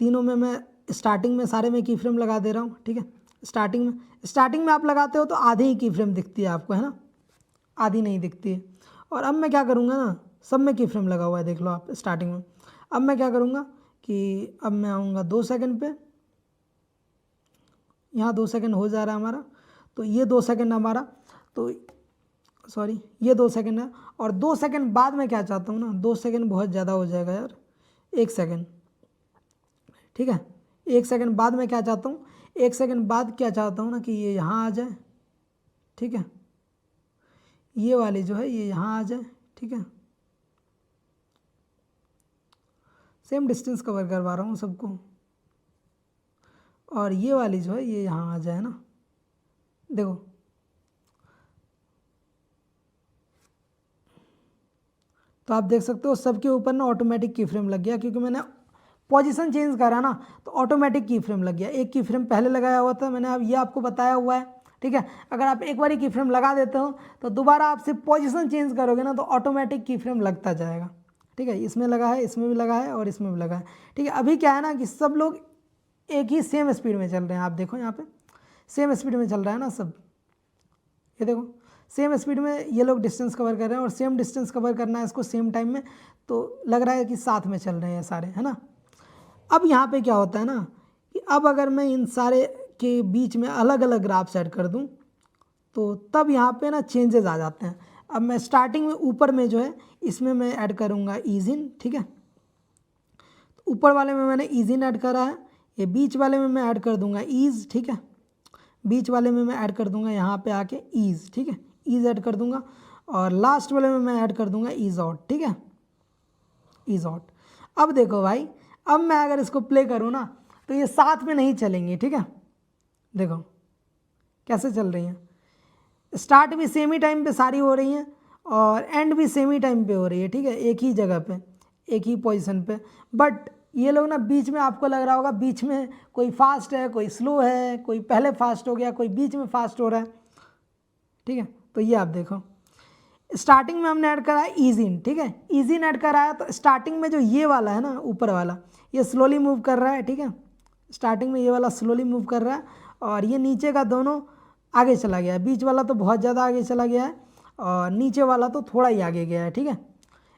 तीनों में मैं स्टार्टिंग में सारे में की फ्रेम लगा दे रहा हूँ, ठीक है। स्टार्टिंग में आप लगाते हो तो आधे ही की फ्रेम दिखती है आपको, है ना, आधी नहीं दिखती है। और अब मैं क्या करूँगा ना, सब में की फ्रेम लगा हुआ है, देख लो आप स्टार्टिंग में। अब मैं क्या करूँगा कि अब मैं आऊँगा 2 सेकंड पे, यहाँ 2 सेकंड हो जा रहा है हमारा, तो ये 2 सेकंड हमारा, तो सॉरी ये 2 सेकंड है। और 2 सेकंड बाद मैं क्या चाहता हूँ ना, 2 सेकंड बहुत ज़्यादा हो जाएगा यार, 1 सेकंड, ठीक है। 1 सेकंड बाद मैं क्या चाहता हूँ, 1 सेकंड बाद क्या चाहता हूँ ना कि ये यहाँ आ जाए, ठीक है, ये वाली जो है ये यहाँ आ जाए, ठीक है। सेम डिस्टेंस कवर करवा रहा हूँ सबको, और ये वाली जो है ये यहाँ आ जाए ना, देखो तो आप देख सकते हो सबके ऊपर ना ऑटोमेटिक की फ्रेम लग गया, क्योंकि मैंने पोजीशन चेंज करा ना तो ऑटोमेटिक की फ्रेम लग गया। एक की फ्रेम पहले लगाया हुआ था मैंने, अब ये आपको बताया हुआ है, ठीक है। अगर आप एक बार की फ्रेम लगा देते हो तो दोबारा आप सिर्फ पोजीशन चेंज करोगे ना तो ऑटोमेटिक की फ्रेम लगता जाएगा, ठीक है। इसमें लगा है, इसमें भी लगा है और इसमें भी लगा है, ठीक है। अभी क्या है ना कि सब लोग एक ही सेम स्पीड में चल रहे हैं, आप देखो यहाँ पे सेम स्पीड में चल रहा है ना सब, ये देखो सेम स्पीड में ये लोग डिस्टेंस कवर कर रहे हैं, और सेम डिस्टेंस कवर करना है इसको सेम टाइम में, तो लग रहा है कि साथ में चल रहे हैं सारे, है ना। अब यहाँ पे क्या होता है ना कि अब अगर मैं इन सारे के बीच में अलग अलग ग्राफ सेट कर दूँ तो तब यहाँ पे ना चेंजेस आ जाते हैं। अब मैं स्टार्टिंग में ऊपर में जो है इसमें मैं ऐड करूँगा ईजिन, ठीक है। तो ऊपर वाले में मैंने ईजिन ऐड करा है, ये बीच वाले में मैं ऐड कर दूँगा ईज, ठीक है। बीच वाले में मैं ऐड कर दूँगा यहाँ पे आके ईज, ठीक है, ईज ऐड कर दूँगा। और लास्ट वाले में मैं ऐड कर दूँगा ईज आउट, ठीक है, ईज आउट। अब देखो भाई, अब मैं अगर इसको प्ले करूँ ना तो ये साथ में नहीं चलेंगे, ठीक है। देखो कैसे चल रही हैं, स्टार्ट भी सेम ही टाइम पे सारी हो रही हैं और एंड भी सेम ही टाइम पे हो रही है, ठीक है, एक ही जगह पे, एक ही पोजीशन पे। बट ये लोग ना बीच में आपको लग रहा होगा बीच में कोई फास्ट है, कोई स्लो है, कोई पहले फास्ट हो गया, कोई बीच में फास्ट हो रहा है, ठीक है। तो ये आप देखो स्टार्टिंग में हमने ऐड करा है ईजिन, ठीक है, ईजिन ऐड करा है तो स्टार्टिंग में जो ये वाला है ना ऊपर वाला ये स्लोली मूव कर रहा है, ठीक है। स्टार्टिंग में ये वाला स्लोली मूव कर रहा है और ये नीचे का दोनों आगे चला गया है, बीच वाला तो बहुत ज़्यादा आगे चला गया है और नीचे वाला तो थोड़ा ही आगे गया है, ठीक है।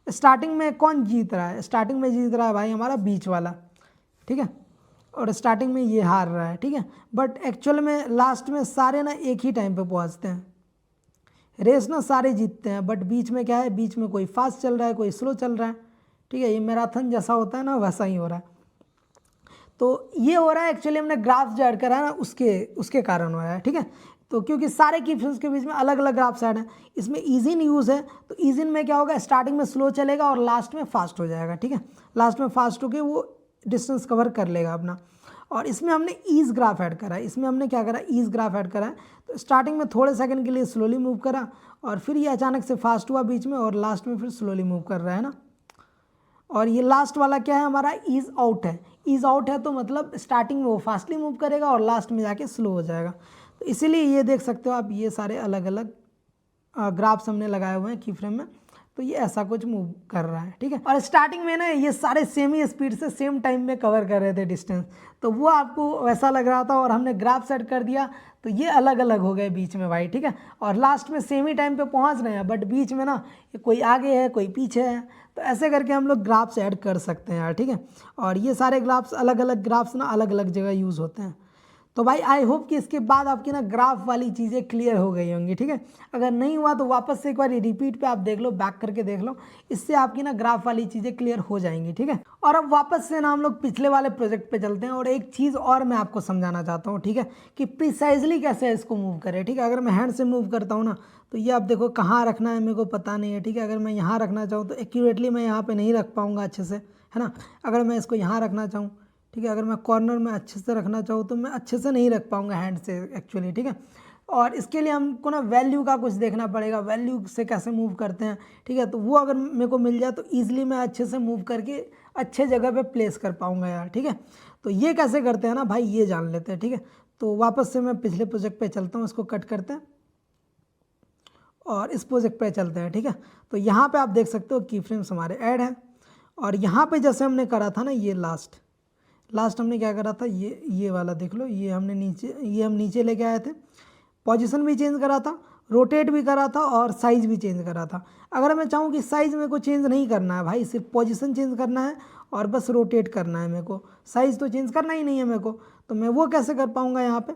स्टार्टिंग में कौन जीत रहा है, स्टार्टिंग में जीत रहा है भाई हमारा बीच वाला, ठीक है, और स्टार्टिंग में ये हार रहा है, ठीक है। बट एक्चुअल में लास्ट में सारे ना एक ही टाइम पे पहुंचते हैं, रेस ना सारे जीतते हैं, बट बीच में क्या है, बीच में कोई फास्ट चल रहा है, कोई स्लो चल रहा है, ठीक है। ये मैराथन जैसा होता है ना वैसा ही हो रहा है। तो ये हो रहा है एक्चुअली हमने ग्राफ जो ऐड करा है ना उसके कारण हो रहा है, ठीक है। तो क्योंकि सारे की फ्रेम्स के बीच में अलग अलग ग्राफ्स ऐड हैं, इसमें ईजिन यूज़ है तो ईजिन में क्या होगा, स्टार्टिंग में स्लो चलेगा और लास्ट में फास्ट हो जाएगा, ठीक है। लास्ट में फास्ट होकर वो डिस्टेंस कवर कर लेगा अपना। और इसमें हमने ईज ग्राफ ऐड करा है, इसमें हमने क्या करा, ईज ग्राफ ऐड करा है। तो स्टार्टिंग में थोड़े सेकंड के लिए स्लोली मूव करा और फिर ये अचानक से फास्ट हुआ बीच में और लास्ट में फिर स्लोली मूव कर रहा है ना। और ये लास्ट वाला क्या है हमारा, ईज आउट है। ईज आउट है तो मतलब स्टार्टिंग में वो फास्टली मूव करेगा और लास्ट में जाके स्लो हो जाएगा। तो इसीलिए ये देख सकते हो आप, ये सारे अलग अलग ग्राफ्स हमने लगाए हुए हैं की फ्रेम में, तो ये ऐसा कुछ मूव कर रहा है, ठीक है। और स्टार्टिंग में ना ये सारे सेम ही स्पीड से सेम टाइम में कवर कर रहे थे डिस्टेंस, तो वो आपको वैसा लग रहा था। और हमने ग्राफ सेट कर दिया तो ये अलग अलग हो गए बीच में भाई, ठीक है। और लास्ट में सेम ही टाइम पे पहुंच रहे हैं, बट बीच में ना कोई आगे है कोई पीछे है, तो ऐसे करके हम लोग ग्राफ्स ऐड कर सकते हैं यार, ठीक है। और ये सारे ग्राफ्स अलग अलग ग्राफ्स ना अलग अलग जगह यूज़ होते हैं। तो भाई आई होप कि इसके बाद आपकी ना ग्राफ वाली चीज़ें क्लियर हो गई होंगी, ठीक है। अगर नहीं हुआ तो वापस से एक बार रिपीट पे आप देख लो, बैक करके देख लो, इससे आपकी ना ग्राफ वाली चीज़ें क्लियर हो जाएंगी, ठीक है। और अब वापस से ना हम लोग पिछले वाले प्रोजेक्ट पे चलते हैं और एक चीज़ और मैं आपको समझाना चाहता हूँ, ठीक है, कि प्रिसाइजली कैसे इसको मूव करें, ठीक है। अगर मैं हैंड से मूव करता हूँ ना तो ये आप देखो कहाँ रखना है मेरे को पता नहीं है, ठीक है। अगर मैं यहाँ रखना चाहूँ तो एक्यूरेटली मैं यहाँ पर नहीं रख पाऊँगा अच्छे से, है ना। अगर मैं इसको यहाँ रखना चाहूँ, ठीक है, अगर मैं कॉर्नर में अच्छे से रखना चाहूँ तो मैं अच्छे से नहीं रख पाऊँगा हैंड से एक्चुअली, ठीक है। और इसके लिए हमको ना वैल्यू का कुछ देखना पड़ेगा, वैल्यू से कैसे मूव करते हैं, ठीक है। तो वो अगर मेरे को मिल जाए तो ईजिली मैं अच्छे से मूव करके अच्छे जगह पे प्लेस कर पाऊँगा यार, ठीक है। तो ये कैसे करते हैं ना भाई, ये जान लेते हैं, ठीक है। तो वापस से मैं पिछले प्रोजेक्ट पे चलता हूँ, इसको कट करते हैं और इस प्रोजेक्ट पे चलते हैं, ठीक है। तो यहाँ पे आप देख सकते हो की फ्रेम्स हमारे ऐड हैं और यहाँ पे जैसे हमने करा था ना ये लास्ट हमने क्या करा था, ये वाला देख लो, ये हम नीचे लेके आए थे, पोजीशन भी चेंज करा था, रोटेट भी करा था और साइज़ भी चेंज करा था। अगर मैं चाहूँ कि साइज़ मेरे को चेंज नहीं करना है भाई, सिर्फ पोजीशन चेंज करना है और बस रोटेट करना है मेरे को, साइज़ तो चेंज करना ही नहीं है मेरे को, तो मैं वो कैसे कर पाऊँगा यहाँ पे।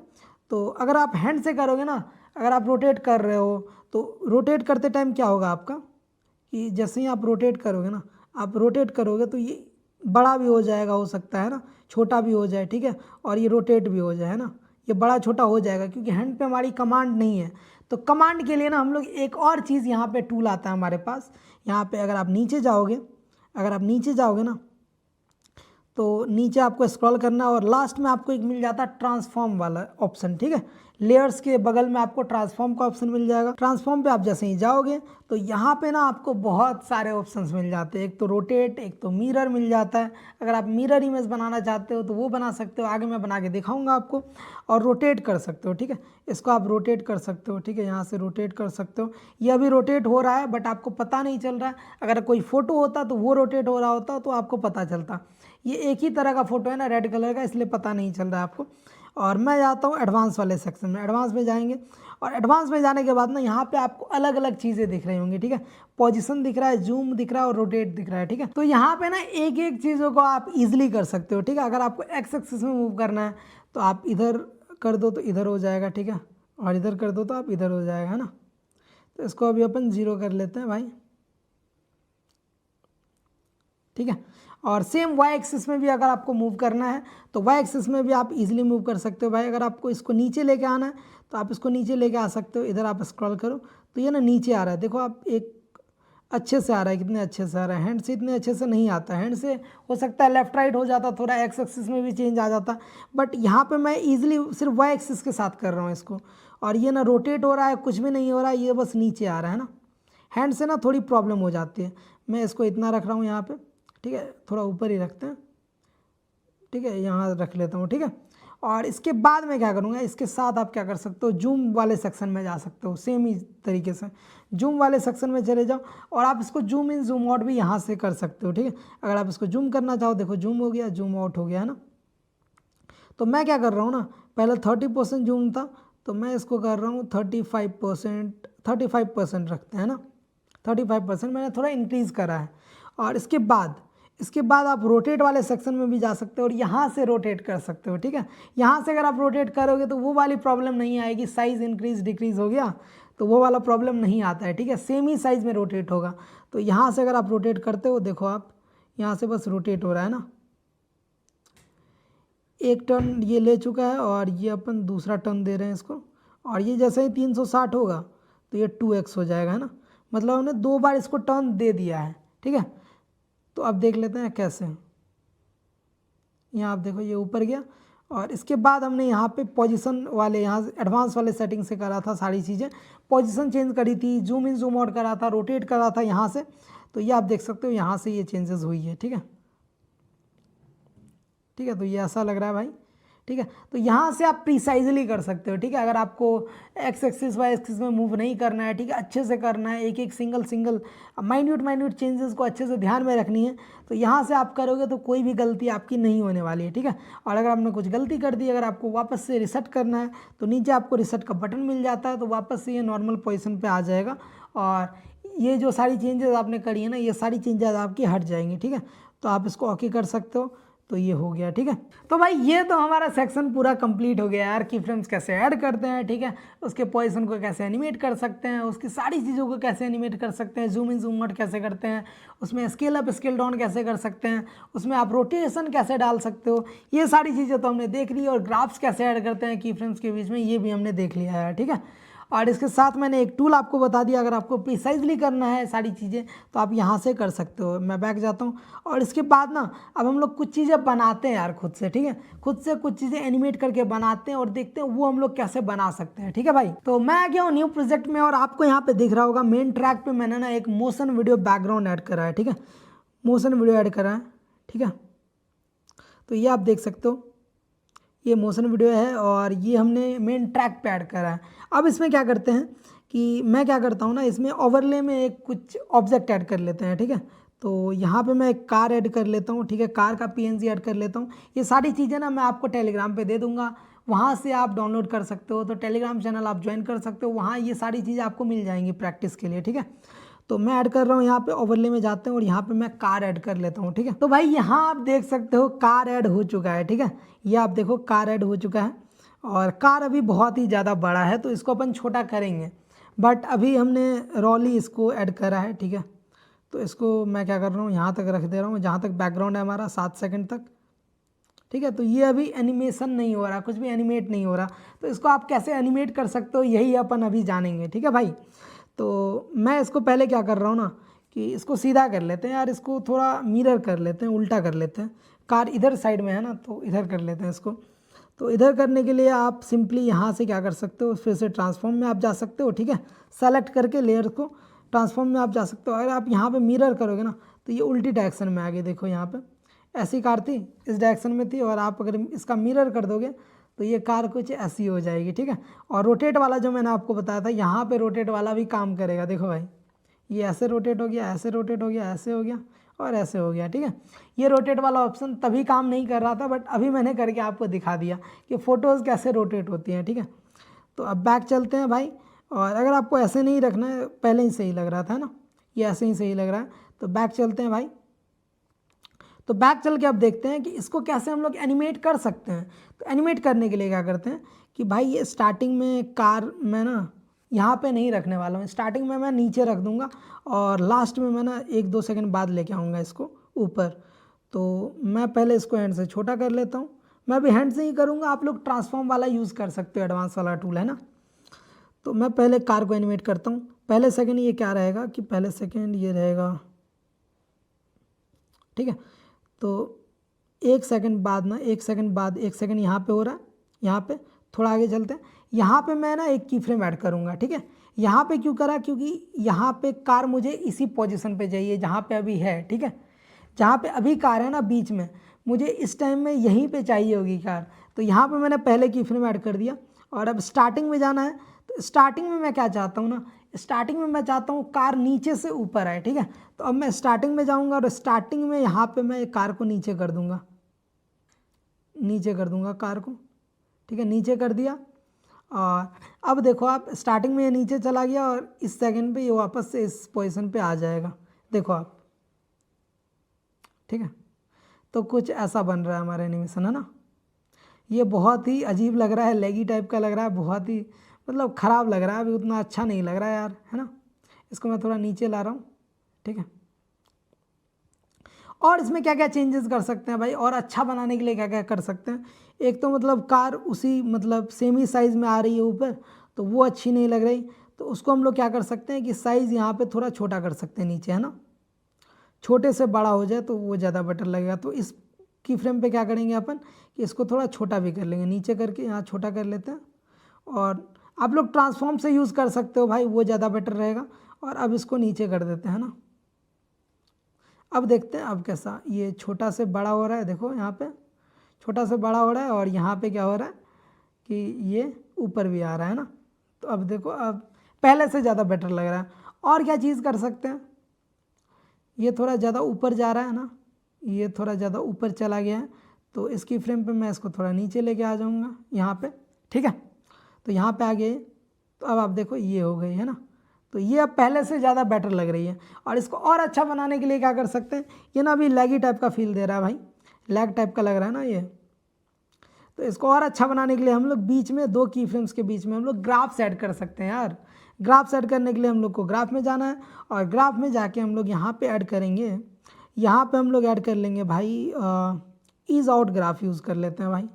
तो अगर आप हैंड से करोगे ना, अगर आप रोटेट कर रहे हो तो रोटेट करते टाइम क्या होगा आपका कि जैसे ही आप रोटेट करोगे ना, आप रोटेट करोगे तो ये बड़ा भी हो जाएगा, हो सकता है ना, छोटा भी हो जाए, ठीक है, और ये रोटेट भी हो जाए, है ना, ये बड़ा छोटा हो जाएगा क्योंकि हैंड पे हमारी कमांड नहीं है। तो कमांड के लिए ना हम लोग एक और चीज़ यहाँ पे टूल आता है हमारे पास, यहाँ पे अगर आप नीचे जाओगे ना, तो नीचे आपको स्क्रॉल करना और लास्ट में आपको एक मिल जाता है ट्रांसफॉर्म वाला ऑप्शन, ठीक है, लेयर्स के बगल में आपको ट्रांसफॉर्म का ऑप्शन मिल जाएगा। ट्रांसफॉर्म पे आप जैसे ही जाओगे तो यहाँ पे ना आपको बहुत सारे ऑप्शंस मिल जाते हैं, एक तो रोटेट, एक तो मिरर मिल जाता है। अगर आप मिरर इमेज बनाना चाहते हो तो वो बना सकते हो, आगे मैं बना के दिखाऊंगा आपको, और रोटेट कर सकते हो, ठीक है, इसको आप रोटेट कर सकते हो, ठीक है, यहाँ से रोटेट कर सकते हो। ये अभी रोटेट हो रहा है बट आपको पता नहीं चल रहा है, अगर कोई फ़ोटो होता तो वो रोटेट हो रहा होता तो आपको पता चलता। ये एक ही तरह का फ़ोटो है ना, रेड कलर का, इसलिए पता नहीं चल रहा है आपको। और मैं जाता हूँ एडवांस वाले सेक्शन में, एडवांस में जाएंगे और एडवांस में जाने के बाद ना यहाँ पे आपको अलग अलग चीज़ें दिख रही होंगी, ठीक है, पोजीशन दिख रहा है, जूम दिख रहा है और रोटेट दिख रहा है, ठीक है। तो यहाँ पे ना एक एक चीज़ों को आप इजीली कर सकते हो, ठीक है। अगर आपको एक्स एक्सिस में मूव करना है तो आप इधर कर दो तो इधर हो जाएगा, ठीक है, और इधर कर दो तो आप इधर हो जाएगा, है ना। तो इसको अभी अपन 0 कर लेते हैं भाई, ठीक है। और सेम वाई एक्सिस में भी अगर आपको मूव करना है तो वाई एक्सिस में भी आप इजीली मूव कर सकते हो भाई। अगर आपको इसको नीचे लेके आना है तो आप इसको नीचे लेके आ सकते हो, इधर आप स्क्रॉल करो तो ये ना नीचे आ रहा है, देखो आप, एक अच्छे से आ रहा है, कितने अच्छे से आ रहा है। हैंड से इतने अच्छे से नहीं आता, हैंड से हो सकता है लेफ्ट राइट हो जाता, थोड़ा एक्स एक्सिस में भी चेंज आ जाता, बट यहाँ पे मैं इजीली सिर्फ वाई एक्सिस के साथ कर रहा हूँ इसको। और ये ना रोटेट हो रहा है, कुछ भी नहीं हो रहा है, ये बस नीचे आ रहा है ना। हैंड से ना थोड़ी प्रॉब्लम हो जाती है। मैं इसको इतना रख रहा हूँ यहाँ पे, ठीक है, थोड़ा ऊपर ही रखते हैं, ठीक है, यहाँ रख लेता हूँ, ठीक है। और इसके बाद मैं क्या करूँगा, इसके साथ आप क्या कर सकते हो, जूम वाले सेक्शन में जा सकते हो, सेम ही तरीके से जूम वाले सेक्शन में चले जाओ और आप इसको जूम इन जूम आउट भी यहाँ से कर सकते हो, ठीक है। अगर आप इसको जूम करना चाहो, देखो जूम हो गया, जूम आउट हो गया, है ना। तो मैं क्या कर रहा हूँ ना, पहले 30% जूम था तो मैं इसको कर रहा हूँ 35% रखते हैं ना, 35% मैंने थोड़ा इंक्रीज़ करा है। और इसके बाद आप रोटेट वाले सेक्शन में भी जा सकते हो और यहाँ से रोटेट कर सकते हो, ठीक है। यहाँ से अगर आप रोटेट करोगे तो वो वाली प्रॉब्लम नहीं आएगी, साइज़ इंक्रीज डिक्रीज़ हो गया तो वो वाला प्रॉब्लम नहीं आता है, ठीक है, सेम ही साइज़ में रोटेट होगा। तो यहाँ से अगर आप रोटेट करते हो, देखो आप यहाँ से बस रोटेट हो रहा है ना, एक टर्न ये ले चुका है और ये अपन दूसरा टर्न दे रहे हैं इसको, और ये जैसे ही 360 होगा तो ये 2x हो जाएगा, है ना, मतलब हमने 2 बार इसको टर्न दे दिया है, ठीक है। तो अब देख लेते हैं कैसे, यहाँ आप देखो ये ऊपर गया और इसके बाद हमने यहाँ पे पोजीशन वाले, यहाँ एडवांस वाले सेटिंग से करा था सारी चीज़ें, पोजीशन चेंज करी थी, जूम इन जूम आउट करा था, रोटेट करा था यहाँ से, तो ये आप देख सकते हो यहाँ से ये चेंजेस हुई है, ठीक है, ठीक है। तो ये ऐसा लग रहा है भाई, ठीक है। तो यहाँ से आप प्रिसाइजली कर सकते हो, ठीक है। अगर आपको एक्स एक्सिस वाई एक्सिस में मूव नहीं करना है, ठीक है, अच्छे से करना है, एक एक सिंगल माइन्यूट चेंजेस को अच्छे से ध्यान में रखनी है, तो यहाँ से आप करोगे तो कोई भी गलती आपकी नहीं होने वाली है, ठीक है। और अगर आपने कुछ गलती कर दी, अगर आपको वापस से रिसेट करना है तो नीचे आपको रिसेट का बटन मिल जाता है, तो वापस से ये नॉर्मल पोजिशन पर आ जाएगा और ये जो सारी चेंजेस आपने करी है ना, ये सारी चेंजेस आपकी हट जाएंगी, ठीक है। तो आप इसको ओके कर सकते हो, तो ये हो गया, ठीक है। तो भाई ये तो हमारा सेक्शन पूरा कंप्लीट हो गया यार, की फ्रेम्स कैसे ऐड करते हैं, ठीक है, उसके पोजीशन को कैसे एनिमेट कर सकते हैं, उसकी सारी चीज़ों को कैसे एनिमेट कर सकते हैं, जूम इन जूम आउट कैसे करते हैं, उसमें स्केल अप स्केल डाउन कैसे कर सकते हैं, उसमें आप रोटेशन कैसे डाल सकते हो, ये सारी चीज़ें तो हमने देख ली, और ग्राफ्स कैसे ऐड करते हैं की फ्रेम्स के बीच में, ये भी हमने देख लिया है, ठीक है। और इसके साथ मैंने एक टूल आपको बता दिया, अगर आपको प्रिसाइजली करना है सारी चीज़ें तो आप यहाँ से कर सकते हो। मैं बैक जाता हूँ और इसके बाद ना अब हम लोग कुछ चीज़ें बनाते हैं यार खुद से, ठीक है, खुद से कुछ चीज़ें एनिमेट करके बनाते हैं और देखते हैं वो हम लोग कैसे बना सकते हैं, ठीक है भाई। तो मैं आ गया हूँ न्यू प्रोजेक्ट में और आपको यहाँ पे दिख रहा होगा मेन ट्रैक पे मैंने ना एक मोशन वीडियो बैकग्राउंड ऐड करा है, ठीक है, मोशन वीडियो ऐड करा है, ठीक है। तो ये आप देख सकते हो, ये मोशन वीडियो है और ये हमने मेन ट्रैक पे ऐड करा है। अब इसमें क्या करते हैं कि मैं क्या करता हूँ ना, इसमें ओवरले में एक कुछ ऑब्जेक्ट ऐड कर लेते हैं, ठीक है। तो यहाँ पे मैं एक कार ऐड कर लेता हूँ, ठीक है, कार का PNG ऐड कर लेता हूँ। ये सारी चीज़ें ना मैं आपको टेलीग्राम पे दे दूँगा, वहाँ से आप डाउनलोड कर सकते हो। तो टेलीग्राम चैनल आप ज्वाइन कर सकते हो, वहाँ ये सारी चीज़ें आपको मिल जाएंगी प्रैक्टिस के लिए, ठीक है। तो मैं ऐड कर रहा हूँ, यहाँ पे ओवरले में जाते हैं और यहाँ पे मैं कार ऐड कर लेता हूँ, ठीक है। तो भाई यहाँ आप देख सकते हो कार ऐड हो चुका है, ठीक है। ये आप देखो कार ऐड हो चुका है और कार अभी बहुत ही ज़्यादा बड़ा है तो इसको अपन छोटा करेंगे, बट अभी हमने रॉली इसको ऐड करा है, ठीक है। तो इसको मैं क्या कर रहा हूँ, यहाँ तक रख दे रहा हूँ, जहाँ तक बैकग्राउंड है हमारा 7 सेकंड तक, ठीक है। तो ये अभी एनिमेशन नहीं हो रहा, कुछ भी एनिमेट नहीं हो रहा, तो इसको आप कैसे एनिमेट कर सकते हो यही अपन अभी जानेंगे, ठीक है भाई। तो मैं इसको पहले क्या कर रहा हूँ ना कि इसको सीधा कर लेते हैं यार, इसको थोड़ा मिरर कर लेते हैं, उल्टा कर लेते हैं। कार इधर साइड में है ना, तो इधर कर लेते हैं इसको। तो इधर करने के लिए आप सिंपली यहाँ से क्या कर सकते हो, फिर से ट्रांसफॉर्म में आप जा सकते हो, ठीक है। सेलेक्ट करके लेयर को ट्रांसफॉर्म में आप जा सकते हो। अगर आप यहाँ पे मिरर करोगे ना तो ये उल्टी डायरेक्शन में आ गई, देखो यहाँ पे ऐसी कार थी, इस डायरेक्शन में थी, और आप अगर इसका मिरर कर दोगे तो ये कार कुछ ऐसी हो जाएगी, ठीक है। और रोटेट वाला जो मैंने आपको बताया था, यहाँ पे रोटेट वाला भी काम करेगा, देखो भाई ये ऐसे रोटेट हो गया, ऐसे रोटेट हो गया, ऐसे हो गया और ऐसे हो गया, ठीक है। ये रोटेट वाला ऑप्शन तभी काम नहीं कर रहा था, बट अभी मैंने करके आपको दिखा दिया कि फ़ोटोज़ कैसे रोटेट होती हैं, ठीक है। तो अब बैक चलते हैं भाई, और अगर आपको ऐसे नहीं रखना है, पहले ही सही लग रहा था ना, ये ऐसे ही सही लग रहा है, तो बैक चलते हैं भाई। तो बैक चल के अब देखते हैं कि इसको कैसे हम लोग एनिमेट कर सकते हैं। तो एनिमेट करने के लिए क्या करते हैं कि भाई ये स्टार्टिंग में कार मैं ना यहाँ पे नहीं रखने वाला हूँ, स्टार्टिंग में मैं नीचे रख दूँगा और लास्ट में मैं ना 1-2 सेकंड बाद लेके आऊँगा इसको ऊपर। तो मैं पहले इसको हैंड से छोटा कर लेता हूँ, मैं भी हैंड से ही करूँगा, आप लोग ट्रांसफॉर्म वाला यूज़ कर सकते हो, एडवांस वाला टूल है ना। तो मैं पहले कार को एनिमेट करता हूँ। पहले सेकंड ये क्या रहेगा कि पहले सेकंड ये रहेगा, ठीक है। तो 1 सेकंड बाद ना, 1 सेकंड बाद 1 सेकंड यहाँ पे हो रहा है, यहाँ पे थोड़ा आगे चलते हैं। यहाँ पे मैं ना एक की फ्रेम ऐड करूँगा, ठीक है। यहाँ पे क्यों करा, क्योंकि यहाँ पे कार मुझे इसी पोजीशन पे चाहिए जहाँ पे अभी है, ठीक है। जहाँ पे अभी कार है ना बीच में, मुझे इस टाइम में यहीं पे चाहिए होगी कार। तो यहाँ पे मैंने पहले की फ्रेम ऐड कर दिया और अब स्टार्टिंग में जाना है। तो स्टार्टिंग में मैं क्या चाहता हूँ ना, स्टार्टिंग में मैं चाहता हूँ कार नीचे से ऊपर आए, ठीक है। तो अब मैं स्टार्टिंग में जाऊँगा और स्टार्टिंग में यहाँ पे मैं कार को नीचे कर दूँगा, नीचे कर दूँगा कार को, ठीक है, नीचे कर दिया। और अब देखो आप स्टार्टिंग में ये नीचे चला गया और इस सेकंड पे ये वापस से इस पोजीशन पे आ जाएगा, देखो आप, ठीक है। तो कुछ ऐसा बन रहा है हमारा एनिमेशन, है ना। ये बहुत ही अजीब लग रहा है, लेगी टाइप का लग रहा है, बहुत ही मतलब ख़राब लग रहा है, अभी उतना अच्छा नहीं लग रहा है यार, है ना। इसको मैं थोड़ा नीचे ला रहा हूँ, ठीक है। और इसमें क्या क्या चेंजेस कर सकते हैं भाई, और अच्छा बनाने के लिए क्या क्या कर सकते हैं। एक तो मतलब कार उसी मतलब सेम ही साइज़ में आ रही है ऊपर, तो वो अच्छी नहीं लग रही, तो उसको हम लोग क्या कर सकते हैं कि साइज़ यहाँ पे थोड़ा छोटा कर सकते हैं नीचे, है ना। छोटे से बड़ा हो जाए तो वो ज़्यादा बेटर लगेगा। तो इस की फ्रेम पे क्या करेंगे अपन कि इसको थोड़ा छोटा भी कर लेंगे, नीचे करके यहाँ छोटा कर लेते हैं। और आप लोग ट्रांसफॉर्म से यूज़ कर सकते हो भाई, वो ज़्यादा बेटर रहेगा। और अब इसको नीचे कर देते हैं ना। अब देखते हैं अब कैसा ये छोटा से बड़ा हो रहा है, देखो यहाँ पे छोटा से बड़ा हो रहा है और यहाँ पे क्या हो रहा है कि ये ऊपर भी आ रहा है ना। तो अब देखो अब पहले से ज़्यादा बेटर लग रहा है। और क्या चीज़ कर सकते हैं, ये थोड़ा ज़्यादा ऊपर जा रहा है ना, ये थोड़ा ज़्यादा ऊपर चला गया है, तो इसकी फ्रेम पे मैं इसको थोड़ा नीचे लेके आ जाऊँगा यहाँ पे, ठीक है। तो यहाँ पे आ गए, तो अब आप देखो ये हो गई है ना। तो ये अब पहले से ज़्यादा बेटर लग रही है। और इसको और अच्छा बनाने के लिए क्या कर सकते हैं, ये ना अभी लैगी टाइप का फील दे रहा है भाई, लैग टाइप का लग रहा है ना ये। तो इसको और अच्छा बनाने के लिए हम लोग बीच में 2 की फ्रेम्स के बीच में हम लोग ग्राफ सेट कर सकते हैं यार। ग्राफ सेट करने के लिए हम लोग को ग्राफ में जाना है और ग्राफ में जाके हम लोग यहाँ पे ऐड करेंगे, यहाँ पे हम लोग ऐड कर लेंगे भाई ईज़ आउट ग्राफ यूज़ कर लेते हैं भाई,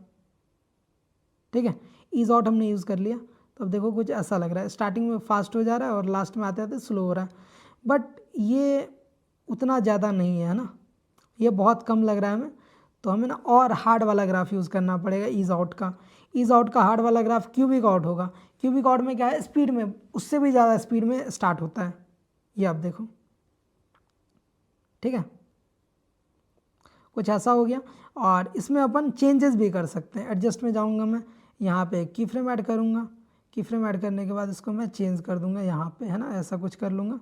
ठीक है। ईज़ आउट हमने यूज़ कर लिया। तो अब देखो कुछ ऐसा लग रहा है, स्टार्टिंग में फास्ट हो जा रहा है और लास्ट में आते आते स्लो हो रहा है, बट ये उतना ज़्यादा नहीं है ना, ये बहुत कम लग रहा है हमें। तो हमें ना और हार्ड वाला ग्राफ यूज़ करना पड़ेगा ईज़ आउट का। ईज़ आउट का हार्ड वाला ग्राफ क्यूबिक आउट होगा। क्यूबिक आउट में क्या है, स्पीड में उससे भी ज़्यादा स्पीड में स्टार्ट होता है, ये आप देखो, ठीक है। कुछ ऐसा हो गया। और इसमें अपन चेंजेस भी कर सकते हैं। एडजस्ट में जाऊँगा मैं, यहाँ पे की फ्रेम ऐड करूँगा, की फ्रेम ऐड करने के बाद इसको मैं चेंज कर दूँगा यहाँ पे, है ना, ऐसा कुछ कर लूँगा।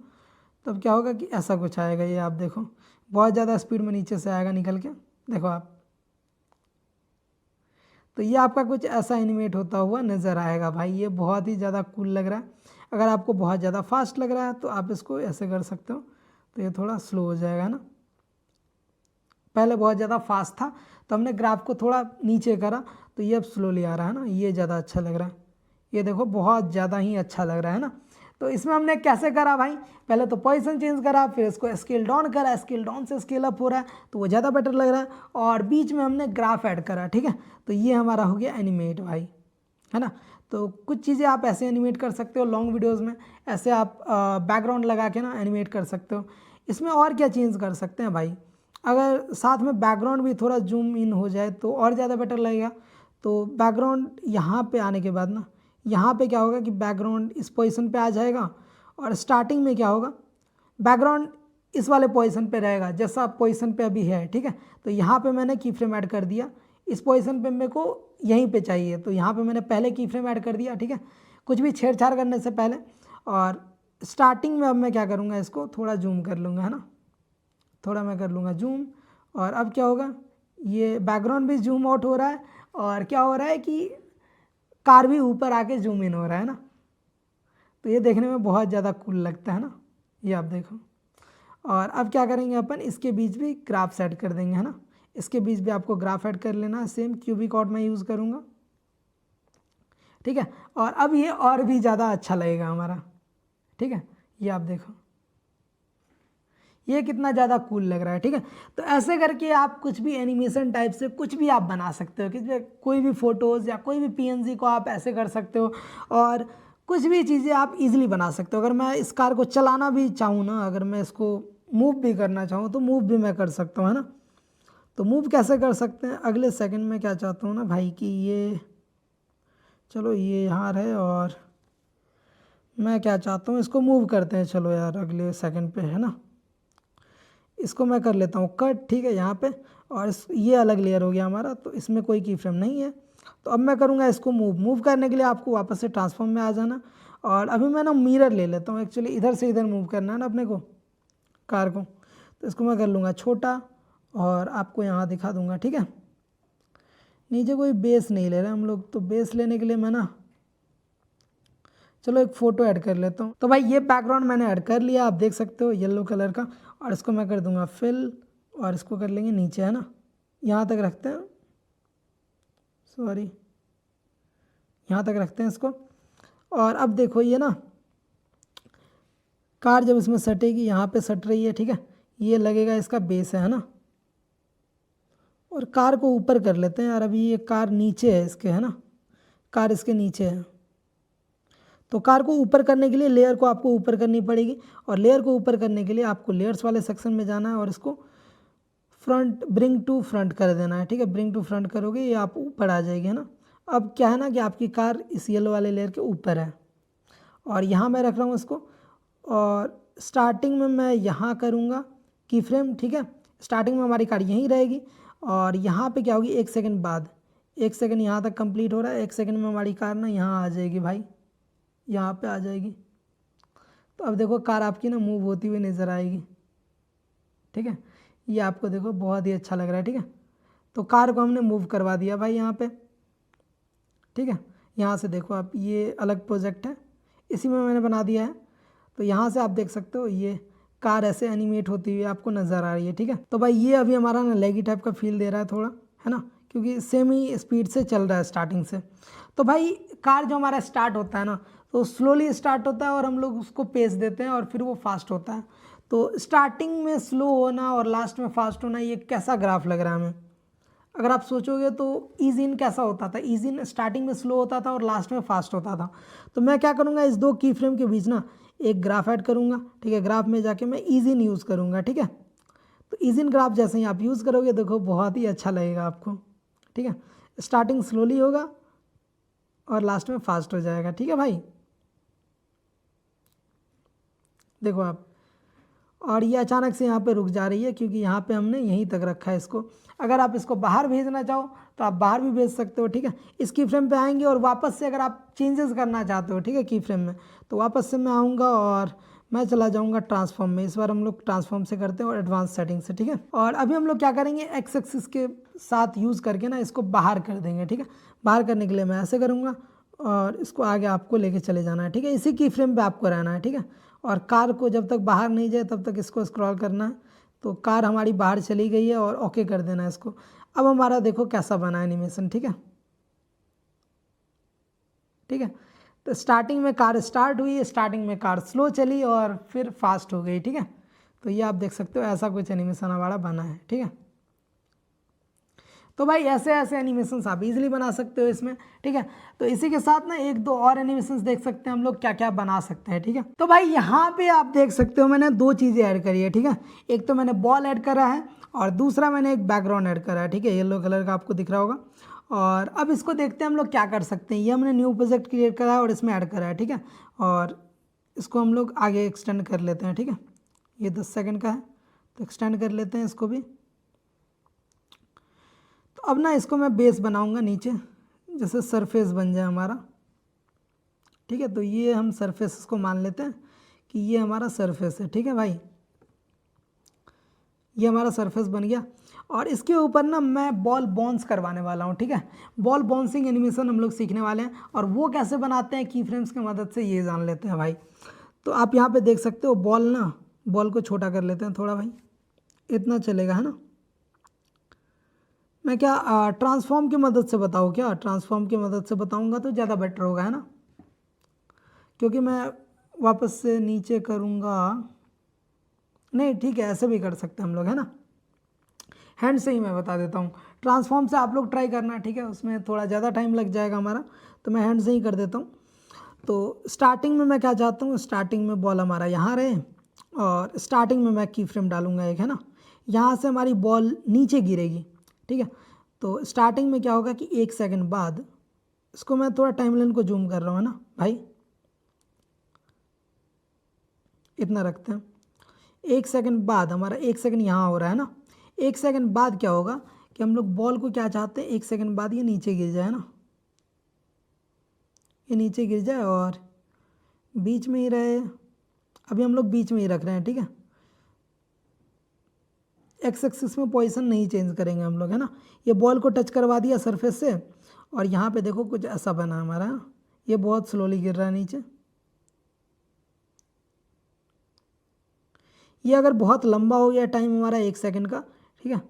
तब क्या होगा कि ऐसा कुछ आएगा, ये आप देखो बहुत ज़्यादा स्पीड में नीचे से आएगा निकल के, देखो आप। तो ये आपका कुछ ऐसा एनिमेट होता हुआ नज़र आएगा भाई, ये बहुत ही ज़्यादा कूल लग रहा है। अगर आपको बहुत ज़्यादा फास्ट लग रहा है तो आप इसको ऐसे कर सकते हो, तो ये थोड़ा स्लो हो जाएगा ना। पहले बहुत ज़्यादा फास्ट था तो हमने ग्राफ को थोड़ा नीचे करा तो ये अब स्लोली आ रहा है ना, ये ज़्यादा अच्छा लग रहा है। ये देखो बहुत ज़्यादा ही अच्छा लग रहा है ना। तो इसमें हमने कैसे करा भाई, पहले तो पोजीशन चेंज करा, फिर इसको स्केल डाउन करा, स्केल डाउन से स्केल अप हो रहा है तो वो ज़्यादा बेटर लग रहा है, और बीच में हमने ग्राफ ऐड करा, ठीक है। तो ये हमारा हो गया एनिमेट भाई, है ना। तो कुछ चीज़ें आप ऐसे एनिमेट कर सकते हो लॉन्ग वीडियोज़ में, ऐसे आप बैकग्राउंड लगा के ना एनिमेट कर सकते हो। इसमें और क्या चेंज कर सकते हैं भाई, अगर साथ में बैकग्राउंड भी थोड़ा जूम इन हो जाए तो और ज़्यादा बेटर लगेगा। तो बैकग्राउंड यहाँ पे आने के बाद ना, यहाँ पे क्या होगा कि बैकग्राउंड इस पोजीशन पे आ जाएगा, और स्टार्टिंग में क्या होगा, बैकग्राउंड इस वाले पोजीशन पे रहेगा जैसा पोजीशन पे अभी है, ठीक है। तो यहाँ पे मैंने की फ्रेम ऐड कर दिया, इस पोजीशन पे मेरे को यहीं पे चाहिए, तो यहाँ पे मैंने पहले की फ्रेम ऐड कर दिया, ठीक है, कुछ भी छेड़छाड़ करने से पहले। और स्टार्टिंग में अब मैं क्या करूँगा, इसको थोड़ा जूम कर लूँगा, है ना, थोड़ा मैं कर लूँगा जूम। और अब क्या होगा, ये बैकग्राउंड भी जूम आउट हो रहा है, और क्या हो रहा है कि कार भी ऊपर आके जूम इन हो रहा है ना। तो ये देखने में बहुत ज़्यादा कूल लगता है ना, ये आप देखो। और अब क्या करेंगे अपन, इसके बीच भी ग्राफ सेट कर देंगे, है ना। इसके बीच भी आपको ग्राफ ऐड कर लेना है, सेम क्यूबिक आउट मैं यूज़ करूँगा, ठीक है। और अब ये और भी ज़्यादा अच्छा लगेगा हमारा, ठीक है। ये आप देखो ये कितना ज़्यादा कूल लग रहा है, ठीक है। तो ऐसे करके आप कुछ भी एनिमेशन टाइप से कुछ भी आप बना सकते हो, किसी कोई भी फ़ोटोज़ या कोई भी पीएनजी को आप ऐसे कर सकते हो, और कुछ भी चीज़ें आप इजीली बना सकते हो। अगर मैं इस कार को चलाना भी चाहूँ ना, अगर मैं इसको मूव भी करना चाहूँ तो मूव भी मैं कर सकता हूँ, है ना। तो मूव कैसे कर सकते हैं, अगले सेकंड में क्या चाहता हूँ ना भाई कि ये चलो ये यहाँ रहे, और मैं क्या चाहता हूँ इसको मूव करते हैं, चलो यार अगले सेकंड पे, है ना। इसको मैं कर लेता हूँ कट, ठीक है, यहाँ पे। और ये अलग लेयर हो गया हमारा, तो इसमें कोई की फ्रेम नहीं है। तो अब मैं करूँगा इसको मूव करने के लिए आपको वापस से ट्रांसफॉर्म में आ जाना। और अभी मैं ना मिरर ले लेता हूँ, एक्चुअली इधर से इधर मूव करना है ना अपने को कार को। तो इसको मैं कर लूँगा छोटा, और आपको यहाँ दिखा दूँगा, ठीक है। नीचे कोई बेस नहीं ले रहे हम लोग, तो बेस लेने के लिए मैं ना चलो एक फ़ोटो ऐड कर लेता हूँ। तो भाई ये बैकग्राउंड मैंने ऐड कर लिया, आप देख सकते हो येलो कलर का। और इसको मैं कर दूंगा फिल, और इसको कर लेंगे नीचे, है ना, यहाँ तक रखते हैं, सॉरी यहाँ तक रखते हैं इसको। और अब देखो ये ना कार जब इसमें सटेगी, यहाँ पे सट रही है, ठीक है, ये लगेगा इसका बेस है ना। और कार को ऊपर कर लेते हैं यार, अभी ये कार नीचे है इसके, है ना, कार इसके नीचे है। तो कार को ऊपर करने के लिए लेयर को आपको ऊपर करनी पड़ेगी, और लेयर को ऊपर करने के लिए आपको लेयर्स वाले सेक्शन में जाना है, और इसको फ्रंट ब्रिंग टू फ्रंट कर देना है, ठीक है। ब्रिंग टू फ्रंट करोगे ये आप ऊपर आ जाएगी, है ना। अब क्या है ना कि आपकी कार इस येलो वाले लेयर के ऊपर है, और यहाँ मैं रख रहा हूँ इसको। और स्टार्टिंग में मैं यहाँ करूँगा की फ्रेम, ठीक है। स्टार्टिंग में हमारी कार यहीं रहेगी, और यहाँ पे क्या होगी, 1 सेकंड बाद, 1 सेकंड यहाँ तक कंप्लीट हो रहा है, 1 सेकंड में हमारी कार ना यहाँ आ जाएगी भाई, यहाँ पे आ जाएगी। तो अब देखो कार आपकी ना मूव होती हुई नज़र आएगी, ठीक है। ये आपको देखो बहुत ही अच्छा लग रहा है, ठीक है। तो कार को हमने मूव करवा दिया भाई यहाँ पे, ठीक है। यहाँ से देखो आप, ये अलग प्रोजेक्ट है, इसी में मैंने बना दिया है। तो यहाँ से आप देख सकते हो ये कार ऐसे एनिमेट होती हुई आपको नज़र आ रही है, ठीक है। तो भाई ये अभी हमारा ना लैगी टाइप का फील दे रहा है थोड़ा, है ना, क्योंकि सेम ही स्पीड से चल रहा है स्टार्टिंग से। तो भाई कार जो हमारा स्टार्ट होता है ना, तो स्लोली स्टार्ट होता है, और हम लोग उसको पेस देते हैं, और फिर वो फास्ट होता है। तो स्टार्टिंग में स्लो होना और लास्ट में फास्ट होना, ये कैसा ग्राफ लग रहा है हमें। अगर आप सोचोगे तो ईज इन कैसा होता था, ईज इन स्टार्टिंग में स्लो होता था और लास्ट में फास्ट होता था। तो मैं क्या करूँगा, इस दो की फ्रेम के बीच ना एक ग्राफ ऐड करूँगा, ठीक है। ग्राफ में जाके मैं ईज इन यूज़ करूँगा, ठीक है। तो ईज इन ग्राफ जैसे ही आप यूज़ करोगे, देखो बहुत ही अच्छा लगेगा आपको, ठीक है। स्टार्टिंग स्लोली होगा और लास्ट में फास्ट हो जाएगा, ठीक है भाई। देखो आप, और ये अचानक से यहाँ पे रुक जा रही है, क्योंकि यहाँ पे हमने यहीं तक रखा है इसको। अगर आप इसको बाहर भेजना चाहो तो आप बाहर भी भेज सकते हो, ठीक है। इस की फ्रेम पे आएंगे, और वापस से अगर आप चेंजेस करना चाहते हो, ठीक है, की फ्रेम में, तो वापस से मैं आऊँगा और मैं चला जाऊंगा ट्रांसफॉर्म में। इस बार हम लोग ट्रांसफॉर्म से करते हैं और एडवांस सेटिंग से, ठीक है। और अभी हम लोग क्या करेंगे, एक्स एक्सिस के साथ यूज़ करके ना इसको बाहर कर देंगे, ठीक है। बाहर करने के लिए मैं ऐसे करूँगा और इसको आगे आपको लेके चले जाना है, ठीक है। इसी की फ्रेम पे आपको रहना है, ठीक है। और कार को जब तक बाहर नहीं जाए तब तक इसको स्क्रॉल करना है। तो कार हमारी बाहर चली गई है और ओके कर देना है इसको। अब हमारा देखो कैसा बना एनिमेशन, ठीक है, ठीक है। तो स्टार्टिंग में कार स्टार्ट हुई, स्टार्टिंग में कार स्लो चली और फिर फास्ट हो गई, ठीक है। तो ये आप देख सकते हो ऐसा कुछ एनिमेशन हमारा बना है, ठीक है। तो भाई ऐसे ऐसे एनिमेशंस आप इजीली बना सकते हो इसमें, ठीक है। तो इसी के साथ ना एक दो और एनिमेशंस देख सकते हैं हम लोग क्या क्या बना सकते हैं, ठीक है। तो भाई यहाँ पे आप देख सकते हो मैंने दो चीज़ें ऐड करी है, ठीक है। एक तो मैंने बॉल ऐड करा है और दूसरा मैंने एक बैकग्राउंड ऐड करा है, ठीक है। येलो कलर का आपको दिख रहा होगा। और अब इसको देखते हैं हम लोग क्या कर सकते हैं। ये हमने न्यू प्रोजेक्ट क्रिएट करा है और इसमें ऐड करा है, ठीक है। और इसको हम लोग आगे एक्सटेंड कर लेते हैं, ठीक है। ये 10 सेकंड का है तो एक्सटेंड कर लेते हैं इसको भी। तो अब ना इसको मैं बेस बनाऊंगा नीचे, जैसे सरफेस बन जाए हमारा, ठीक है। तो ये हम सरफेस को मान लेते हैं कि ये हमारा सरफेस है, ठीक है भाई। ये हमारा सरफेस बन गया और इसके ऊपर ना मैं बॉल बाउंस करवाने वाला हूँ, ठीक है। बॉल बाउंसिंग एनिमेशन हम लोग सीखने वाले हैं और वो कैसे बनाते हैं की फ्रेम्स की मदद से ये जान लेते हैं भाई। तो आप यहाँ पे देख सकते हो बॉल को छोटा कर लेते हैं थोड़ा भाई, इतना चलेगा, है ना। मैं क्या ट्रांसफॉर्म की मदद से बताऊँ, क्या ट्रांसफॉर्म की मदद से बताऊँगा तो ज़्यादा बेटर होगा, है ना। क्योंकि मैं वापस से नीचे करूँगा, नहीं ठीक है ऐसे भी कर सकते हैं हम लोग, है ना। हैंड से ही मैं बता देता हूँ, ट्रांसफॉर्म से आप लोग ट्राई करना, ठीक है। उसमें थोड़ा ज़्यादा टाइम लग जाएगा हमारा, तो मैं हैंड से ही कर देता हूँ। तो स्टार्टिंग में मैं क्या चाहता हूँ, स्टार्टिंग में बॉल हमारा यहाँ रहे और स्टार्टिंग में मैं की फ्रेम डालूँगा एक, है ना। यहाँ से हमारी बॉल नीचे गिरेगी, ठीक है। तो स्टार्टिंग में क्या होगा कि 1 सेकंड बाद, इसको मैं थोड़ा टाइमलाइन को जूम कर रहा हूँ, है ना भाई, इतना रखते हैं। 1 सेकंड बाद हमारा 1 सेकंड यहाँ हो रहा है ना। 1 सेकंड बाद क्या होगा कि हम लोग बॉल को क्या चाहते हैं, 1 सेकंड बाद ये नीचे गिर जाए ना, ये नीचे गिर जाए और बीच में ही रहे। अभी हम लोग बीच में ही रख रहे हैं, ठीक है। एक्स एक्सिस में पोजीशन नहीं चेंज करेंगे हम लोग, है ना। ये बॉल को टच करवा दिया सरफेस से और यहाँ पे देखो कुछ ऐसा बना हमारा, ये बहुत स्लोली गिर रहा है नीचे। ये अगर बहुत लंबा हो गया टाइम हमारा 1 सेकंड का, ठीक है,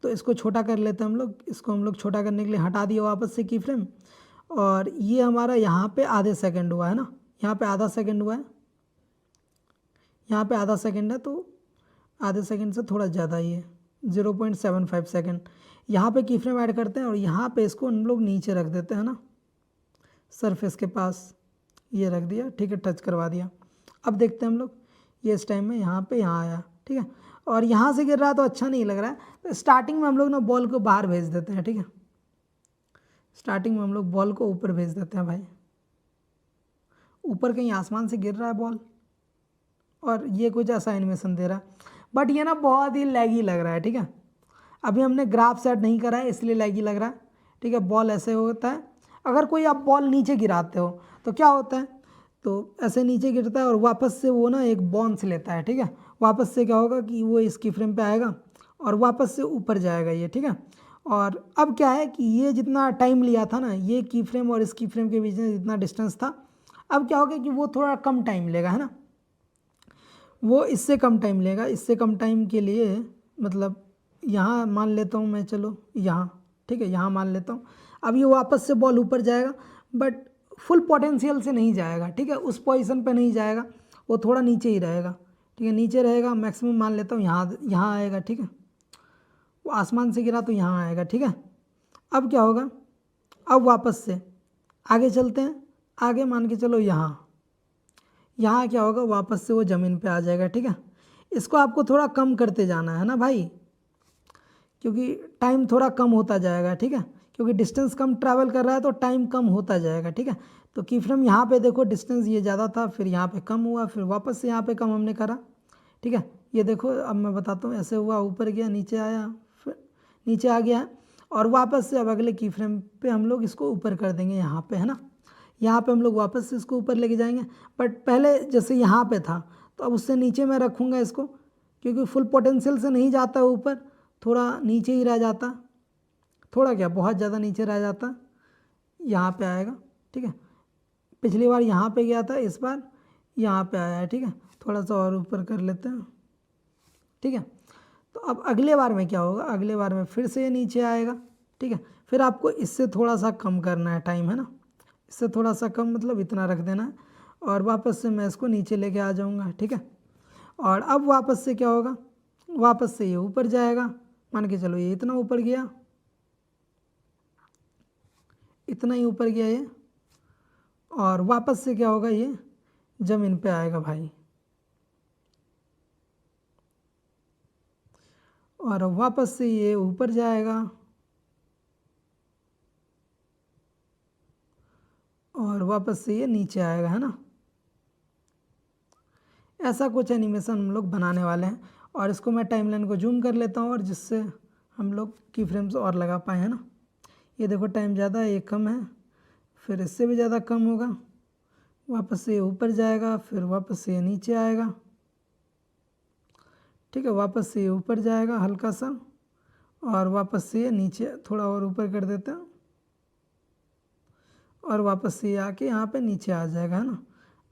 तो इसको छोटा कर लेते हैं हम लोग। इसको हम लोग छोटा करने के लिए हटा दिया वापस से की फ्रेम और ये हमारा यहाँ पे आधे सेकंड हुआ है ना, यहाँ पे आधा सेकंड हुआ है, यहाँ पे आधा सेकंड है तो आधे सेकंड से थोड़ा ज़्यादा ही है, 0.75 सेकंड। यहाँ पे की फ्रेम ऐड करते हैं और यहाँ पे इसको हम लोग नीचे रख देते हैं ना, सरफेस के पास ये रख दिया, ठीक है, टच करवा दिया। अब देखते हैं हम लोग, ये इस टाइम में यहाँ पे यहाँ आया, ठीक है। और यहाँ से गिर रहा है तो अच्छा नहीं लग रहा है, तो स्टार्टिंग में हम लोग ना बॉल को बाहर भेज देते हैं, ठीक है। स्टार्टिंग में हम लोग बॉल को ऊपर भेज देते हैं भाई, ऊपर कहीं आसमान से गिर रहा है बॉल और ये कुछ ऐसा एनिमेशन दे रहा है, बट ये ना बहुत ही लैगी लग रहा है, ठीक है। अभी हमने ग्राफ सेट नहीं करा है इसलिए लैगी लग रहा है, ठीक है। बॉल ऐसे होता है, अगर कोई आप बॉल नीचे गिराते हो तो क्या होता है, तो ऐसे नीचे गिरता है और वापस से वो ना एक बाउंस लेता है, ठीक है। वापस से क्या होगा कि वो इस की फ्रेम पे आएगा और वापस से ऊपर जाएगा ये, ठीक है। और अब क्या है कि ये जितना टाइम लिया था ना, ये की फ्रेम और इस की फ्रेम के बीच में जितना डिस्टेंस था, अब क्या होगा कि वो थोड़ा कम टाइम लेगा, है ना। वो इससे कम टाइम लेगा, इससे कम टाइम के लिए मतलब यहाँ मान लेता हूँ मैं, चलो यहाँ, ठीक है, यहाँ मान लेता हूँ। अब ये वापस से बॉल ऊपर जाएगा बट फुल पोटेंशियल से नहीं जाएगा, ठीक है, उस पोजीशन पे नहीं जाएगा, वो थोड़ा नीचे ही रहेगा, ठीक है, नीचे रहेगा। मैक्सिमम मान लेता हूँ यहाँ आएगा, ठीक है। वो आसमान से गिरा तो यहाँ आएगा, ठीक है। अब क्या होगा, अब वापस से आगे चलते हैं, आगे मान के चलो यहाँ क्या होगा, वापस से वो ज़मीन पे आ जाएगा, ठीक है। इसको आपको थोड़ा कम करते जाना है ना भाई, क्योंकि टाइम थोड़ा कम होता जाएगा, ठीक है, क्योंकि डिस्टेंस कम ट्रैवल कर रहा है तो टाइम कम होता जाएगा, ठीक है। तो की फ्रेम यहाँ पे देखो डिस्टेंस ये ज़्यादा था, फिर यहाँ पे कम हुआ, फिर वापस से यहाँ पे कम हमने करा, ठीक है। ये देखो अब मैं बताता हूँ, ऐसे हुआ, ऊपर गया, नीचे आया, फिर नीचे आ गया और वापस से अब अगले की फ्रेम पे हम लोग इसको ऊपर कर देंगे यहाँ पे, है ना। यहाँ पे हम लोग वापस से इसको ऊपर लेके जाएंगे, बट पहले जैसे यहाँ पे था तो तो अब उससे नीचे मैं रखूँगा इसको, क्योंकि फुल पोटेंशियल से नहीं जाता ऊपर, थोड़ा नीचे ही रह जाता, थोड़ा क्या बहुत ज़्यादा नीचे रह जाता, यहाँ पे आएगा। ठीक है, पिछली बार यहाँ पे गया था, इस बार यहाँ पे आया है। ठीक है, थोड़ा सा और ऊपर कर लेते हैं। ठीक है, तो अब अगले बार में क्या होगा, अगले बार में फिर से ये नीचे आएगा। ठीक है, फिर आपको इससे थोड़ा सा कम करना है टाइम, है ना, इससे थोड़ा सा कम मतलब इतना रख देना है, और वापस से मैं इसको नीचे लेके आ जाऊँगा। ठीक है, और अब वापस से क्या होगा, वापस से ये ऊपर जाएगा, मान के चलो ये इतना ऊपर गया, इतना ही ऊपर गया ये, और वापस से क्या होगा, ये ज़मीन पे आएगा भाई, और वापस से ये ऊपर जाएगा, और वापस से ये नीचे आएगा, है ना। ऐसा कुछ एनिमेशन हम लोग बनाने वाले हैं, और इसको मैं टाइमलाइन को जूम कर लेता हूँ, और जिससे हम लोग की फ्रेम्स और लगा पाए, है ना। ये देखो टाइम ज़्यादा है, ये कम है, फिर इससे भी ज़्यादा कम होगा, वापस से ये ऊपर जाएगा, फिर वापस से ये नीचे आएगा। ठीक है, वापस से ये ऊपर जाएगा हल्का सा, और वापस से ये नीचे थोड़ा और ऊपर कर देता है, और वापस से ये आके यहाँ पे नीचे आ जाएगा, है ना।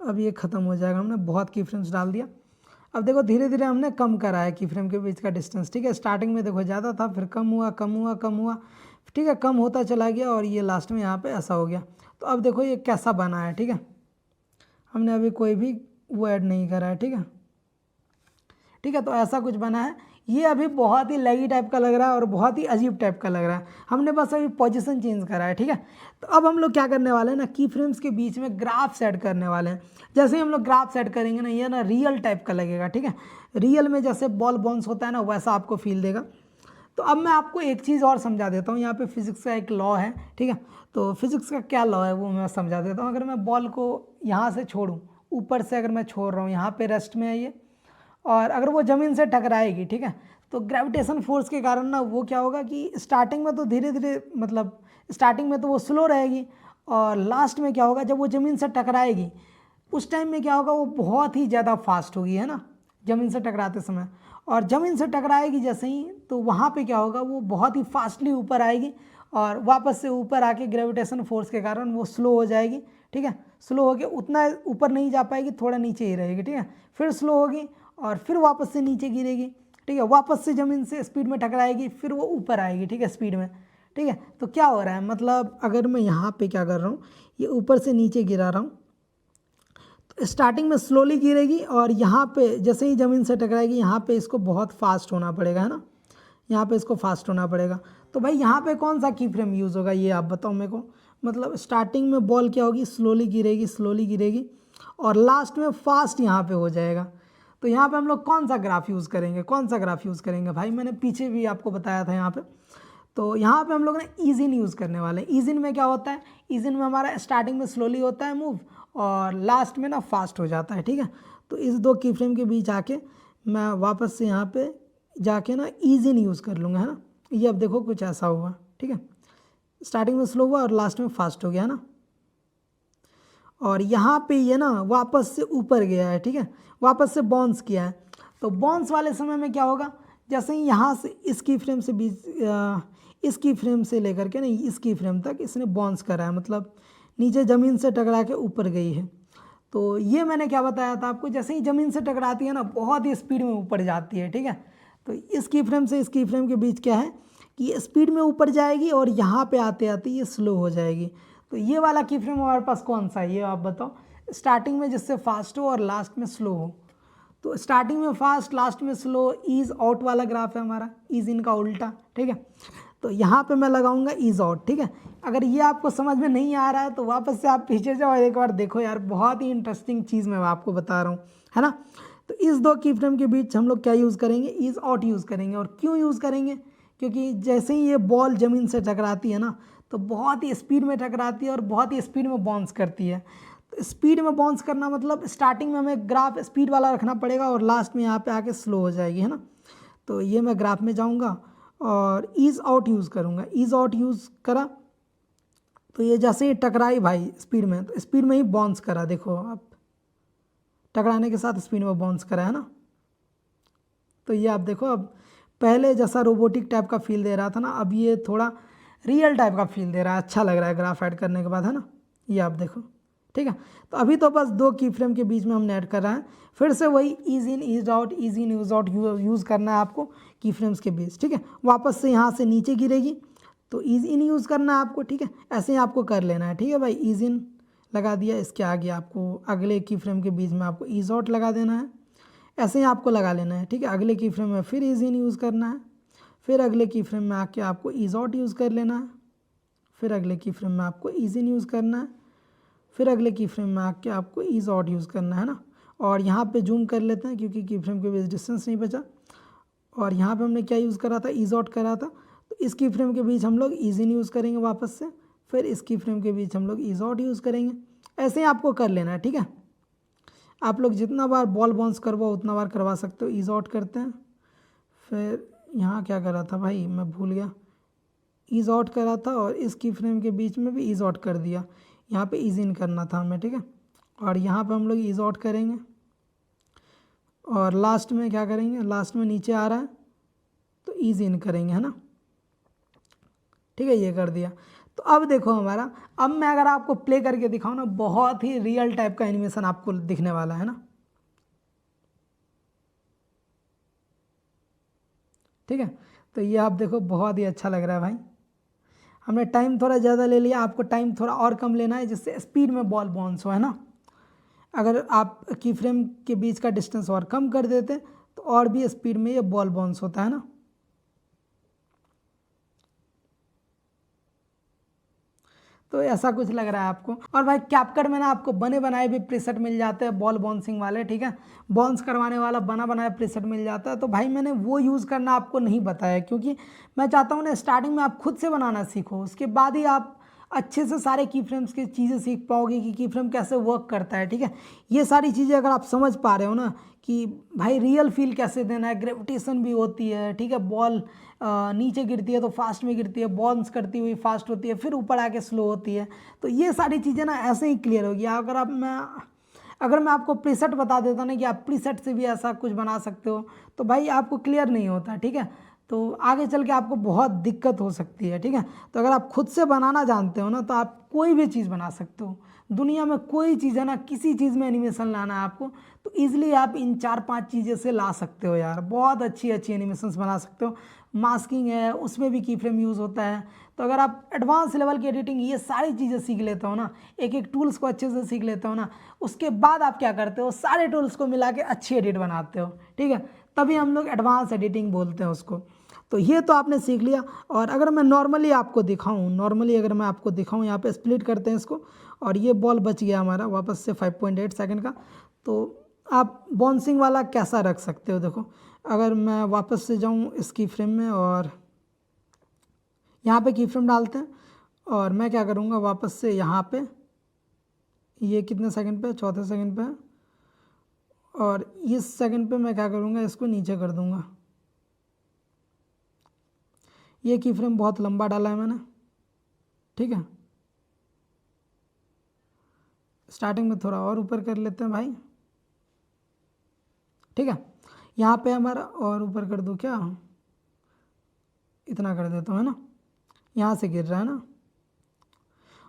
अब ये ख़त्म हो जाएगा, हमने बहुत की फ्रेम्स डाल दिया। अब देखो धीरे धीरे हमने कम करा है की फ्रेम के बीच का डिस्टेंस। ठीक है, स्टार्टिंग में देखो ज़्यादा था, फिर कम हुआ कम हुआ कम हुआ, ठीक है, कम होता चला गया, और ये लास्ट में यहाँ पे ऐसा हो गया। तो अब देखो ये कैसा बना है। ठीक है, हमने अभी कोई भी वो ऐड नहीं करा है। ठीक है, ठीक है, तो ऐसा कुछ बना है। ये अभी बहुत ही लगी टाइप का लग रहा है और बहुत ही अजीब टाइप का लग रहा है, हमने बस अभी पोजीशन चेंज करा है। ठीक है, तो अब हम लोग क्या करने वाले हैं ना, की फ्रेम्स के बीच में ग्राफ ऐड करने वाले हैं। जैसे ही हम लोग ग्राफ ऐड करेंगे ना, ये ना रियल टाइप का लगेगा। ठीक है, रियल में जैसे बॉल बाउंस होता है ना, वैसा आपको फील देगा। तो अब मैं आपको एक चीज़ और समझा देता हूँ, यहाँ पे फिजिक्स का एक लॉ है। ठीक है, तो फिजिक्स का क्या लॉ है वो मैं समझा देता हूँ। अगर मैं बॉल को यहाँ से छोड़ूँ, ऊपर से अगर मैं छोड़ रहा हूँ, यहाँ पे रेस्ट में है ये, और अगर वो ज़मीन से टकराएगी, ठीक है, तो ग्रेविटेशन फोर्स के कारण ना वो क्या होगा कि स्टार्टिंग में तो धीरे धीरे, मतलब स्टार्टिंग में तो वो स्लो रहेगी, और लास्ट में क्या होगा, जब वो ज़मीन से टकराएगी उस टाइम में क्या होगा, वो बहुत ही ज़्यादा फास्ट होगी, है ना, ज़मीन से टकराते समय। और ज़मीन से टकराएगी जैसे ही, तो वहाँ पे क्या होगा, वो बहुत ही फास्टली ऊपर आएगी, और वापस से ऊपर आके ग्रेविटेशन फोर्स के कारण वो स्लो हो जाएगी। ठीक है, स्लो होके उतना ऊपर नहीं जा पाएगी, थोड़ा नीचे ही रहेगी। ठीक है, फिर स्लो होगी, और फिर वापस से नीचे गिरेगी। ठीक है, वापस से ज़मीन से स्पीड में टकराएगी, फिर वो ऊपर आएगी। ठीक है, स्पीड में। ठीक है, तो क्या हो रहा है, मतलब अगर मैं यहाँ पे क्या कर रहा हूँ, ये ऊपर से नीचे गिरा रहा हूँ, तो स्टार्टिंग में स्लोली गिरेगी, और यहाँ पे जैसे ही ज़मीन से टकराएगी, यहाँ पे इसको बहुत फास्ट होना पड़ेगा, है ना, यहाँ पे इसको फास्ट होना पड़ेगा। तो भाई यहाँ पे कौन सा की फ्रेम यूज़ होगा, ये आप बताओ मेरे को। मतलब स्टार्टिंग में बॉल क्या होगी, स्लोली गिरेगी, और लास्ट में फास्ट यहाँ पे हो जाएगा। तो यहाँ पे हम लोग कौन सा ग्राफ यूज़ करेंगे, भाई मैंने पीछे भी आपको बताया था यहाँ पे। तो यहाँ पे हम लोग ने ईजिन यूज़ करने वाले हैं। ईजिन में क्या होता है, ईजिन में हमारा स्टार्टिंग में स्लोली होता है मूव, और लास्ट में ना फास्ट हो जाता है। ठीक है, तो इस दो की फ्रेम के बीच आके मैं वापस से यहाँ पे जाके ना ईजिन यूज़ कर लूँगा, है ना। ये अब देखो कुछ ऐसा हुआ। ठीक है, स्टार्टिंग में स्लो हुआ और लास्ट में फास्ट हो गया, है ना। और यहाँ पे ये ना वापस से ऊपर गया है। ठीक है, वापस से बाउंस किया है। तो बाउंस वाले समय में क्या होगा, जैसे ही यहाँ से इस की फ्रेम से इस की फ्रेम से लेकर के ना इस की फ्रेम तक इसने बाउंस करा है, मतलब नीचे ज़मीन से टकरा के ऊपर गई है। तो ये मैंने क्या बताया था आपको, जैसे ही ज़मीन से टकराती है ना, बहुत ही स्पीड में ऊपर जाती है। ठीक है, तो इस की फ्रेम से इस की फ्रेम के बीच क्या है कि ये स्पीड में ऊपर जाएगी, और यहाँ पे आते आते ये स्लो हो जाएगी। तो ये वाला की फ्रेम हमारे पास कौन सा है, ये आप बताओ। स्टार्टिंग में जिससे फास्ट हो और लास्ट में स्लो हो। तो स्टार्टिंग में फास्ट, लास्ट में स्लो, ईज आउट वाला ग्राफ है हमारा, ईज इन का उल्टा। ठीक है, तो यहाँ पे मैं लगाऊंगा ईज आउट। ठीक है, अगर ये आपको समझ में नहीं आ रहा है तो वापस से आप पीछे जाओ, एक बार देखो यार, बहुत ही इंटरेस्टिंग चीज़ मैं आपको बता रहा हूँ, है ना। तो इस दो की फ्रेम के बीच हम लोग क्या यूज़ करेंगे, ईज आउट यूज़ करेंगे। और क्यों यूज़ करेंगे, क्योंकि जैसे ही ये बॉल ज़मीन से टकराती है ना, तो बहुत ही स्पीड में टकराती है और बहुत ही स्पीड में बाउंस करती है। तो स्पीड में बाउंस करना मतलब स्टार्टिंग में हमें ग्राफ स्पीड वाला रखना पड़ेगा, और लास्ट में यहाँ पे आके स्लो हो जाएगी, है ना। तो ये मैं ग्राफ में जाऊँगा और ईज आउट यूज़ करूँगा। ईज आउट यूज़ करा तो ये जैसे ही टकराई भाई स्पीड में, तो स्पीड में ही बाउंस करा, देखो आप, टकराने के साथ स्पिन में बाउंस करा है ना। तो ये आप देखो, अब पहले जैसा रोबोटिक टाइप का फील दे रहा था ना, अब ये थोड़ा रियल टाइप का फील दे रहा है, अच्छा लग रहा है ग्राफ ऐड करने के बाद, है ना। ये आप देखो, ठीक है। तो अभी तो बस 2 की फ्रेम के बीच में हमने ऐड कर रहा है। फिर से वही ease in ease out, ease in ease out use करना है आपको की फ्रेम्स के बीच, ठीक है। वापस से यहाँ से नीचे गिरेगी तो ईज इन यूज़ करना है आपको, ठीक है। ऐसे ही आपको कर लेना है, ठीक है भाई। ईज इन लगा दिया, इसके आगे आपको अगले की फ्रेम के बीच में आपको ईज आउट लगा देना है, ऐसे ही आपको लगा लेना है, ठीक है। अगले की फ्रेम में फिर ईज इन यूज़ करना है, फिर अगले की फ्रेम में आके आपको ईज आउट यूज़ कर लेना है, फिर अगले की फ्रेम में आपको ईज इन यूज़ करना है, फिर अगले की फ्रेम में आके आपको ईज आउट यूज़ करना है ना। और यहाँ पे जूम कर लेते हैं क्योंकि की फ्रेम के बीच डिस्टेंस नहीं बचा। और यहाँ पे हमने क्या यूज़ करा था, ईज आउट करा था, तो इस की फ्रेम के बीच हम लोग ईज इन यूज़ करेंगे वापस से, फिर इसकी फ्रेम के बीच हम लोग ईज आउट यूज़ करेंगे। ऐसे ही आपको कर लेना है, ठीक है। आप लोग जितना बार बॉल बाउंस करवाओ उतना बार करवा सकते हो। ईज आउट करते हैं, फिर यहाँ क्या करा था भाई, मैं भूल गया, ईज आउट करा था और इसकी फ्रेम के बीच में भी ईज आउट कर दिया। यहाँ पे ईज इन करना था हमें, ठीक है। और यहाँ पे हम लोग ईज आउट करेंगे और लास्ट में क्या करेंगे, लास्ट में नीचे आ रहा है तो ईज इन करेंगे, है ना, ठीक है। ये कर दिया। तो अब देखो हमारा, अब मैं अगर आपको प्ले करके दिखाऊँ ना, बहुत ही रियल टाइप का एनिमेशन आपको दिखने वाला है ना, ठीक है। तो ये आप देखो, बहुत ही अच्छा लग रहा है भाई। हमने टाइम थोड़ा ज़्यादा ले लिया, आपको टाइम थोड़ा और कम लेना है जिससे स्पीड में बॉल बाउंस हो, है ना। अगर आप की फ्रेम के बीच का डिस्टेंस और कम कर देते तो और भी स्पीड में ये बॉल बाउंस होता है ना। तो ऐसा कुछ लग रहा है आपको। और भाई कैपकट में ना आपको बने बनाए भी प्रीसेट मिल जाते हैं बॉल बाउंसिंग वाले, ठीक है। बाउंस करवाने वाला बना बनाया प्रीसेट मिल जाता है। तो भाई मैंने वो यूज़ करना आपको नहीं बताया क्योंकि मैं चाहता हूँ ना स्टार्टिंग में आप खुद से बनाना सीखो, उसके बाद ही आप अच्छे से सारे की फ्रेम्स की चीज़ें सीख पाओगे कि फ्रेम कैसे वर्क करता है, ठीक है। ये सारी चीज़ें अगर आप समझ पा रहे हो ना कि भाई रियल फील कैसे देना है, ग्रेविटेशन भी होती है, ठीक है। बॉल नीचे गिरती है तो फास्ट में गिरती है, बाउंस करती हुई फास्ट होती है, फिर ऊपर आके स्लो होती है। तो ये सारी चीज़ें ना ऐसे ही क्लियर होगी अगर मैं आपको प्रीसेट बता देता ना कि आप प्रीसेट से भी ऐसा कुछ बना सकते हो, तो भाई आपको क्लियर नहीं होता, ठीक है। तो आगे चल के आपको बहुत दिक्कत हो सकती है, ठीक है। तो अगर आप खुद से बनाना जानते हो ना तो आप कोई भी चीज़ बना सकते हो। दुनिया में कोई चीज़ है ना, किसी चीज़ में एनिमेशन लाना है आपको तो ईजिली आप इन 4-5 चीज़ें से ला सकते हो यार, बहुत अच्छी अच्छी एनिमेशंस बना सकते हो। मास्किंग है, उसमें भी की फ्रेम यूज़ होता है। तो अगर आप एडवांस लेवल की एडिटिंग ये सारी चीज़ें सीख लेते हो ना, एक एक टूल्स को अच्छे से सीख लेते हो ना, उसके बाद आप क्या करते हो, सारे टूल्स को मिला के अच्छी एडिट बनाते हो, ठीक है। तभी हम लोग एडवांस एडिटिंग बोलते हैं उसको। तो ये तो आपने सीख लिया। और अगर मैं नॉर्मली आपको दिखाऊं, अगर मैं आपको दिखाऊं, यहाँ पे स्प्लिट करते हैं इसको और ये बॉल बच गया हमारा वापस से 5.8 सेकंड का। तो आप बाउंसिंग वाला कैसा रख सकते हो, देखो अगर मैं वापस से जाऊं इसकी फ्रेम में और यहाँ पे की फ्रेम डालते हैं और मैं क्या करूँगा, वापस से यहाँ पे ये कितने सेकंड पे, चौथे सेकंड पे, और इस सेकंड पे मैं क्या करूँगा, इसको नीचे कर दूँगा। ये की फ्रेम बहुत लंबा डाला है मैंने, ठीक है। स्टार्टिंग में थोड़ा और ऊपर कर लेते हैं भाई, ठीक है। यहाँ पे हमारा और ऊपर कर दूँ क्या, इतना कर देता हूँ, है ना, यहाँ से गिर रहा है ना।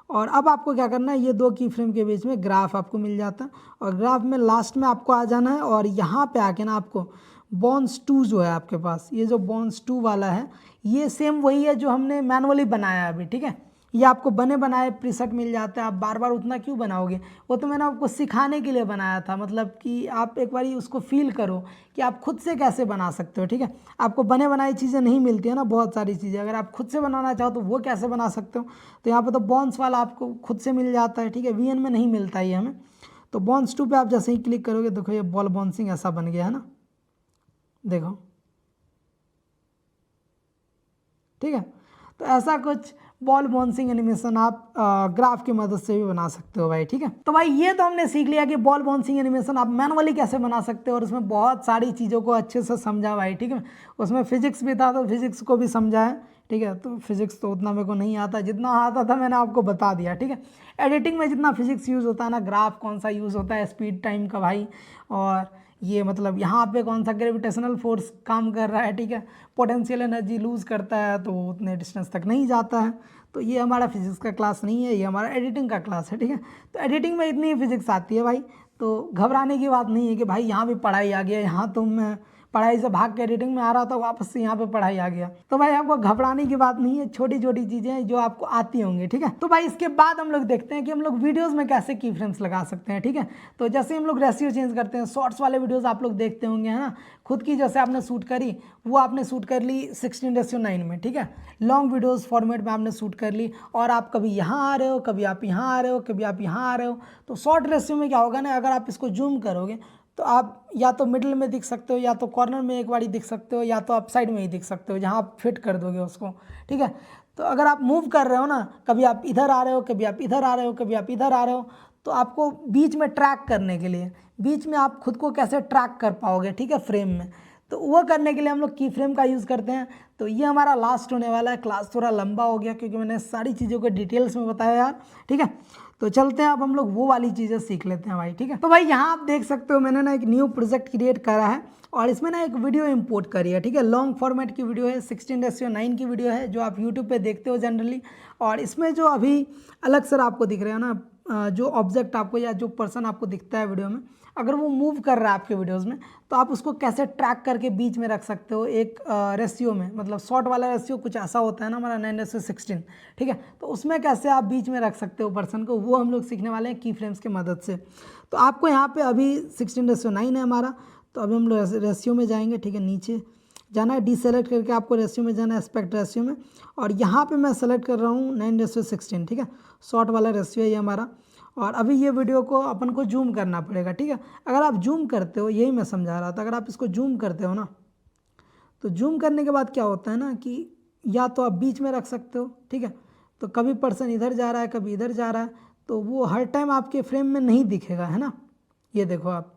और अब आपको क्या करना है, ये 2 की फ्रेम के बीच में ग्राफ आपको मिल जाता है और ग्राफ में लास्ट में आपको आ जाना है और यहाँ पे आके ना आपको बॉन्स 2 जो है आपके पास, ये जो बॉन्स 2 वाला है ये सेम वही है जो हमने मैनुअली बनाया है अभी, ठीक है। ये आपको बने बनाए प्रीसेट मिल जाता है, आप बार बार उतना क्यों बनाओगे, वो तो मैंने आपको सिखाने के लिए बनाया था, मतलब कि आप एक बार उसको फील करो कि आप खुद से कैसे बना सकते हो, ठीक है। आपको बने बनाई चीज़ें नहीं मिलती है ना, बहुत सारी चीज़ें अगर आप खुद से बनाना चाहो तो वो कैसे बना सकते हो। तो यहाँ पर तो बॉन्स वाला आपको खुद से मिल जाता है, ठीक है। वीएन में नहीं मिलता ये हमें। तो बॉन्स 2 पे आप जैसे ही क्लिक करोगे, देखो ये बॉल बाउंसिंग ऐसा बन गया है ना, देखो, ठीक है। तो ऐसा कुछ बॉल बाउंसिंग एनिमेशन आप ग्राफ की मदद से भी बना सकते हो भाई, ठीक है। तो भाई ये तो हमने सीख लिया कि बॉल बाउंसिंग एनिमेशन आप मैनुअली कैसे बना सकते हो, और उसमें बहुत सारी चीज़ों को अच्छे से समझा भाई, ठीक है। उसमें फिजिक्स भी था तो फिजिक्स को भी समझा है, ठीक है। तो फिजिक्स तो उतना मेरे को नहीं आता, जितना आता था मैंने आपको बता दिया, ठीक है। एडिटिंग में जितना फिजिक्स यूज़ होता है ना, ग्राफ कौन सा यूज़ होता है, स्पीड टाइम का भाई, और ये मतलब यहाँ पे कौन सा ग्रेविटेशनल फोर्स काम कर रहा है, ठीक है। पोटेंशियल एनर्जी लूज़ करता है तो उतने डिस्टेंस तक नहीं जाता है। तो ये हमारा फिजिक्स का क्लास नहीं है, ये हमारा एडिटिंग का क्लास है, ठीक है। तो एडिटिंग में इतनी फिजिक्स आती है भाई, तो घबराने की बात नहीं है कि भाई यहाँ भी पढ़ाई आ गया, यहाँ तो मैं पढ़ाई से भाग के एडिटिंग में आ रहा था, वापस से यहाँ पे पढ़ाई आ गया। तो भाई आपको घबराने की बात नहीं है, छोटी छोटी चीज़ें हैं जो आपको आती होंगी, ठीक है। तो भाई इसके बाद हम लोग देखते हैं कि हम लोग वीडियोस में कैसे की फ्रेम्स लगा सकते हैं, ठीक है। तो जैसे हम लोग रेशियो चेंज करते हैं, शॉर्ट्स वाले वीडियोस आप लोग देखते होंगे, है ना। खुद की जैसे आपने शूट करी, वो आपने शूट कर ली 16:9 में, ठीक है। लॉन्ग वीडियोस फॉर्मेट में आपने शूट कर ली, और आप कभी यहाँ आ रहे हो, कभी आप यहाँ आ रहे हो, कभी आप यहाँ आ रहे हो। तो शॉर्ट रेशियो में क्या होगा ना, अगर आप इसको जूम करोगे तो आप या तो मिडिल में दिख सकते हो, या तो कॉर्नर में एक बारी दिख सकते हो, या तो आप साइड में ही दिख सकते हो, जहाँ आप फिट कर दोगे उसको, ठीक है। तो अगर आप मूव कर रहे हो ना, कभी आप इधर आ रहे हो, कभी आप इधर आ रहे हो, कभी आप इधर आ रहे हो, तो आपको बीच में ट्रैक करने के लिए, बीच में आप खुद को कैसे ट्रैक कर पाओगे, ठीक है, फ्रेम में, तो वो करने के लिए हम लोग की फ्रेम का यूज़ करते हैं। तो ये हमारा लास्ट होने वाला है, क्लास थोड़ा लंबा हो गया क्योंकि मैंने सारी चीज़ों को डिटेल्स में बताया यार, ठीक है। तो चलते हैं, अब हम लोग वो वाली चीज़ें सीख लेते हैं भाई, ठीक है। तो भाई यहाँ आप देख सकते हो मैंने ना एक न्यू प्रोजेक्ट क्रिएट करा है, और इसमें ना एक वीडियो इंपोर्ट करी है, ठीक है। लॉन्ग फॉर्मेट की वीडियो है, 16:9 की वीडियो है, जो आप यूट्यूब पे देखते हो जनरली। और इसमें जो अभी अलग से आपको दिख रहे हैं ना, जो ऑब्जेक्ट आपको या जो पर्सन आपको दिखता है वीडियो में, अगर वो मूव कर रहा है आपके वीडियोस में, तो आप उसको कैसे ट्रैक करके बीच में रख सकते हो एक रेशियो में, मतलब शॉर्ट वाला रेशियो कुछ ऐसा होता है ना हमारा 9:16, ठीक है। तो उसमें कैसे आप बीच में रख सकते हो पर्सन को, वो हम लोग सीखने वाले हैं की फ्रेम्स की मदद से। तो आपको यहाँ पे अभी 16:9 है हमारा, तो अभी हम लोग रेशियो में जाएंगे, ठीक है। नीचे जाना है, डीसेलेक्ट करके आपको रेशियो में जाना है, एस्पेक्ट रेशियो में, और यहाँ पे मैं सेलेक्ट कर रहा हूँ 9:16, ठीक है। शॉर्ट वाला रेशियो है ये हमारा। और अभी ये वीडियो को अपन को जूम करना पड़ेगा, ठीक है। अगर आप जूम करते हो, यही मैं समझा रहा था, अगर आप इसको जूम करते हो ना, तो जूम करने के बाद क्या होता है ना कि या तो आप बीच में रख सकते हो, ठीक है। तो कभी पर्सन इधर जा रहा है, कभी इधर जा रहा है, तो वो हर टाइम आपके फ्रेम में नहीं दिखेगा, है ना। ये देखो आप,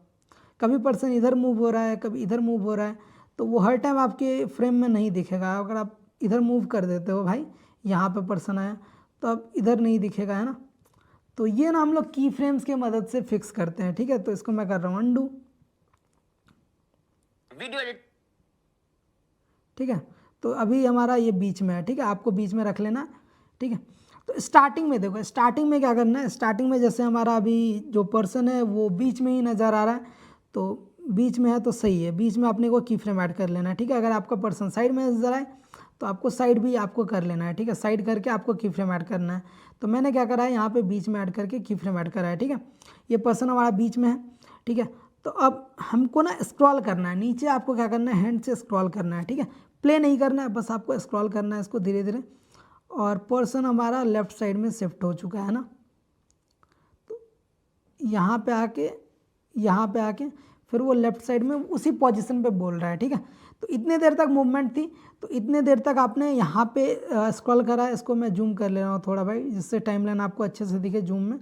कभी पर्सन इधर मूव हो रहा है, कभी इधर मूव हो रहा है, तो वो हर टाइम आपके फ्रेम में नहीं दिखेगा। अगर आप इधर मूव कर देते हो भाई, यहाँ पे पर्सन आया, तो अब इधर नहीं दिखेगा, है ना। तो ये ना हम लोग की फ्रेम्स की मदद से फिक्स करते हैं, ठीक है। तो इसको मैं कर रहा हूँ अंडू, वीडियो एडिट, ठीक है। तो अभी हमारा ये बीच में है, ठीक है। आपको बीच में रख लेना, ठीक है। तो स्टार्टिंग में देखो, स्टार्टिंग में क्या करना है, स्टार्टिंग में जैसे हमारा अभी जो पर्सन है वो बीच में ही नज़र आ रहा है, तो बीच में है तो सही है, बीच में अपने को की फ्रेम ऐड कर लेना है, ठीक है। अगर आपका पर्सन साइड में नजर आए तो आपको साइड भी आपको कर लेना है, ठीक है। साइड करके आपको की फ्रेम ऐड करना है। तो मैंने क्या करा है, यहाँ पे बीच में ऐड करके की फ्रेम ऐड करा है, ठीक है। ये पर्सन हमारा बीच में है, ठीक है। तो अब हमको ना स्क्रॉल करना है नीचे, आपको क्या करना है, हैंड से स्क्रॉल करना है, ठीक है। प्ले नहीं करना है, बस आपको स्क्रॉल करना है इसको धीरे धीरे। और पर्सन हमारा लेफ्ट साइड में शिफ्ट हो चुका है ना, तो यहाँ पे आके फिर वो लेफ्ट साइड में उसी पोजीशन पे बोल रहा है, ठीक है। तो इतने देर तक मूवमेंट थी, तो इतने देर तक आपने यहाँ पे स्क्रॉल करा है। इसको मैं जूम कर ले रहा हूँ थोड़ा भाई, जिससे टाइमलाइन आपको अच्छे से दिखे जूम में,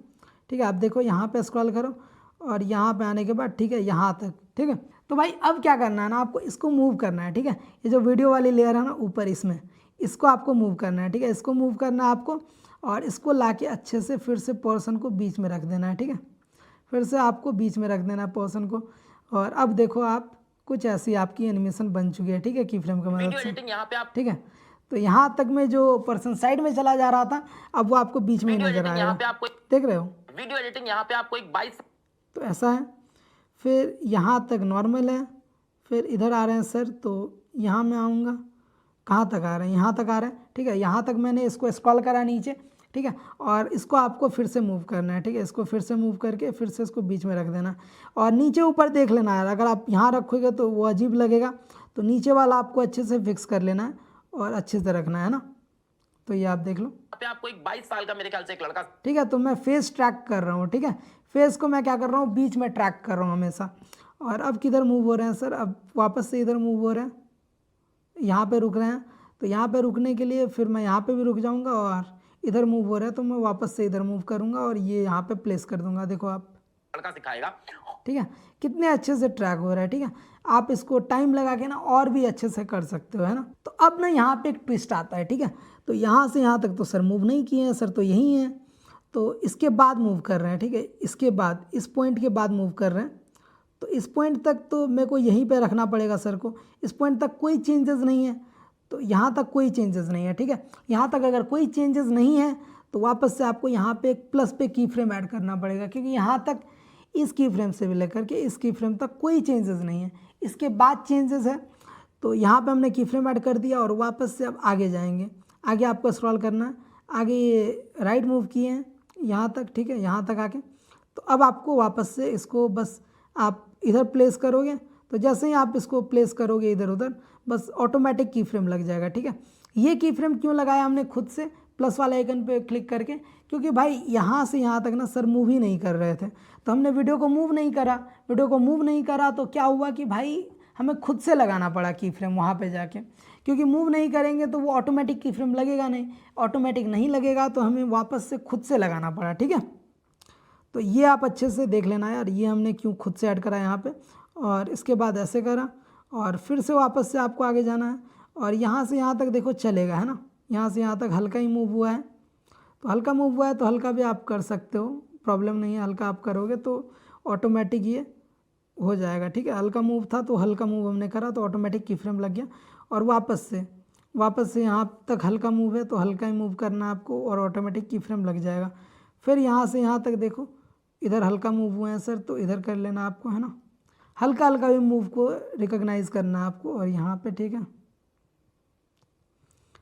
ठीक है। आप देखो यहाँ पे स्क्रॉल करो, और यहाँ पे आने के बाद, ठीक है, यहाँ तक, ठीक है। तो भाई अब क्या करना है ना, आपको इसको मूव करना है, ठीक है। ये जो वीडियो वाली लेयर है ना ऊपर, इसमें इसको आपको मूव करना है, ठीक है। इसको मूव करना है आपको, और इसको लाके अच्छे से फिर से पर्सन को बीच में रख देना है, ठीक है। फिर से आपको बीच में रख देना है पर्सन को। और अब देखो आप, कुछ ऐसी आपकी एनिमेशन बन चुकी है, ठीक है, की फ्रेम की मदद से, यहाँ पे आप, ठीक है। तो यहाँ तक में जो पर्सन साइड में चला जा रहा था, अब वो आपको बीच में नजर आएगा, देख रहे हो। वीडियो एडिटिंग यहाँ पे आपको एक 22, तो ऐसा है। फिर यहाँ तक नॉर्मल है, फिर इधर आ रहे हैं सर, तो यहाँ मैं आऊँगा, कहाँ तक आ रहे हैं, यहाँ तक आ रहे हैं, ठीक है। यहाँ तक मैंने इसको स्क्रॉल करा नीचे, ठीक है। और इसको आपको फिर से मूव करना है, ठीक है। इसको फिर से मूव करके फिर से इसको बीच में रख देना, और नीचे ऊपर देख लेना है। अगर आप यहाँ रखोगे तो वो अजीब लगेगा, तो नीचे वाला आपको अच्छे से फिक्स कर लेना है और अच्छे से रखना है ना। तो ये आप देख लो, आपको एक 22 साल का मेरे ख्याल से एक लड़का, ठीक है। तो मैं फेस ट्रैक कर रहा हूँ, ठीक है। फेस को मैं क्या कर रहा हूँ, बीच में ट्रैक कर रहा हूँ हमेशा। और अब किधर मूव हो रहे हैं सर, अब वापस से इधर मूव हो रहे हैं, यहाँ पे रुक रहे हैं। तो यहाँ पे रुकने के लिए फिर मैं यहाँ पे भी रुक जाऊँगा और इधर मूव हो रहा है तो मैं वापस से इधर मूव करूँगा और ये यहाँ पे प्लेस कर दूंगा। देखो आप लड़का सिखाएगा। ठीक है, कितने अच्छे से ट्रैक हो रहा है। ठीक है, आप इसको टाइम लगा के ना और भी अच्छे से कर सकते हो, है ना। तो अब ना यहाँ पे एक ट्विस्ट आता है। ठीक है, तो यहाँ से यहाँ तक तो सर मूव नहीं किए हैं, सर तो यही है, तो इसके बाद मूव कर रहे हैं। ठीक है, इसके बाद इस पॉइंट के बाद मूव कर रहे हैं, तो इस पॉइंट तक तो मेरे को यहीं पे रखना पड़ेगा सर को। इस पॉइंट तक कोई चेंजेस नहीं है, तो यहाँ तक कोई चेंजेस नहीं है। ठीक है, यहाँ तक अगर कोई चेंजेस नहीं है तो वापस से आपको यहाँ पे एक प्लस पे की फ्रेम ऐड करना पड़ेगा, क्योंकि यहाँ तक इस की फ्रेम से भी लेकर के इस की फ्रेम तक कोई चेंजेस नहीं है। इसके बाद चेंजेस है, तो यहाँ पे हमने की फ्रेम ऐड कर दिया और वापस से अब आगे जाएंगे। आगे आपको स्क्रॉल करना है, आगे ये राइट मूव किए हैं यहाँ तक। ठीक है, यहाँ तक आके तो अब आपको वापस से इसको बस आप इधर प्लेस करोगे, तो जैसे ही आप इसको प्लेस करोगे इधर उधर बस ऑटोमेटिक की फ्रेम लग जाएगा। ठीक है, ये की फ्रेम क्यों लगाया हमने खुद से प्लस वाले आइकन पे क्लिक करके, क्योंकि भाई यहाँ से यहाँ तक ना सर मूव ही नहीं कर रहे थे, तो हमने वीडियो को मूव नहीं करा। वीडियो को मूव नहीं करा तो क्या हुआ कि भाई हमें खुद से लगाना पड़ा की फ्रेम वहाँ पे जाके, क्योंकि मूव नहीं करेंगे तो वो ऑटोमेटिक की फ्रेम लगेगा नहीं, ऑटोमेटिक नहीं लगेगा तो हमें वापस से खुद से लगाना पड़ा। ठीक है, तो ये आप अच्छे से देख लेना यार, ये हमने क्यों खुद से ऐड करा यहाँ पे, और इसके बाद ऐसे करा और फिर से वापस से आपको आगे जाना है और यहाँ से यहाँ तक देखो चलेगा, है ना। यहाँ से यहाँ तक हल्का ही मूव हुआ है, तो हल्का मूव हुआ है तो हल्का भी आप कर सकते हो, प्रॉब्लम नहीं है। हल्का आप करोगे तो ऑटोमेटिक ये हो जाएगा। ठीक है, हल्का मूव था तो हल्का मूव हमने करा तो ऑटोमेटिक की फ्रेम लग गया। और वापस से यहाँ तक हल्का मूव है तो हल्का ही मूव करना है आपको और ऑटोमेटिक की फ्रेम लग जाएगा। फिर यहाँ से यहाँ तक देखो इधर हल्का मूव हुए हैं सर, तो इधर कर लेना आपको, है ना। हल्का हल्का भी मूव को रिकॉग्नाइज करना है आपको और यहाँ पे ठीक है,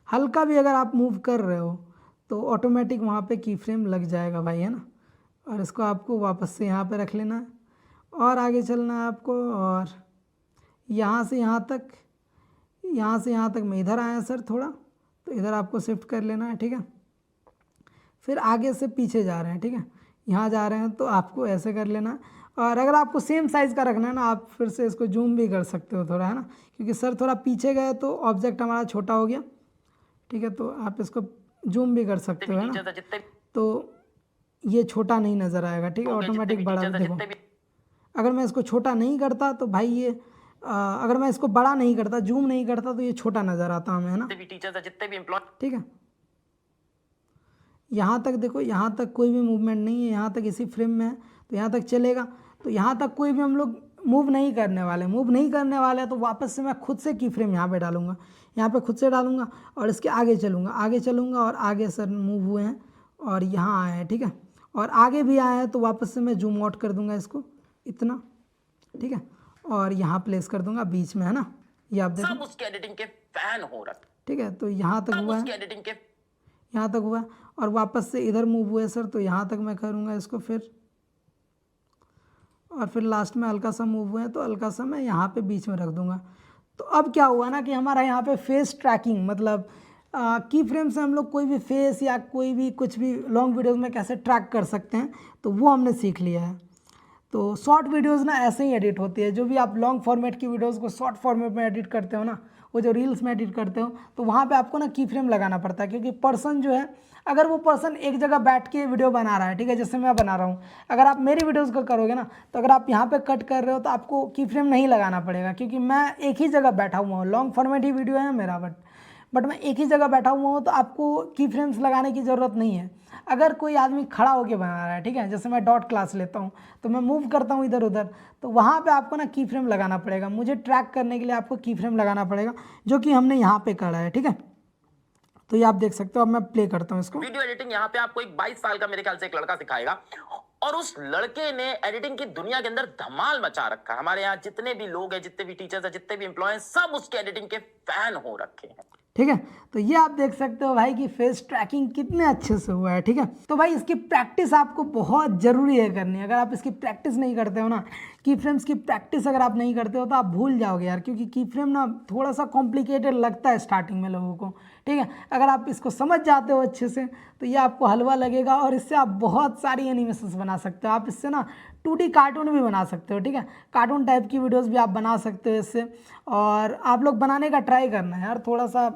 हल्का भी अगर आप मूव कर रहे हो तो ऑटोमेटिक वहाँ पे की फ्रेम लग जाएगा भाई, है ना। और इसको आपको वापस से यहाँ पे रख लेना है और आगे चलना है आपको। और यहाँ से यहाँ तक मैं इधर आया सर थोड़ा, तो इधर आपको शिफ्ट कर लेना है। ठीक है, फिर आगे से पीछे जा रहे हैं। ठीक है, यहाँ जा रहे हैं तो आपको ऐसे कर लेना है। और अगर आपको सेम साइज़ का रखना है ना, आप फिर से इसको जूम भी कर सकते हो थोड़ा, है ना, क्योंकि सर थोड़ा पीछे गए तो ऑब्जेक्ट हमारा छोटा हो गया। ठीक है, तो आप इसको जूम भी कर सकते हो, है ना, तो ये छोटा नहीं नज़र आएगा। ठीक है, ऑटोमेटिक बड़ा। देखो अगर मैं इसको छोटा नहीं करता तो भाई ये अगर मैं इसको बड़ा नहीं करता, जूम नहीं करता, तो ये छोटा नज़र आता हमें, है ना। ठीक है, यहाँ तक देखो, यहाँ तक कोई भी मूवमेंट नहीं है, यहाँ तक इसी फ्रेम में है तो यहाँ तक चलेगा। तो यहाँ तक कोई भी हम लोग मूव नहीं करने वाले, तो वापस से मैं खुद से की फ्रेम यहाँ पे डालूंगा, यहाँ पे खुद से डालूंगा और इसके आगे चलूँगा और आगे सर मूव हुए हैं और यहाँ आए हैं। ठीक है, और आगे भी आए हैं तो वापस से मैं जूम आउट कर दूंगा इसको इतना। ठीक है, और यहाँ प्लेस कर दूंगा बीच में, है ना। ये आप देखो, उसके एडिटिंग के फैन हो रहा। ठीक है, तो यहाँ तक हुआ है, यहाँ तक हुआ और वापस से इधर मूव हुए सर, तो यहाँ तक मैं करूँगा इसको फिर, और फिर लास्ट में हल्का सा मूव हुए हैं तो हल्का सा मैं यहाँ पे बीच में रख दूँगा। तो अब क्या हुआ ना कि हमारा यहाँ पे फेस ट्रैकिंग, मतलब की फ्रेम से हम लोग कोई भी फेस या कोई भी कुछ भी लॉन्ग वीडियोस में कैसे ट्रैक कर सकते हैं, तो वो हमने सीख लिया है। तो शॉर्ट वीडियोस ना ऐसे ही एडिट होती है, जो भी आप लॉन्ग फॉर्मेट की वीडियोस को शॉर्ट फॉर्मेट में एडिट करते हो ना, वो जो रील्स में एडिट करते हो, तो वहाँ पे आपको ना की फ्रेम लगाना पड़ता है, क्योंकि पर्सन जो है, अगर वो पर्सन एक जगह बैठ के वीडियो बना रहा है, ठीक है, जैसे मैं बना रहा हूँ, अगर आप मेरी वीडियोज़ को करोगे ना, तो अगर आप यहाँ पे कट कर रहे हो तो आपको की फ्रेम नहीं लगाना पड़ेगा, क्योंकि मैं एक ही जगह बैठा हुआ हूँ। लॉन्ग फॉर्मेट ही वीडियो है मेरा, बट मैं एक ही जगह बैठा हुआ हूँ, तो आपको की फ्रेम्स लगाने की ज़रूरत नहीं है। अगर कोई आदमी खड़ा होकर बना रहा है, ठीक है, जैसे मैं डॉट क्लास लेता हूँ तो मैं मूव करता हूँ इधर उधर, तो वहाँ पे आपको ना की फ्रेम लगाना पड़ेगा। मुझे ट्रैक करने के लिए आपको की फ्रेम लगाना पड़ेगा, जो कि हमने यहाँ पे करा है। ठीक है, तो ये आप देख सकते हो। अब मैं प्ले करता हूँ इसको। वीडियो एडिटिंग यहाँ पे आपको एक 22 साल का मेरे ख्याल से एक लड़का सिखाएगा, और उस लड़के ने एडिटिंग की दुनिया के अंदर धमाल मचा रखा है। हमारे यहाँ जितने भी लोग हैं, जितने भी टीचर्स हैं, जितने भी एम्प्लॉय हैं, सब उसके एडिटिंग के फैन हो रखे हैं। ठीक है, तो ये आप देख सकते हो भाई कि फेस ट्रैकिंग कितने अच्छे से हुआ है। ठीक है, तो भाई इसकी प्रैक्टिस आपको बहुत ज़रूरी है करनी। अगर आप इसकी प्रैक्टिस नहीं करते हो ना, की फ्रेम्स की प्रैक्टिस अगर आप नहीं करते हो तो आप भूल जाओगे यार, क्योंकि की फ्रेम ना थोड़ा सा कॉम्प्लिकेटेड लगता है स्टार्टिंग में लोगों को। ठीक है, अगर आप इसको समझ जाते हो अच्छे से तो ये आपको हलवा लगेगा, और इससे आप बहुत सारी एनिमेशंस बना सकते हो। आप इससे ना 2D कार्टून भी बना सकते हो, ठीक है। कार्टून टाइप की वीडियोस भी आप बना सकते हो इससे। और आप लोग बनाने का ट्राई करना है यार, थोड़ा सा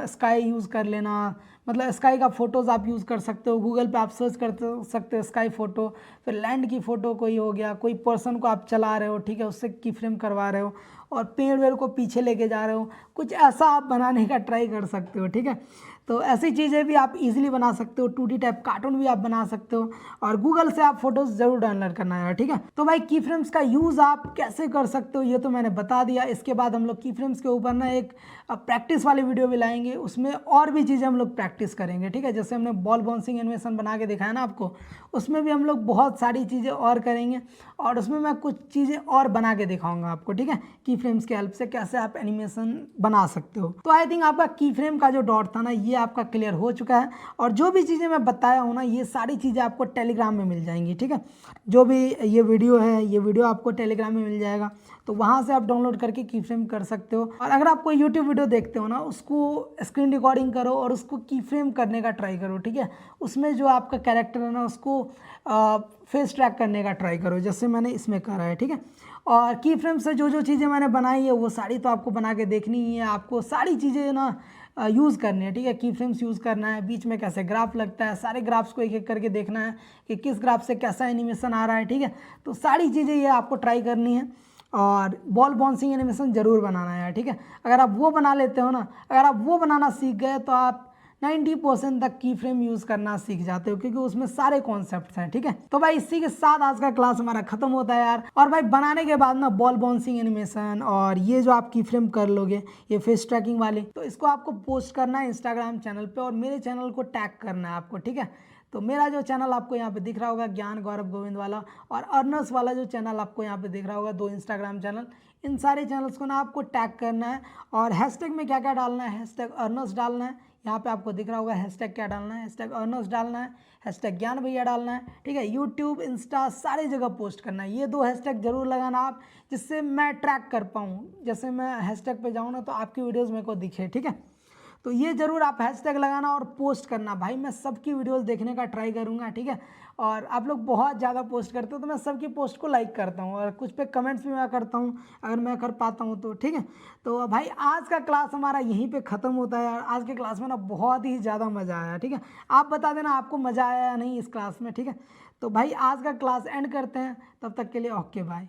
स्काई यूज़ कर लेना, मतलब स्काई का फ़ोटोज़ आप यूज़ कर सकते हो। गूगल पे आप सर्च कर सकते हो स्काई फ़ोटो, फिर लैंड की फ़ोटो कोई हो गया, कोई पर्सन को आप चला रहे हो, ठीक है, उससे की फ्रेम करवा रहे हो और पेड़ वेड़ को पीछे लेके जा रहे हो, कुछ ऐसा आप बनाने का ट्राई कर सकते हो, ठीक है। तो ऐसी चीज़ें भी आप इजीली बना सकते हो, 2D टाइप कार्टून भी आप बना सकते हो। और गूगल से आप फोटोज़ ज़रूर डाउनलोड करना है, ठीक है। तो भाई की फ्रेम्स का यूज़ आप कैसे कर सकते हो ये तो मैंने बता दिया। इसके बाद हम लोग की फ्रेम्स के ऊपर ना एक प्रैक्टिस वाली वीडियो भी लाएंगे, उसमें और भी चीज़ें हम लोग प्रैक्टिस करेंगे, ठीक है। जैसे हमने बॉल बाउंसिंग एनिमेशन बना के दिखाया ना आपको, उसमें भी हम लोग बहुत सारी चीज़ें और करेंगे और उसमें मैं कुछ चीज़ें और बना के दिखाऊंगा आपको, ठीक है, की फ्रेम्स की हेल्प से कैसे आप एनिमेशन बना सकते हो। तो आई थिंक आपका की फ्रेम का जो डॉट था ना ये आपका क्लियर हो चुका है। और जो भी चीज़ें मैं बताया हूँ ना ये सारी चीज़ें आपको टेलीग्राम में मिल जाएंगी, ठीक है। जो भी ये वीडियो है ये वीडियो आपको टेलीग्राम में मिल जाएगा, तो वहाँ से आप डाउनलोड करके की फ्रेम कर सकते हो। और अगर आप कोई यूट्यूब वीडियो देखते हो ना उसको स्क्रीन रिकॉर्डिंग करो और उसको की फ्रेम करने का ट्राई करो, ठीक है। उसमें जो आपका कैरेक्टर है ना उसको फेस ट्रैक करने का ट्राई करो, जैसे मैंने इसमें करा है, ठीक है। और की फ्रेम से जो जो चीज़ें मैंने बनाई है वो सारी तो आपको बना के देखनी ही है, आपको सारी चीज़ें ना यूज़ करनी है, ठीक है। की फ्रेम्स यूज़ करना है, बीच में कैसे ग्राफ लगता है, सारे ग्राफ्स को एक एक करके देखना है कि किस ग्राफ से कैसा एनिमेशन आ रहा है, ठीक है। तो सारी चीज़ें ये आपको ट्राई करनी है और बॉल बाउंसिंग एनिमेशन ज़रूर बनाना है, ठीक है। अगर आप वो बना लेते हो ना, अगर आप वो बनाना सीख गए तो आप 90% तक की फ्रेम यूज़ करना सीख जाते हो, क्योंकि उसमें सारे कॉन्सेप्ट्स हैं, ठीक है। तो भाई इसी के साथ आज का क्लास हमारा खत्म होता है यार। और भाई बनाने के बाद ना बॉल बाउंसिंग एनिमेशन और ये जो आप की फ्रेम कर लोगे ये फेस ट्रैकिंग वाले, तो इसको आपको पोस्ट करना है इंस्टाग्राम चैनल पे और मेरे चैनल को टैग करना है आपको, ठीक है। तो मेरा जो चैनल आपको यहाँ पे दिख रहा होगा ज्ञान गौरव गोविंद वाला, और अर्नस वाला जो चैनल आपको यहाँ पे दिख रहा होगा, 2 इंस्टाग्राम चैनल, इन सारे चैनल्स को ना आपको टैग करना है। और हैशटैग में क्या क्या डालना है, हैशटैग अर्नस डालना है, यहाँ पे आपको दिख रहा होगा हैशटैग क्या डालना है, हैशटैग अर्नस डालना है, हैशटैग ज्ञान भैया डालना है, ठीक है। यूट्यूब इंस्टा सारी जगह पोस्ट करना है, ये 2 हैशटैग जरूर लगाना आप, जिससे मैं ट्रैक कर पाऊँ। जैसे मैं हैशटैग पे जाऊँ ना तो आपकी वीडियोज़ मेरे को दिखे, ठीक है। तो ये जरूर आप हैशटैग लगाना और पोस्ट करना भाई, मैं सबकी वीडियोस देखने का ट्राई करूंगा, ठीक है। और आप लोग बहुत ज़्यादा पोस्ट करते हो तो मैं सबकी पोस्ट को लाइक करता हूँ और कुछ पे कमेंट्स भी मैं करता हूँ अगर मैं कर पाता हूँ तो, ठीक है। तो भाई आज का क्लास हमारा यहीं पे ख़त्म होता है यार। आज के क्लास में ना बहुत ही ज़्यादा मज़ा आया, ठीक है। आप बता देना आपको मज़ा आया या नहीं इस क्लास में, ठीक है। तो भाई आज का क्लास एंड करते हैं, तब तक के लिए ओके बाय।